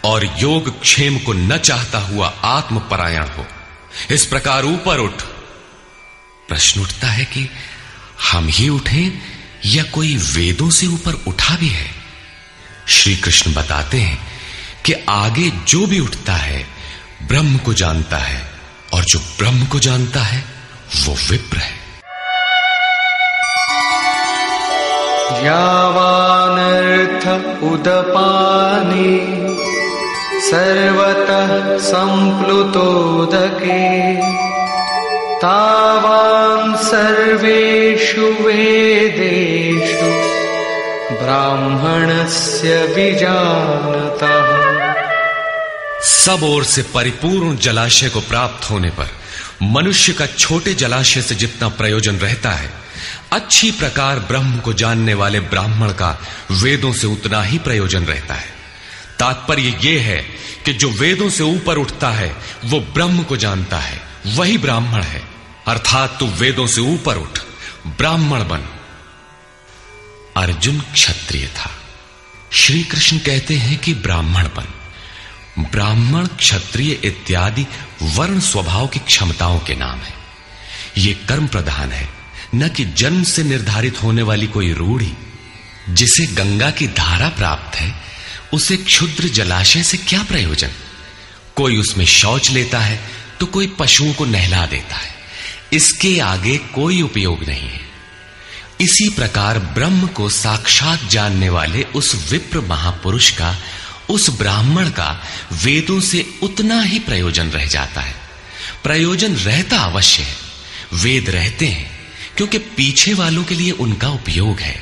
और योग क्षेम को न चाहता हुआ आत्मपरायण हो, इस प्रकार ऊपर उठ। प्रश्न उठता है कि हम ही उठें या कोई वेदों से ऊपर उठा भी है? श्री कृष्ण बताते हैं कि आगे जो भी उठता है ब्रह्म को जानता है, और जो ब्रह्म को जानता है वो विप्र है। यावानर्थ उदपाने सर्वतः संप्लुतोदके तावान् सर्वेषु वेदेषु ब्राह्मणस्य विजानतः। सब ओर से परिपूर्ण जलाशय को प्राप्त होने पर मनुष्य का छोटे जलाशय से जितना प्रयोजन रहता है, अच्छी प्रकार ब्रह्म को जानने वाले ब्राह्मण का वेदों से उतना ही प्रयोजन रहता है। तात्पर्य यह है कि जो वेदों से ऊपर उठता है वो ब्रह्म को जानता है, वही ब्राह्मण है। अर्थात तू वेदों से ऊपर उठ, ब्राह्मण बन। अर्जुन क्षत्रिय था। श्री कृष्ण कहते हैं कि ब्राह्मण बन। ब्राह्मण, क्षत्रिय इत्यादि वर्ण स्वभाव की क्षमताओं के नाम है। ये कर्म प्रधान है, न कि जन्म से निर्धारित होने वाली कोई रूढ़ी। जिसे गंगा की धारा प्राप्त है उसे क्षुद्र जलाशय से क्या प्रयोजन? कोई उसमें शौच लेता है तो कोई पशुओं को नहला देता है, इसके आगे कोई उपयोग नहीं है। इसी प्रकार ब्रह्म को साक्षात जानने वाले उस विप्र महापुरुष का, उस ब्राह्मण का वेदों से उतना ही प्रयोजन रह जाता है। प्रयोजन रहता अवश्य है, वेद रहते हैं क्योंकि पीछे वालों के लिए उनका उपयोग है।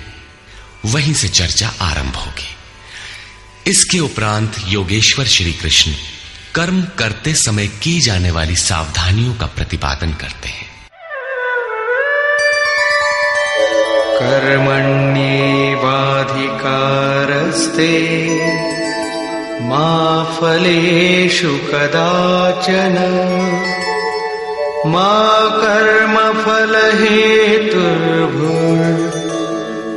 वहीं से चर्चा आरंभ होगी। इसके उपरांत योगेश्वर श्री कृष्ण कर्म करते समय की जाने वाली सावधानियों का प्रतिपादन करते हैं। कर्मण्येवाधिकारस्ते मा फलेषु कदाचन मा कर्मफलहेतुर्भुर्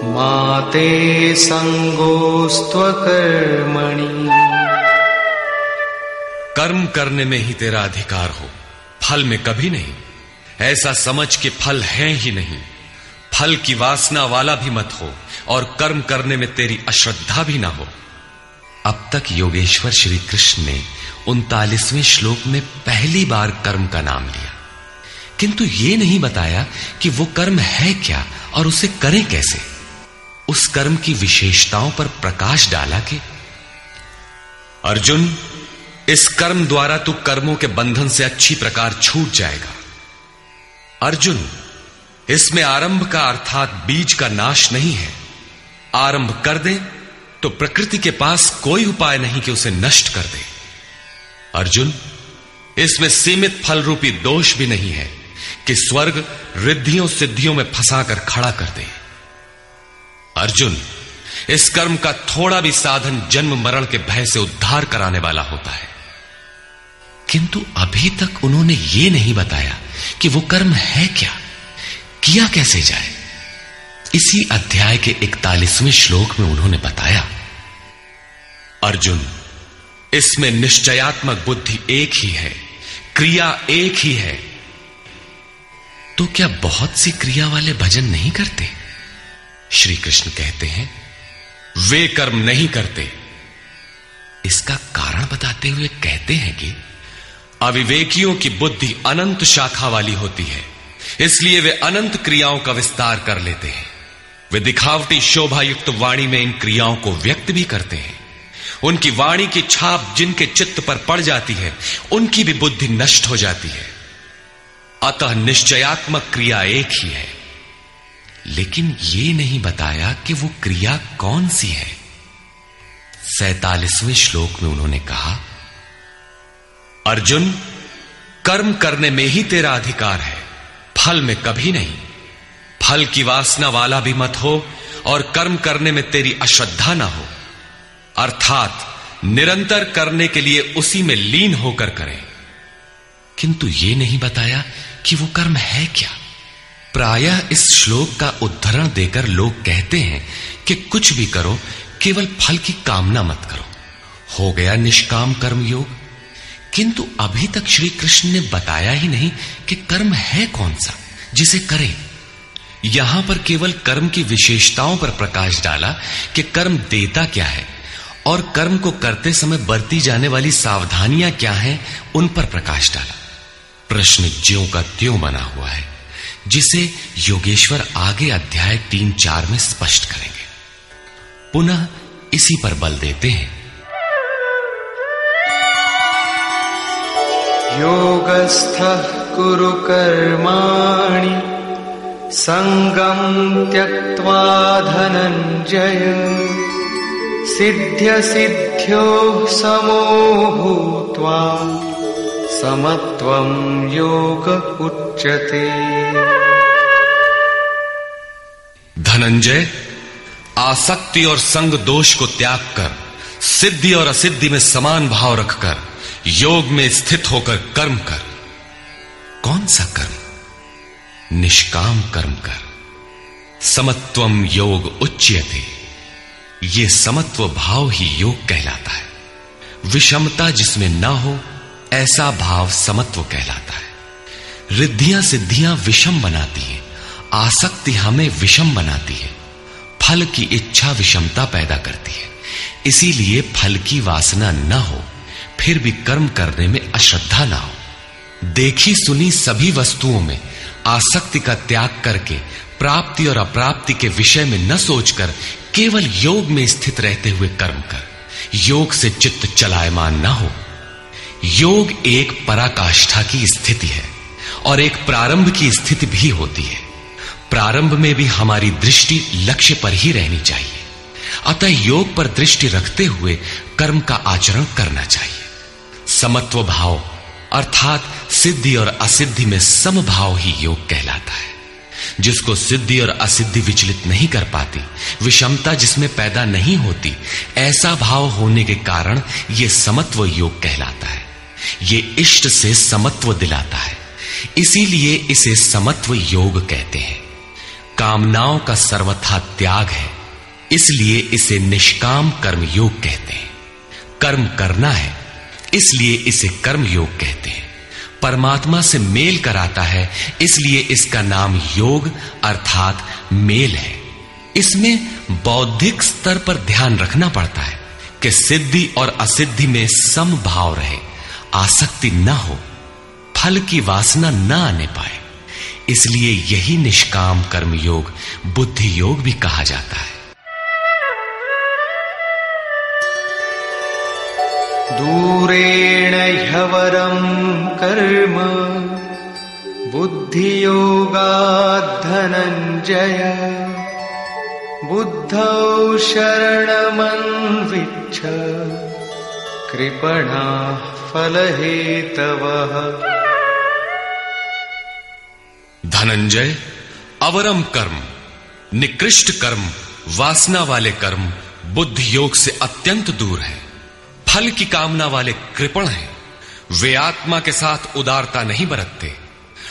मा ते संगोस्त्वकर्मणि। कर्म करने में ही तेरा अधिकार हो, फल में कभी नहीं। ऐसा समझ के फल है ही नहीं। फल की वासना वाला भी मत हो और कर्म करने में तेरी अश्रद्धा भी ना हो। अब तक योगेश्वर श्री कृष्ण ने 39वें श्लोक में पहली बार कर्म का नाम लिया, किंतु यह नहीं बताया कि वो कर्म है क्या और उसे करें कैसे। उस कर्म की विशेषताओं पर प्रकाश डाला कि अर्जुन, इस कर्म द्वारा तू कर्मों के बंधन से अच्छी प्रकार छूट जाएगा। अर्जुन, इसमें आरंभ का अर्थात बीज का नाश नहीं है। आरंभ कर दे तो प्रकृति के पास कोई उपाय नहीं कि उसे नष्ट कर दे। अर्जुन, इसमें सीमित फल रूपी दोष भी नहीं है कि स्वर्ग रिद्धियों सिद्धियों में फंसाकर खड़ा कर दे। अर्जुन, इस कर्म का थोड़ा भी साधन जन्म मरण के भय से उद्धार कराने वाला होता है। किंतु अभी तक उन्होंने ये नहीं बताया कि वो कर्म है क्या, किया कैसे जाए। इसी अध्याय के 41वें श्लोक में उन्होंने बताया, अर्जुन, इसमें निश्चयात्मक बुद्धि एक ही है, क्रिया एक ही है। तो क्या बहुत सी क्रिया वाले भजन नहीं करते? श्री कृष्ण कहते हैं, वे कर्म नहीं करते। इसका कारण बताते हुए कहते हैं कि अविवेकियों की बुद्धि अनंत शाखा वाली होती है, इसलिए वे अनंत क्रियाओं का विस्तार कर लेते हैं। वे दिखावटी शोभा युक्त वाणी में इन क्रियाओं को व्यक्त भी करते हैं। उनकी वाणी की छाप जिनके चित्त पर पड़ जाती है, उनकी भी बुद्धि नष्ट हो जाती है। अतः निश्चयात्मक क्रिया एक ही है, लेकिन यह नहीं बताया कि वो क्रिया कौन सी है। 47वें श्लोक में उन्होंने कहा, अर्जुन, कर्म करने में ही तेरा अधिकार है, फल में कभी नहीं। फल की वासना वाला भी मत हो और कर्म करने में तेरी अश्रद्धा ना हो। अर्थात निरंतर करने के लिए उसी में लीन होकर करें। किंतु यह नहीं बताया कि वो कर्म है क्या। प्रायः इस श्लोक का उद्धरण देकर लोग कहते हैं कि कुछ भी करो, केवल फल की कामना मत करो। हो गया निष्काम कर्म योग। किंतु अभी तक श्री कृष्ण ने बताया ही नहीं कि कर्म है कौन सा जिसे करें। यहां पर केवल कर्म की विशेषताओं पर प्रकाश डाला कि कर्म देता क्या है और कर्म को करते समय बरती जाने वाली सावधानियां क्या हैं, उन पर प्रकाश डाला। प्रश्न ज्यों का त्यों बना हुआ है, जिसे योगेश्वर आगे अध्याय 3-4 में स्पष्ट करेंगे। पुनः इसी पर बल देते हैं। योगस्थः कुरु कर्माणि संगं त्यक्त्वा धनंजय सिद्ध्य सिद्ध्योः समो भूत्वा समत्वं योग उच्यते। धनंजय, आसक्ति और संग दोष को त्याग कर सिद्धि और असिद्धि में समान भाव रखकर योग में स्थित होकर कर्म कर। कौन सा कर्म? निष्काम कर्म कर। समत्वम योग उच्यते। ये समत्व भाव ही योग कहलाता है। विषमता जिसमें ना हो, ऐसा भाव समत्व कहलाता है। रिद्धियां सिद्धियां विषम बनाती हैं, आसक्ति हमें विषम बनाती है। फल की इच्छा विषमता पैदा करती है, इसीलिए फल की वासना न हो, फिर भी कर्म करने में अश्रद्धा ना हो। देखी सुनी सभी वस्तुओं में आसक्ति का त्याग करके प्राप्ति और अप्राप्ति के विषय में न सोचकर केवल योग में स्थित रहते हुए कर्म कर। योग से चित्त चलायमान ना हो। योग एक पराकाष्ठा की स्थिति है और एक प्रारंभ की स्थिति भी होती है। प्रारंभ में भी हमारी दृष्टि लक्ष्य पर ही रहनी चाहिए। अतः योग पर दृष्टि रखते हुए कर्म का आचरण करना चाहिए। समत्व भाव अर्थात सिद्धि और असिद्धि में समभाव ही योग कहलाता है। जिसको सिद्धि और असिद्धि विचलित नहीं कर पाती, विषमता जिसमें पैदा नहीं होती, ऐसा भाव होने के कारण यह समत्व योग कहलाता है। ये इष्ट से समत्व दिलाता है, इसीलिए इसे समत्व योग कहते हैं। कामनाओं का सर्वथा त्याग है, इसलिए इसे निष्काम कर्म योग कहते हैं। कर्म करना है, इसलिए इसे कर्म योग कहते हैं। परमात्मा से मेल कराता है, इसलिए इसका नाम योग अर्थात मेल है। इसमें बौद्धिक स्तर पर ध्यान रखना पड़ता है कि सिद्धि और असिद्धि में समभाव रहे, आसक्ति न हो, फल की वासना न आने पाए। इसलिए यही निष्काम कर्म योग बुद्धि योग भी कहा जाता है। दूरेण ह्यवरं कर्म बुद्धियोगात् धनंजय बुद्धौ शरणमन्विच्छ कृपणाः फलहेतवः। धनंजय, अवरम कर्म, निकृष्ट कर्म, वासना वाले कर्म बुद्धि योग से अत्यंत दूर है। फल की कामना वाले कृपण हैं, वे आत्मा के साथ उदारता नहीं बरतते।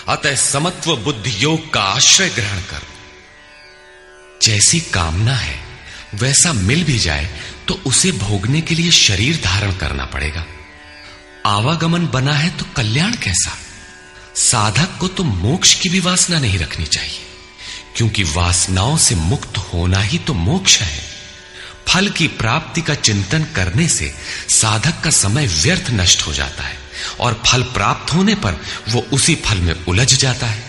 अतः समत्व बुद्धि योग का आश्रय ग्रहण कर। जैसी कामना है वैसा मिल भी जाए तो उसे भोगने के लिए शरीर धारण करना पड़ेगा। आवागमन बना है तो कल्याण कैसा? साधक को तो मोक्ष की भी वासना नहीं रखनी चाहिए, क्योंकि वासनाओं से मुक्त होना ही तो मोक्ष है। फल की प्राप्ति का चिंतन करने से साधक का समय व्यर्थ नष्ट हो जाता है और फल प्राप्त होने पर वो उसी फल में उलझ जाता है।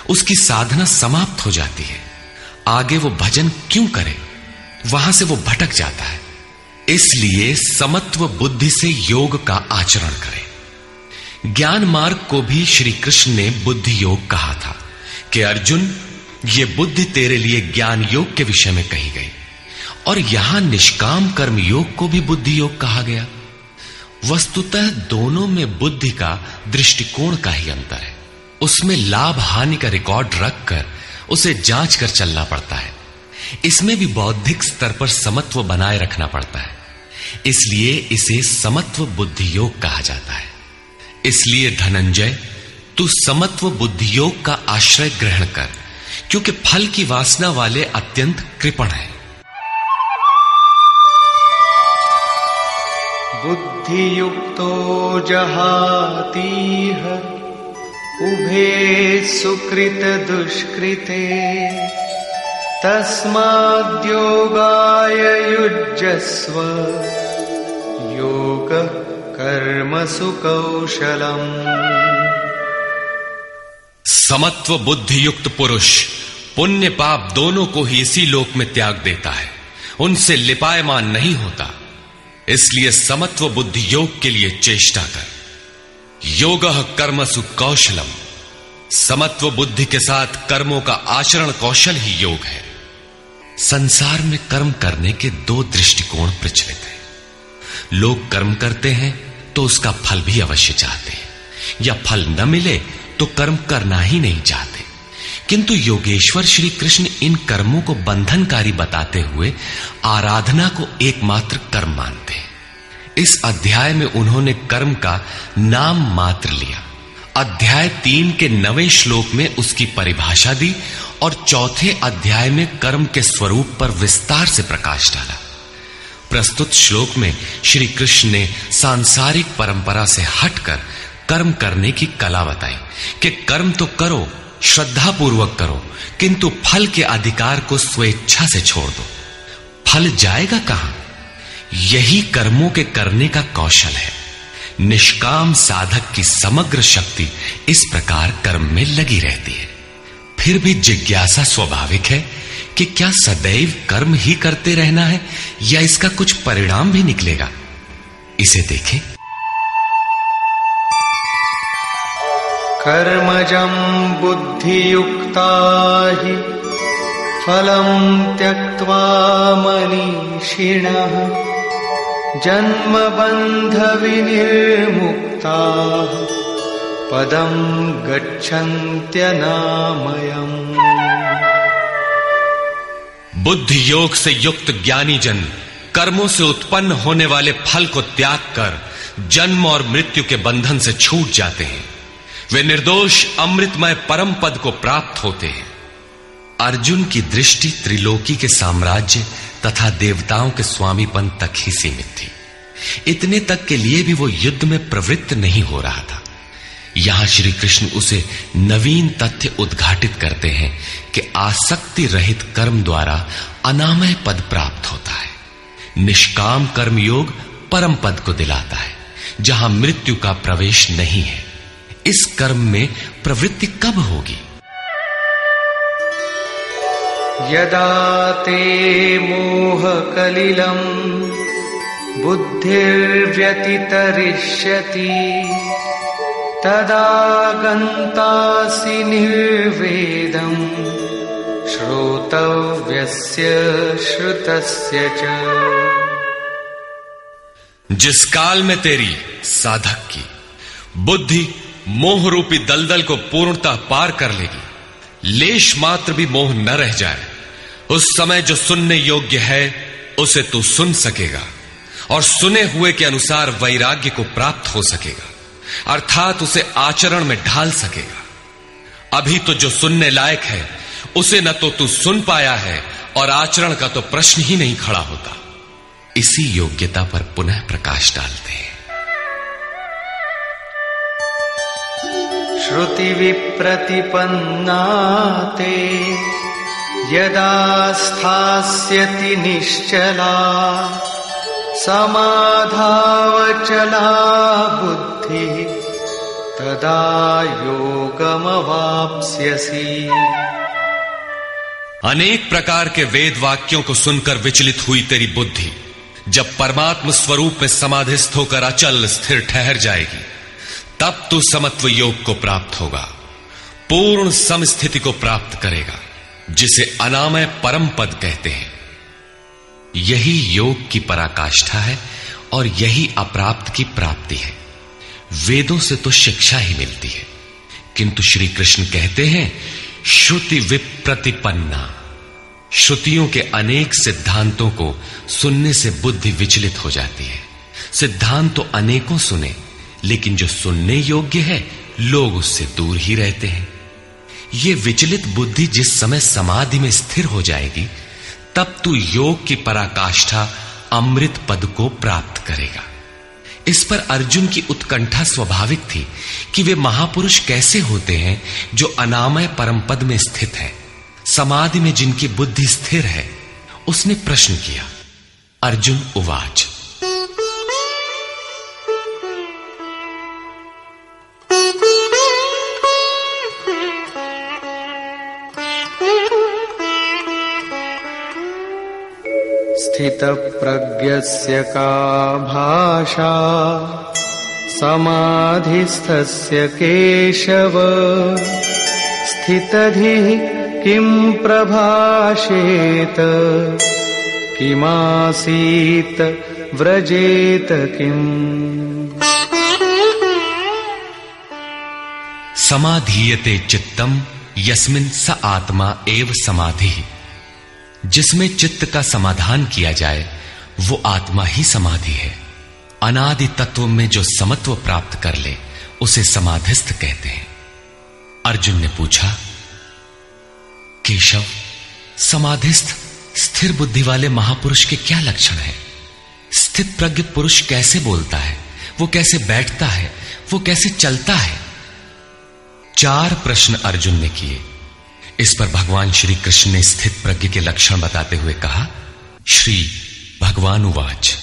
उसकी साधना समाप्त हो जाती है। आगे वो भजन क्यों करे? वहां से वो भटक जाता है। इसलिए समत्व बुद्धि से योग का आचरण करें। ज्ञान मार्ग को भी श्री कृष्ण ने बुद्धि योग कहा था कि अर्जुन, ये बुद्धि तेरे लिए ज्ञान योग के विषय में कही गई। और यहां निष्काम कर्म योग को भी बुद्धि योग कहा गया। वस्तुतः दोनों में बुद्धि का दृष्टिकोण का ही अंतर है। उसमें लाभ हानि का रिकॉर्ड रखकर उसे जांच कर चलना पड़ता है। इसमें भी बौद्धिक स्तर पर समत्व बनाए रखना पड़ता है, इसलिए इसे समत्व बुद्धि योग कहा जाता है। इसलिए धनंजय, तू समत्व बुद्धि योग का आश्रय ग्रहण कर क्योंकि फल की वासना वाले अत्यंत कृपण हैं। बुद्धियुक्तो जहातीह उभे सुकृत दुष्कृते तस्माद्योगाय युज्यस्व योग कर्मसु कौशलम्। समत्व बुद्धि युक्त पुरुष पुण्य पाप दोनों को ही इसी लोक में त्याग देता है, उनसे लिपायमान नहीं होता। इसलिए समत्व बुद्धि योग के लिए चेष्टा कर। योगः कर्मसु कौशलम, समत्व बुद्धि के साथ कर्मों का आचरण कौशल ही योग है। संसार में कर्म करने के दो दृष्टिकोण प्रचलित हैं। लोग कर्म करते हैं तो उसका फल भी अवश्य चाहते हैं, या फल न मिले तो कर्म करना ही नहीं चाहते। किंतु योगेश्वर श्री कृष्ण इन कर्मों को बंधनकारी बताते हुए आराधना को एकमात्र कर्म मानते हैं। इस अध्याय में उन्होंने कर्म का नाम मात्र लिया। अध्याय 3 के 9वें श्लोक में उसकी परिभाषा दी और चौथे अध्याय में कर्म के स्वरूप पर विस्तार से प्रकाश डाला। प्रस्तुत श्लोक में श्री कृष्ण ने सांसारिक परंपरा से हटकर कर्म करने की कला बताई कि कर्म तो करो, श्रद्धा पूर्वक करो, किंतु फल के अधिकार को स्वेच्छा से छोड़ दो। फल जाएगा कहां? यही कर्मों के करने का कौशल है। निष्काम साधक की समग्र शक्ति इस प्रकार कर्म में लगी रहती है। फिर भी जिज्ञासा स्वाभाविक है कि क्या सदैव कर्म ही करते रहना है या इसका कुछ परिणाम भी निकलेगा? इसे देखें। कर्मजं बुद्धियुक्ता हि फलं त्यक्त्वा मनीषिणः जन्मबन्धविनिर्मुक्ताः पदं गच्छन्त्यनामयम्। बुद्धि योग से युक्त ज्ञानी जन कर्मों से उत्पन्न होने वाले फल को त्याग कर जन्म और मृत्यु के बंधन से छूट जाते हैं। वे निर्दोष अमृतमय परम पद को प्राप्त होते हैं। अर्जुन की दृष्टि त्रिलोकी के साम्राज्य तथा देवताओं के स्वामीपन तक ही सीमित थी। इतने तक के लिए भी वो युद्ध में प्रवृत्त नहीं हो रहा था। यहां श्री कृष्ण उसे नवीन तथ्य उद्घाटित करते हैं कि आसक्ति रहित कर्म द्वारा अनामय पद प्राप्त होता है। निष्काम कर्म योग परम पद को दिलाता है, जहां मृत्यु का प्रवेश नहीं है। इस कर्म में प्रवृत्ति कब होगी? यदा ते मोह कलिलं बुद्धिर्व्यतितरिष्यति तदा गन्तासि निर्वेदं श्रोतव्यस्य श्रुतस्य च। जिस काल में तेरी साधक की बुद्धि मोह रूपी दलदल को पूर्णतः पार कर लेगी, लेश मात्र भी मोह न रह जाए, उस समय जो सुनने योग्य है उसे तू सुन सकेगा और सुने हुए के अनुसार वैराग्य को प्राप्त हो सकेगा, अर्थात उसे आचरण में ढाल सकेगा। अभी तो जो सुनने लायक है उसे न तो तू सुन पाया है और आचरण का तो प्रश्न ही नहीं खड़ा होता। इसी योग्यता पर पुनः प्रकाश डालते हैं। श्रुति विप्रतिपन्ना ते यदा स्थास्यति निश्चला समाधावचला बुद्धि तदा योगमवाप्स्यसि। अनेक प्रकार के वेद वाक्यों को सुनकर विचलित हुई तेरी बुद्धि जब परमात्म स्वरूप में समाधिस्थ होकर अचल स्थिर ठहर जाएगी, तब तू समत्व योग को प्राप्त होगा, पूर्ण समस्थिति को प्राप्त करेगा, जिसे अनामय परम पद कहते हैं। यही योग की पराकाष्ठा है और यही अप्राप्त की प्राप्ति है। वेदों से तो शिक्षा ही मिलती है, किंतु श्री कृष्ण कहते हैं श्रुति विप्रतिपन्ना। श्रुतियों के अनेक सिद्धांतों को सुनने से बुद्धि विचलित हो जाती है। सिद्धांत तो अनेकों सुने, लेकिन जो सुनने योग्य है लोग उससे दूर ही रहते हैं। ये विचलित बुद्धि जिस समय समाधि में स्थिर हो जाएगी, तब तू योग की पराकाष्ठा अमृत पद को प्राप्त करेगा। इस पर अर्जुन की उत्कंठा स्वाभाविक थी कि वे महापुरुष कैसे होते हैं जो अनामय परम पद में स्थित है, समाधि में जिनकी बुद्धि स्थिर है। उसने प्रश्न किया। अर्जुन उवाच, स्थितप्रज्ञस्य का भाषा समाधिस्थस्य केशव स्थितधिः किं प्रभाषेत किमासीत व्रजेत किम्। समाधीयते चित्तम यस्मिन् स आत्मा एव समाधिः। जिसमें चित्त का समाधान किया जाए वो आत्मा ही समाधि है। अनादि तत्व में जो समत्व प्राप्त कर ले उसे समाधिस्थ कहते हैं। अर्जुन ने पूछा, केशव, समाधिस्थ स्थिर बुद्धि वाले महापुरुष के क्या लक्षण हैं? स्थित प्रज्ञ पुरुष कैसे बोलता है, वो कैसे बैठता है, वो कैसे चलता है? 4 प्रश्न अर्जुन ने किए। इस पर भगवान श्री कृष्ण ने स्थित प्रज्ञ के लक्षण बताते हुए कहा। श्री भगवान उवाच,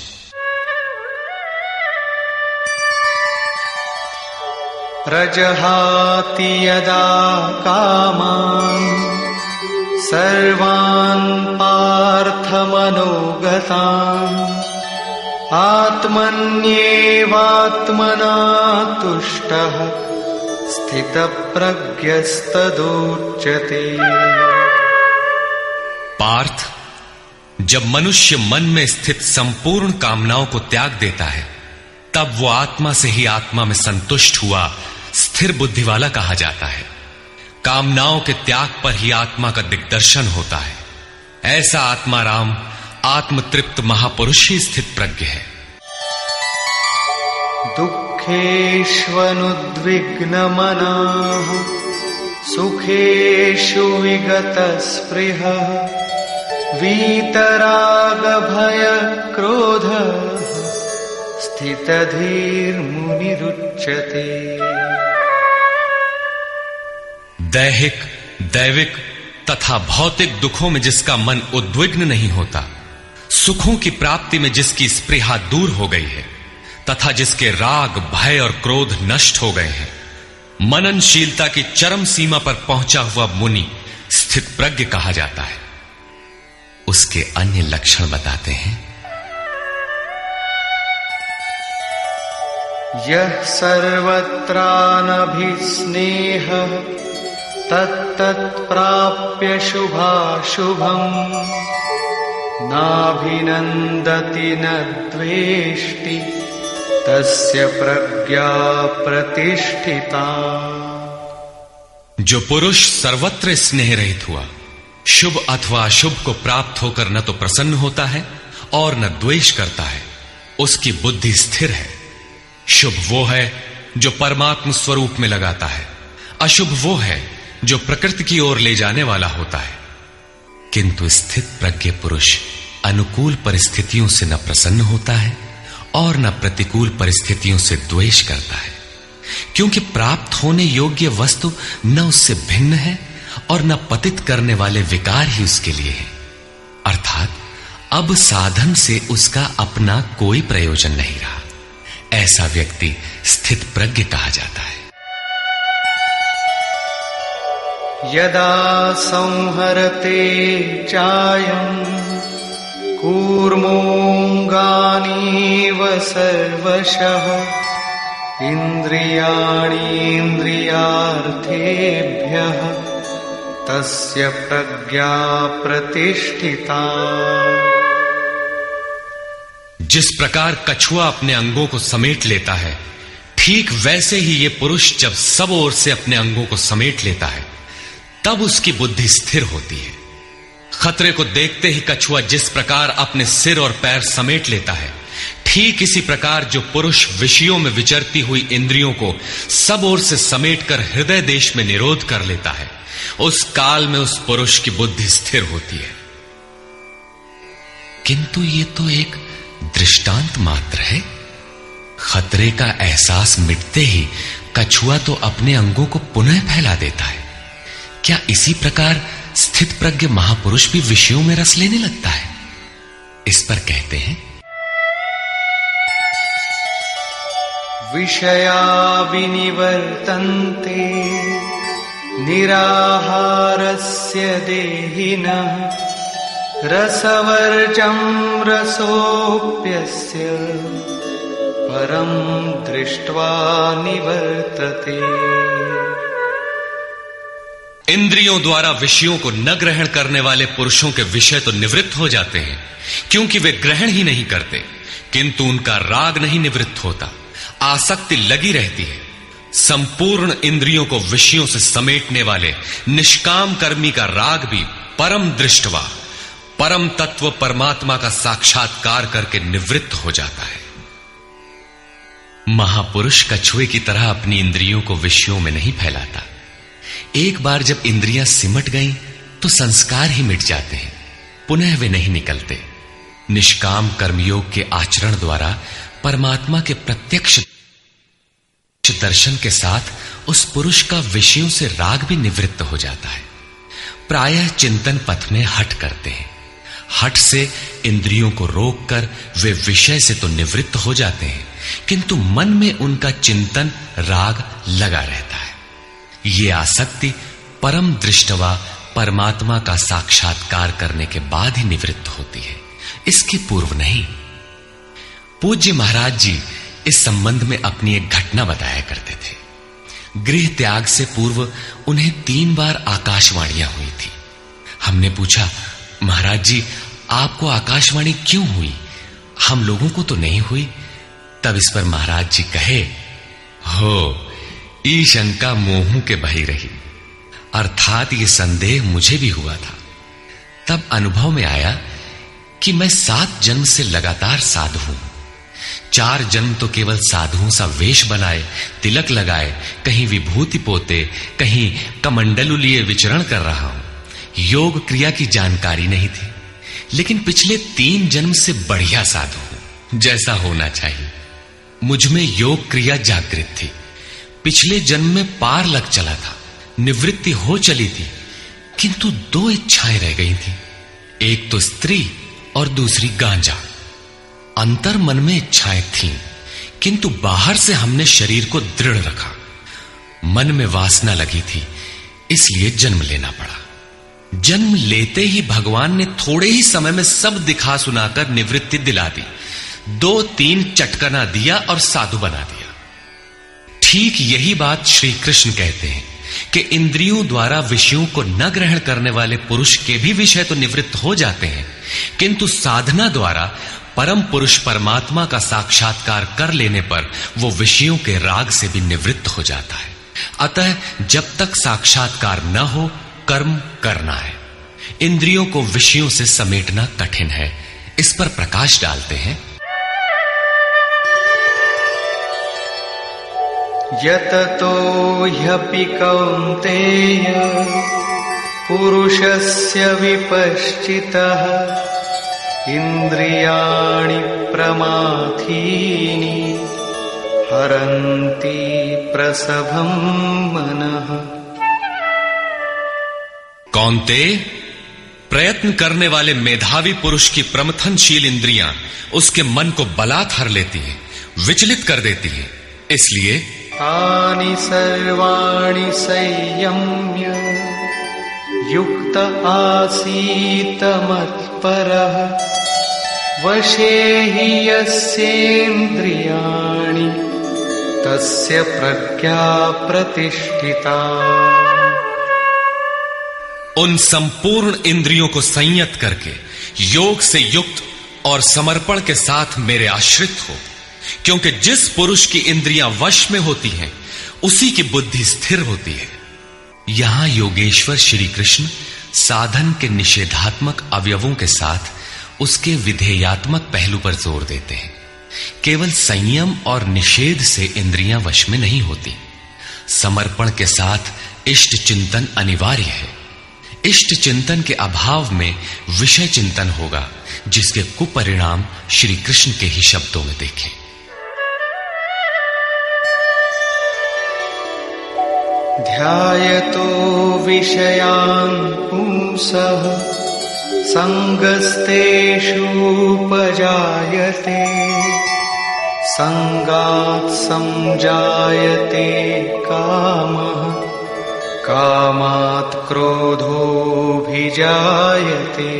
प्रजहाति यदा कामान् सर्वान् पार्थमनोगतान् आत्मन्येवात्मना तुष्टः स्थितप्रज्ञस्तदुच्यते। पार्थ, जब मनुष्य मन में स्थित संपूर्ण कामनाओं को त्याग देता है, तब वो आत्मा से ही आत्मा में संतुष्ट हुआ स्थिर बुद्धि वाला कहा जाता है। कामनाओं के त्याग पर ही आत्मा का दिग्दर्शन होता है। ऐसा आत्माराम आत्मतृप्त महापुरुष ही स्थित प्रज्ञ है। दुःखेष्वनुद्विग्नमनाः सुखेषु विगतस्पृहः वीतरागभयक्रोधः स्थितधीर्मुनिरुच्यते। दैहिक, दैविक तथा भौतिक दुखों में जिसका मन उद्विग्न नहीं होता, सुखों की प्राप्ति में जिसकी स्पृहा दूर हो गई है तथा जिसके राग, भय और क्रोध नष्ट हो गए हैं, मननशीलता की चरम सीमा पर पहुंचा हुआ मुनि स्थित प्रज्ञ कहा जाता है। उसके अन्य लक्षण बताते हैं। यः सर्वत्रानभिस्नेहः तत्तत्प्राप्य शुभाशुभम् नाभिनन्दति न द्वेष्टि तस्य प्रज्ञा प्रतिष्ठिता। जो पुरुष सर्वत्र स्नेह रहित हुआ, शुभ अथवा अशुभ को प्राप्त होकर न तो प्रसन्न होता है और न द्वेष करता है, उसकी बुद्धि स्थिर है। शुभ वो है जो परमात्म स्वरूप में लगाता है, अशुभ वो है जो प्रकृति की ओर ले जाने वाला होता है। किंतु स्थित प्रज्ञ पुरुष अनुकूल परिस्थितियों से न प्रसन्न होता है और न प्रतिकूल परिस्थितियों से द्वेष करता है, क्योंकि प्राप्त होने योग्य वस्तु न उससे भिन्न है और न पतित करने वाले विकार ही उसके लिए है। अर्थात अब साधन से उसका अपना कोई प्रयोजन नहीं रहा। ऐसा व्यक्ति स्थित प्रज्ञ कहा जाता है। यदा संहरते चायं कूर्मोऽङ्गानीव सर्वशः इन्द्रियाणीन्द्रियार्थेभ्यः तस्य प्रज्ञा प्रतिष्ठिता। जिस प्रकार कछुआ अपने अंगों को समेट लेता है, ठीक वैसे ही ये पुरुष जब सब ओर से अपने अंगों को समेट लेता है, तब उसकी बुद्धि स्थिर होती है। खतरे को देखते ही कछुआ जिस प्रकार अपने सिर और पैर समेट लेता है, ठीक इसी प्रकार जो पुरुष विषयों में विचरती हुई इंद्रियों को सब ओर से समेटकर हृदय देश में निरोध कर लेता है, उस काल में उस पुरुष की बुद्धि स्थिर होती है। किंतु ये तो एक दृष्टांत मात्र है। खतरे का एहसास मिटते ही कछुआ तो अपने अंगों को पुनः फैला देता है। क्या इसी प्रकार स्थित प्रज्ञ महापुरुष भी विषयों में रस लेने लगता है? इस पर कहते हैं, विषया विनिवर्तन्ते निराहारस्य देहिनः रसवर्जं रसोऽप्यस्य परं दृष्ट्वा निवर्तते। इंद्रियों द्वारा विषयों को न ग्रहण करने वाले पुरुषों के विषय तो निवृत्त हो जाते हैं, क्योंकि वे ग्रहण ही नहीं करते, किंतु उनका राग नहीं निवृत्त होता, आसक्ति लगी रहती है। संपूर्ण इंद्रियों को विषयों से समेटने वाले निष्काम कर्मी का राग भी परम दृष्टवा, परम तत्व परमात्मा का साक्षात्कार करके निवृत्त हो जाता है। महापुरुष कछुए की तरह अपनी इंद्रियों को विषयों में नहीं फैलाता। एक बार जब इंद्रियां सिमट गईं तो संस्कार ही मिट जाते हैं, पुनः वे नहीं निकलते। निष्काम कर्मयोग के आचरण द्वारा परमात्मा के प्रत्यक्ष दर्शन के साथ उस पुरुष का विषयों से राग भी निवृत्त हो जाता है। प्रायः चिंतन पथ में हठ करते हैं। हठ से इंद्रियों को रोककर वे विषय से तो निवृत्त हो जाते हैं, किंतु मन में उनका चिंतन राग लगा रहता है। ये आसक्ति परम दृष्टवा परमात्मा का साक्षात्कार करने के बाद ही निवृत्त होती है, इसके पूर्व नहीं। पूज्य महाराज जी इस संबंध में अपनी एक घटना बताया करते थे। गृह त्याग से पूर्व उन्हें 3 बार आकाशवाणियां हुई थी। हमने पूछा, महाराज जी आपको आकाशवाणी क्यों हुई, हम लोगों को तो नहीं हुई? तब इस पर महाराज जी कहे, हो ई शंका मोह के बही रही, अर्थात ये संदेह मुझे भी हुआ था। तब अनुभव में आया कि मैं 7 जन्म से लगातार साधु हूं। 4 जन्म तो केवल साधुओं सा वेश बनाए, तिलक लगाए, कहीं विभूति पोते, कहीं कमंडलू लिए विचरण कर रहा हूं। योग क्रिया की जानकारी नहीं थी, लेकिन पिछले 3 जन्म से बढ़िया साधु हूं, जैसा होना चाहिए। मुझ में योग क्रिया जागृत थी। पिछले जन्म में पार लग चला था, निवृत्ति हो चली थी, किंतु 2 इच्छाएं रह गई थी। एक तो स्त्री और दूसरी गांजा। अंतर मन में इच्छाएं थीं, किंतु बाहर से हमने शरीर को दृढ़ रखा। मन में वासना लगी थी, इसलिए जन्म लेना पड़ा। जन्म लेते ही भगवान ने थोड़े ही समय में सब दिखा सुनाकर निवृत्ति दिला दी। 2-3 चटकना दिया और साधु बना दिया। ठीक यही बात श्री कृष्ण कहते हैं कि इंद्रियों द्वारा विषयों को न ग्रहण करने वाले पुरुष के भी विषय तो निवृत्त हो जाते हैं, किंतु साधना द्वारा परम पुरुष परमात्मा का साक्षात्कार कर लेने पर वो विषयों के राग से भी निवृत्त हो जाता है। अतः जब तक साक्षात्कार न हो कर्म करना है। इंद्रियों को विषयों से समेटना कठिन है। इस पर प्रकाश डालते हैं, यततो ह्यपि कौन्तेय पुरुषस्य विपश्चितः इंद्रियाणि प्रमाथीनि हरन्ति प्रसभं मनः। कौन्तेय, प्रयत्न करने वाले मेधावी पुरुष की प्रमथनशील इंद्रियां उसके मन को बलात् हर लेती हैं, विचलित कर देती हैं। इसलिए तानि सर्वाणि संयम्य युक्त आसीत मत्परः वशे हि यस्येन्द्रियाणि तस्य प्रज्ञा प्रतिष्ठिता। उन संपूर्ण इंद्रियों को संयत करके योग से युक्त और समर्पण के साथ मेरे आश्रित हो, क्योंकि जिस पुरुष की इंद्रियां वश में होती हैं उसी की बुद्धि स्थिर होती है। यहां योगेश्वर श्री कृष्ण साधन के निषेधात्मक अवयवों के साथ उसके विधेयात्मक पहलू पर जोर देते हैं। केवल संयम और निषेध से इंद्रियां वश में नहीं होती, समर्पण के साथ इष्ट चिंतन अनिवार्य है। इष्ट चिंतन के अभाव में विषय चिंतन होगा, जिसके कुपरिणाम श्री कृष्ण के ही शब्दों में देखें। ध्यायतो विषयान् पुंसः संगस्तेषूपजायते संगात् संजायते कामः कामात् क्रोधोऽभिजायते।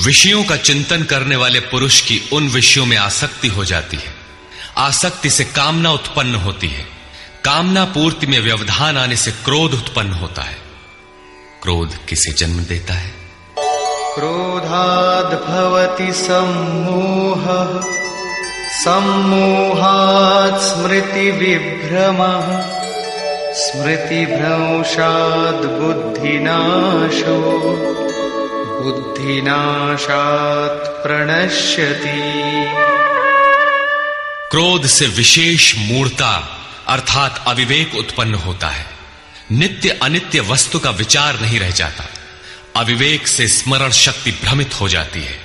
विषयों का चिंतन करने वाले पुरुष की उन विषयों में आसक्ति हो जाती है। आसक्ति से कामना उत्पन्न होती है। कामना पूर्ति में व्यवधान आने से क्रोध उत्पन्न होता है। क्रोध किसे जन्म देता है? क्रोधाद् भवति सम्मोहः सम्मोहात् स्मृतिविभ्रमः स्मृतिभ्रंशात् बुद्धिनाशो बुद्धिनाशात् प्रणश्यति। क्रोध से विशेष मूढ़ता अर्थात अविवेक उत्पन्न होता है। नित्य अनित्य वस्तु का विचार नहीं रह जाता। अविवेक से स्मरण शक्ति भ्रमित हो जाती है,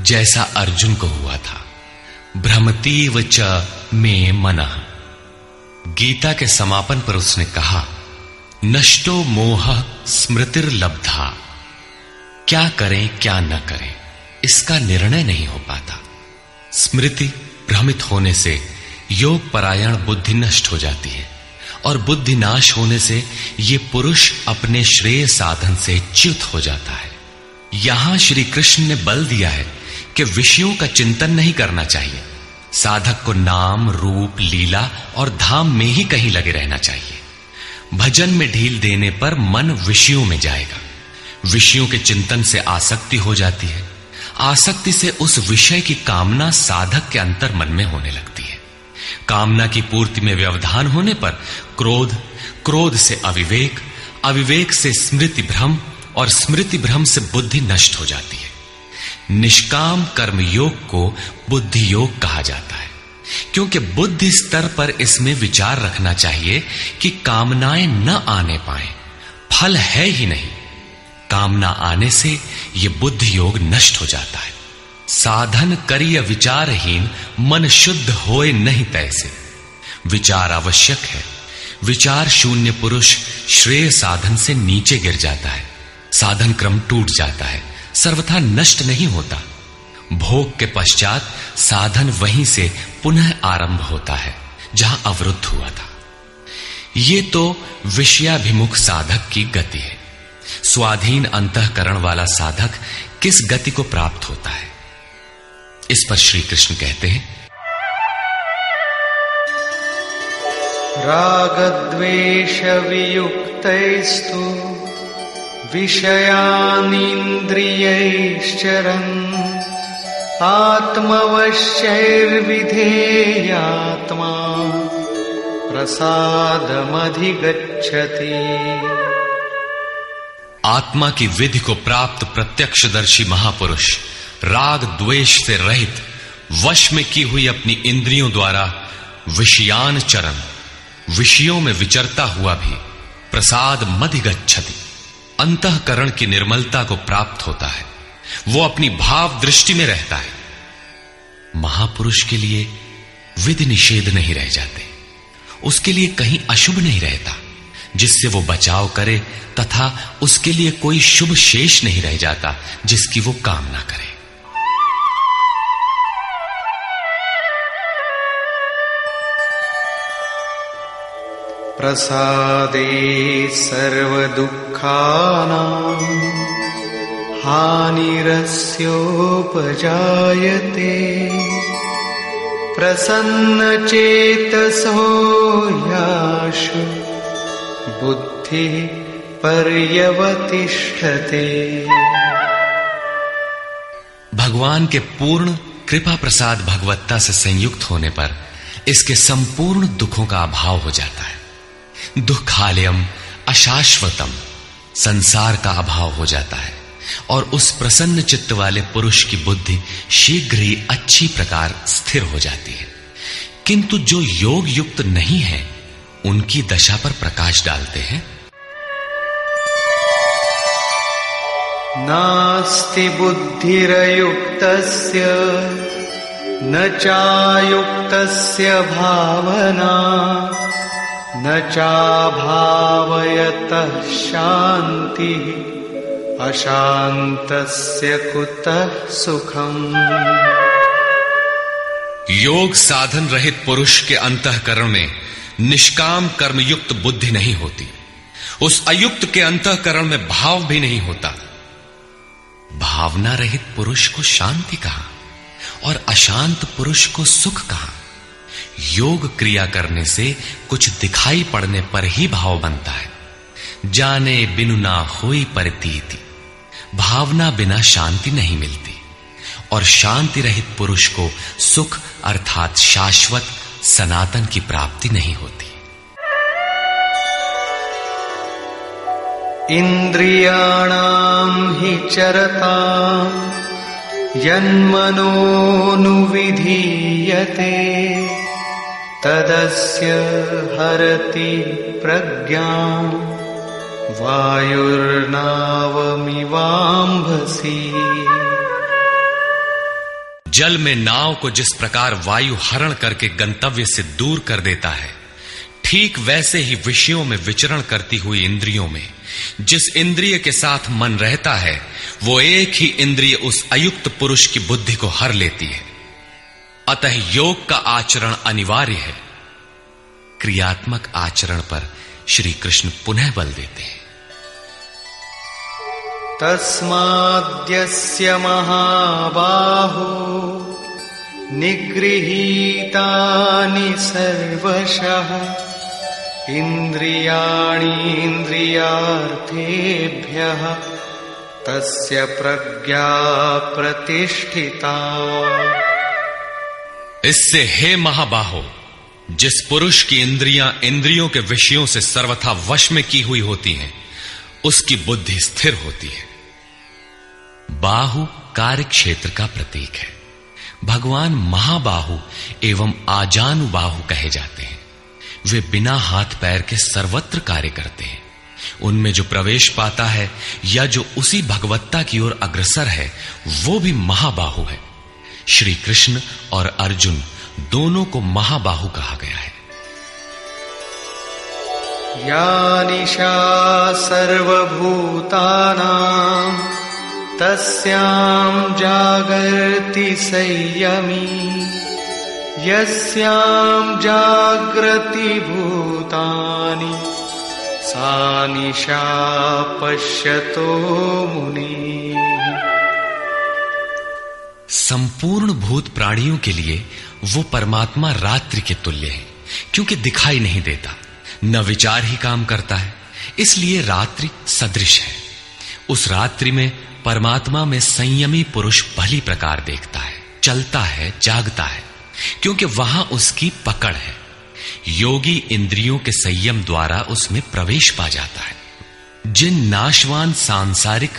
जैसा अर्जुन को हुआ था। भ्रमतीव च मे मनः। गीता के समापन पर उसने कहा, नष्टो मोह स्मृतिर्लब्धा। क्या करें क्या न करें, इसका निर्णय नहीं हो पाता। स्मृति भ्रमित होने से योग परायण बुद्धि नष्ट हो जाती है, और बुद्धि नाश होने से ये पुरुष अपने श्रेय साधन से च्युत हो जाता है। यहां श्री कृष्ण ने बल दिया है कि विषयों का चिंतन नहीं करना चाहिए। साधक को नाम, रूप, लीला और धाम में ही कहीं लगे रहना चाहिए। भजन में ढील देने पर मन विषयों में जाएगा। विषयों के चिंतन से आसक्ति हो जाती है। आसक्ति से उस विषय की कामना साधक के अंतर मन में होने लगती है। कामना की पूर्ति में व्यवधान होने पर क्रोध, क्रोध से अविवेक, अविवेक से स्मृति भ्रम और स्मृति भ्रम से बुद्धि नष्ट हो जाती है। निष्काम कर्म योग को बुद्धि योग कहा जाता है, क्योंकि बुद्धि स्तर पर इसमें विचार रखना चाहिए कि कामनाएं न आने पाए, फल है ही नहीं। कामना आने से यह बुद्धि योग नष्ट हो जाता है। साधन करिय विचारहीन, मन शुद्ध होए नहीं तैसे। विचार आवश्यक है। विचार शून्य पुरुष श्रेय साधन से नीचे गिर जाता है। साधन क्रम टूट जाता है, सर्वथा नष्ट नहीं होता। भोग के पश्चात साधन वहीं से पुनः आरंभ होता है जहां अवरुद्ध हुआ था। ये तो विषयाभिमुख साधक की गति है। स्वाधीन अंतःकरण वाला साधक किस गति को प्राप्त होता है, इस पर श्री कृष्ण कहते हैं, रागद्वेष वियुक्तैस्तु विषयानीन्द्रियैश्चरन् आत्मवश्यैर्विधेयात्मा प्रसादमधिगच्छति। आत्मा की विधि को प्राप्त प्रत्यक्षदर्शी महापुरुष राग द्वेष से रहित, वश में की हुई अपनी इंद्रियों द्वारा विषयान चरण, विषयों में विचरता हुआ भी प्रसाद मधिगच्छति, अंतःकरण की निर्मलता को प्राप्त होता है। वो अपनी भाव दृष्टि में रहता है। महापुरुष के लिए विधि निषेध नहीं रह जाते। उसके लिए कहीं अशुभ नहीं रहता जिससे वो बचाव करे, तथा उसके लिए कोई शुभ शेष नहीं रह जाता जिसकी वो कामना करे। प्रसादे सर्वदुःखानां हानिरस्योपजायते प्रसन्नचेतसो याशु बुद्धिः पर्यवतिष्ठते। भगवान के पूर्ण कृपा प्रसाद भगवत्ता से संयुक्त होने पर इसके संपूर्ण दुखों का अभाव हो जाता है। दुखालयम अशाश्वतम, संसार का अभाव हो जाता है, और उस प्रसन्न चित्त वाले पुरुष की बुद्धि शीघ्र ही अच्छी प्रकार स्थिर हो जाती है। किंतु जो योग युक्त नहीं है उनकी दशा पर प्रकाश डालते हैं। नास्ति बुद्धिरयुक्तस्य न चायुक्तस्य भावना न चाभावयतः शांति अशांतस्य कुतः सुखम्। योग साधन रहित पुरुष के अंतःकरण में निष्काम कर्मयुक्त बुद्धि नहीं होती। उस अयुक्त के अंतःकरण में भाव भी नहीं होता। भावना रहित पुरुष को शांति कहां और अशांत पुरुष को सुख कहां। योग क्रिया करने से कुछ दिखाई पड़ने पर ही भाव बनता है। जाने बिनु ना होई प्रतीति, भावना बिना शांति नहीं मिलती। और शांति रहित पुरुष को सुख अर्थात शाश्वत सनातन की प्राप्ति नहीं होती। इंद्रियाणां हि चरतां यन्मनोनुविधीयते तदस्य हरति प्रज्ञां वायुर्नावमिवाम्भसि। जल में नाव को जिस प्रकार वायु हरण करके गंतव्य से दूर कर देता है, ठीक वैसे ही विषयों में विचरण करती हुई इंद्रियों में जिस इंद्रिय के साथ मन रहता है, वो एक ही इंद्रिय उस अयुक्त पुरुष की बुद्धि को हर लेती है। अतः योग का आचरण अनिवार्य है। क्रियात्मक आचरण पर श्री कृष्ण पुनः बल देते हैं। तस्माद्यस्य महाबाहो निगृहीतानि सर्वशः इंद्रियाणीन्द्रियार्थेभ्यः तस्य प्रज्ञा प्रतिष्ठिता। इससे हे महाबाहो, जिस पुरुष की इंद्रियां इंद्रियों के विषयों से सर्वथा वश में की हुई होती हैं, उसकी बुद्धि स्थिर होती है। बाहु कार्य क्षेत्र का प्रतीक है। भगवान महाबाहु एवं आजानुबाहु कहे जाते हैं। वे बिना हाथ पैर के सर्वत्र कार्य करते हैं। उनमें जो प्रवेश पाता है या जो उसी भगवत्ता की ओर अग्रसर है, वो भी महाबाहु है। श्री कृष्ण और अर्जुन दोनों को महाबाहु कहा गया है। या निशा सर्वभूतानां तस्यां जागर्ति संयमी यस्यां जागृति भूतानि सा निशा पश्यतो मुनि। संपूर्ण भूत प्राणियों के लिए वो परमात्मा रात्रि के तुल्य है, क्योंकि दिखाई नहीं देता, न विचार ही काम करता है, इसलिए रात्रि सदृश है। उस रात्रि में परमात्मा में संयमी पुरुष भली प्रकार देखता है, चलता है, जागता है, क्योंकि वहां उसकी पकड़ है। योगी इंद्रियों के संयम द्वारा उसमें प्रवेश पा जाता है। जिन नाशवान सांसारिक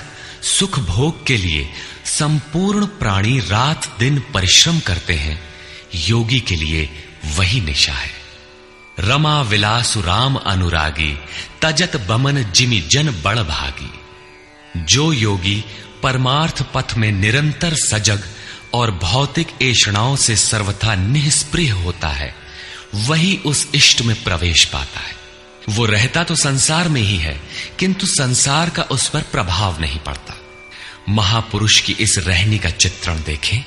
सुख भोग के लिए संपूर्ण प्राणी रात दिन परिश्रम करते हैं, योगी के लिए वही निशा है। रमा विलासु राम अनुरागी तजत बमन जिमि जन बड़ भागी। जो योगी परमार्थ पथ में निरंतर सजग और भौतिक ऐषणाओं से सर्वथा निष्प्रिय होता है, वही उस इष्ट में प्रवेश पाता है। वो रहता तो संसार में ही है, किंतु संसार का उस पर प्रभाव नहीं पड़ता। महापुरुष की इस रहनी का चित्रण देखें।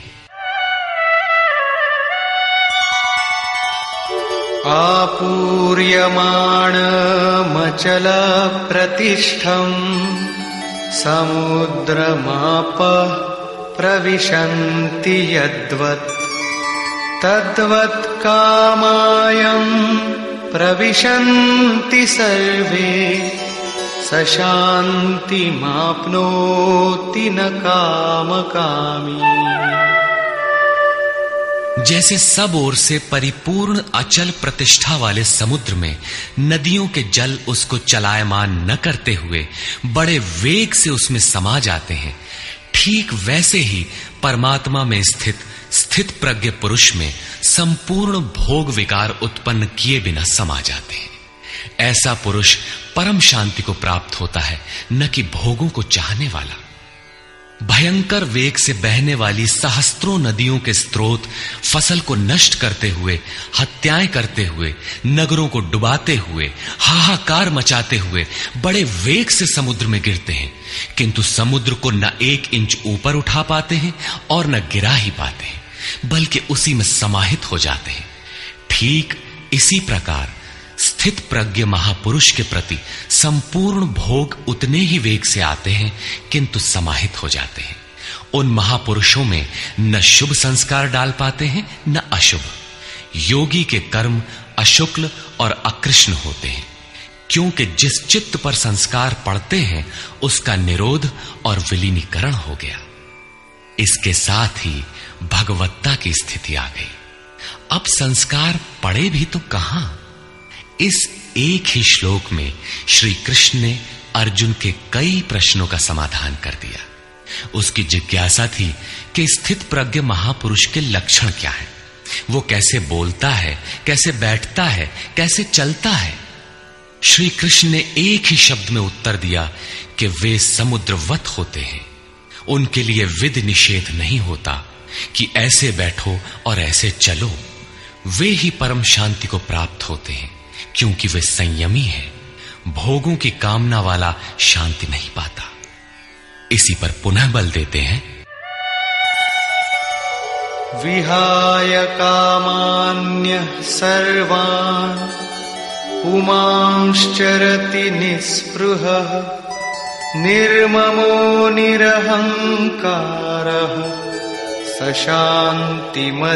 आपूर्यमाणमचल प्रतिष्ठम् समुद्रमाप प्रविशन्ति यद्वत् तद्वत् कामायं प्रविशन्ति सर्वे स शान्तिमाप्नोति न कामकामी। जैसे सब ओर से परिपूर्ण अचल प्रतिष्ठा वाले समुद्र में नदियों के जल उसको चलायमान न करते हुए बड़े वेग से उसमें समा जाते हैं, ठीक वैसे ही परमात्मा में स्थित प्रज्ञ पुरुष में संपूर्ण भोग विकार उत्पन्न किए बिना समा जाते हैं। ऐसा पुरुष परम शांति को प्राप्त होता है, न कि भोगों को चाहने वाला। भयंकर वेग से बहने वाली सहस्त्रों नदियों के स्रोत फसल को नष्ट करते हुए, हत्याएं करते हुए, नगरों को डुबाते हुए, हाहाकार मचाते हुए बड़े वेग से समुद्र में गिरते हैं, किंतु समुद्र को न 1 इंच ऊपर उठा पाते हैं और न गिरा ही पाते हैं, बल्कि उसी में समाहित हो जाते हैं। ठीक इसी प्रकार स्थित प्रज्ञ महापुरुष के प्रति संपूर्ण भोग उतने ही वेग से आते हैं, किंतु समाहित हो जाते हैं। उन महापुरुषों में न शुभ संस्कार डाल पाते हैं न अशुभ। योगी के कर्म अशुक्ल और अकृष्ण होते हैं, क्योंकि जिस चित्त पर संस्कार पड़ते हैं उसका निरोध और विलीनीकरण हो गया। इसके साथ ही भगवत्ता की स्थिति आ गई। अब संस्कार पड़े भी तो कहां? इस एक ही श्लोक में श्री कृष्ण ने अर्जुन के कई प्रश्नों का समाधान कर दिया। उसकी जिज्ञासा थी कि स्थित प्रज्ञ महापुरुष के लक्षण क्या है, वो कैसे बोलता है, कैसे बैठता है, कैसे चलता है। श्री कृष्ण ने एक ही शब्द में उत्तर दिया कि वे समुद्रवत होते हैं। उनके लिए विधि निषेध नहीं होता कि ऐसे बैठो और ऐसे चलो। वे ही परम शांति को प्राप्त होते हैं, क्योंकि वे संयमी हैं। भोगों की कामना वाला शांति नहीं पाता। इसी पर पुनः बल देते हैं। विहाय कामान्यः सर्वान् पुमांश्चरति निःस्पृहः निर्ममो निरहंकारः स शान्तिमधिगच्छति।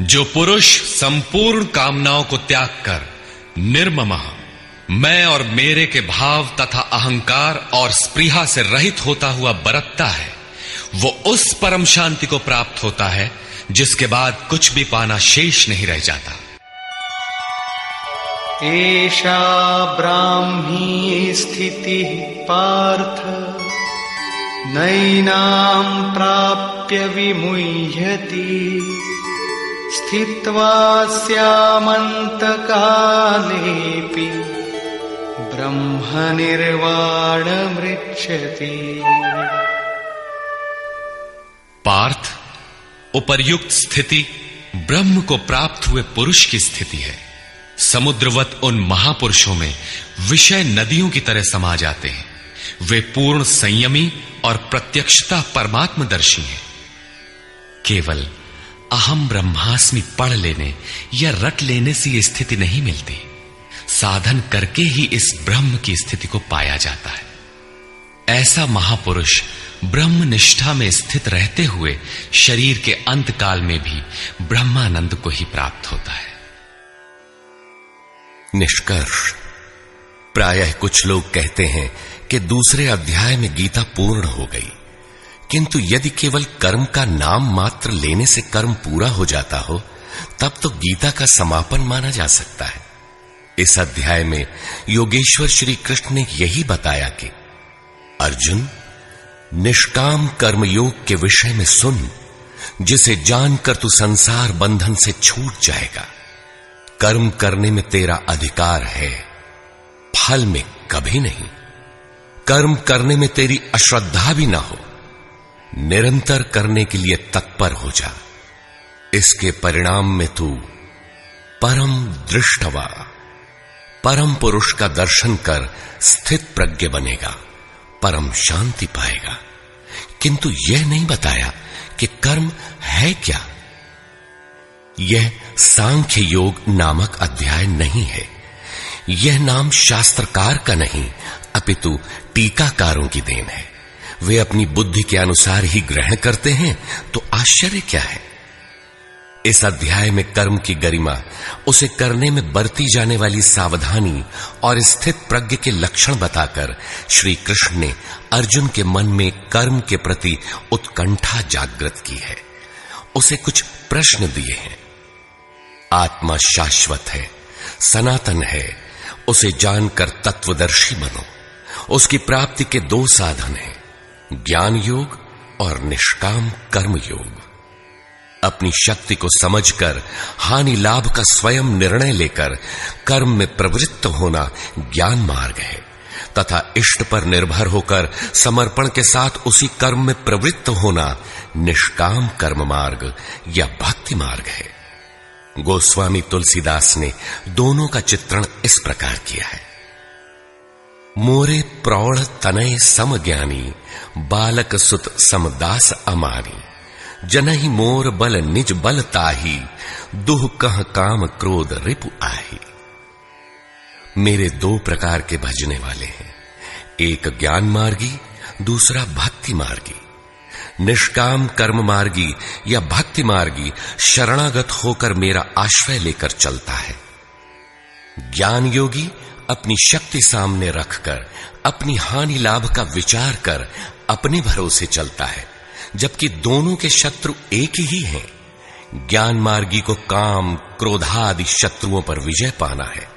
जो पुरुष संपूर्ण कामनाओं को त्याग कर निर्ममः, मैं और मेरे के भाव तथा अहंकार और स्पृहा से रहित होता हुआ बरतता है, वो उस परम शांति को प्राप्त होता है जिसके बाद कुछ भी पाना शेष नहीं रह जाता। एषा ब्राह्मी स्थितिः पार्थ नैनां प्राप्य विमुह्यति स्थित्वा स्यामन्तकालेऽपि ब्रह्मनिर्वाणमृच्छति। पार्थ, उपर्युक्त स्थिति ब्रह्म को प्राप्त हुए पुरुष की स्थिति है। समुद्रवत उन महापुरुषों में विषय नदियों की तरह समा जाते हैं। वे पूर्ण संयमी और प्रत्यक्षता परमात्मदर्शी हैं। केवल अहम ब्रह्मास्मि पढ़ लेने या रट लेने से यह स्थिति नहीं मिलती। साधन करके ही इस ब्रह्म की स्थिति को पाया जाता है। ऐसा महापुरुष ब्रह्म निष्ठा में स्थित रहते हुए शरीर के अंत काल में भी ब्रह्मानंद को ही प्राप्त होता है। निष्कर्ष, प्रायः कुछ लोग कहते हैं कि दूसरे अध्याय में गीता पूर्ण हो गई, किंतु यदि केवल कर्म का नाम मात्र लेने से कर्म पूरा हो जाता हो, तब तो गीता का समापन माना जा सकता है। इस अध्याय में योगेश्वर श्री कृष्ण ने यही बताया कि अर्जुन, निष्काम कर्मयोग के विषय में सुन, जिसे जानकर तू संसार बंधन से छूट जाएगा। कर्म करने में तेरा अधिकार है, फल में कभी नहीं। कर्म करने में तेरी अश्रद्धा भी ना हो, निरंतर करने के लिए तत्पर हो जा। इसके परिणाम में तू परम दृष्टवा, परम पुरुष का दर्शन कर स्थित प्रज्ञ बनेगा, परम शांति पाएगा। किंतु यह नहीं बताया कि कर्म है क्या। यह सांख्य योग नामक अध्याय नहीं है। यह नाम शास्त्रकार का नहीं, अपितु टीकाकारों की देन है। वे अपनी बुद्धि के अनुसार ही ग्रहण करते हैं, तो आश्चर्य क्या है। इस अध्याय में कर्म की गरिमा, उसे करने में बरती जाने वाली सावधानी और स्थित प्रज्ञ के लक्षण बताकर श्री कृष्ण ने अर्जुन के मन में कर्म के प्रति उत्कंठा जागृत की है। उसे कुछ प्रश्न दिए हैं। आत्मा शाश्वत है, सनातन है, उसे जानकर तत्वदर्शी बनो। उसकी प्राप्ति के 2 साधन हैं, ज्ञान योग और निष्काम कर्म योग। अपनी शक्ति को समझकर हानि लाभ का स्वयं निर्णय लेकर कर्म में प्रवृत्त होना ज्ञान मार्ग है, तथा इष्ट पर निर्भर होकर समर्पण के साथ उसी कर्म में प्रवृत्त होना निष्काम कर्म मार्ग या भक्ति मार्ग है। गोस्वामी तुलसीदास ने दोनों का चित्रण इस प्रकार किया है। मोरे प्रौढ़ तनय सम ज्ञानी, बालक सुत समदास अमानी, जनहि मोर बल निज बल ताही, दुह कह काम क्रोध रिपु आही। मेरे दो प्रकार के भजने वाले हैं, एक ज्ञान मार्गी, दूसरा भक्ति मार्गी। निष्काम कर्म मार्गी या भक्ति मार्गी शरणागत होकर मेरा आश्रय लेकर चलता है। ज्ञान योगी अपनी शक्ति सामने रखकर अपनी हानि लाभ का विचार कर अपने भरोसे चलता है, जबकि दोनों के शत्रु एक ही हैं। ज्ञान मार्गी को काम क्रोधादि शत्रुओं पर विजय पाना है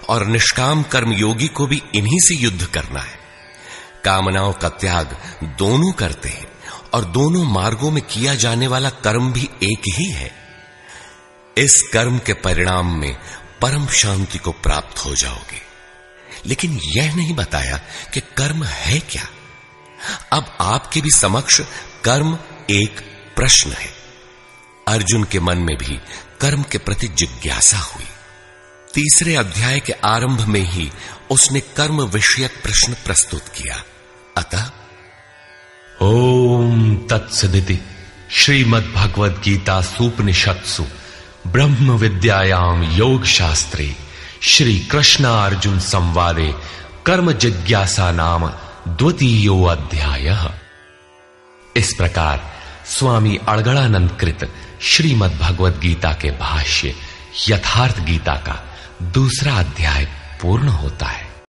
और निष्काम कर्म योगी को भी इन्हीं से युद्ध करना है। कामनाओं का त्याग दोनों करते हैं और दोनों मार्गों में किया जाने वाला कर्म भी एक ही है। इस कर्म के परिणाम में परम शांति को प्राप्त हो जाओगे। लेकिन यह नहीं बताया कि कर्म है क्या। अब आपके भी समक्ष कर्म एक प्रश्न है। अर्जुन के मन में भी कर्म के प्रति जिज्ञासा हुई। तीसरे अध्याय के आरंभ में ही उसने कर्म विषयक प्रश्न प्रस्तुत किया। अतः ओम तत्सदिति श्रीमद् भगवद गीता सूपनिषत्सु ब्रह्म विद्यायाम योग शास्त्रे श्री कृष्णार्जुन संवादे कर्म जिज्ञासा नाम द्वितीयो अध्यायः। इस प्रकार स्वामी अड़गड़ानंद कृत श्रीमद् भगवद गीता के भाष्य यथार्थ गीता का दूसरा अध्याय पूर्ण होता है।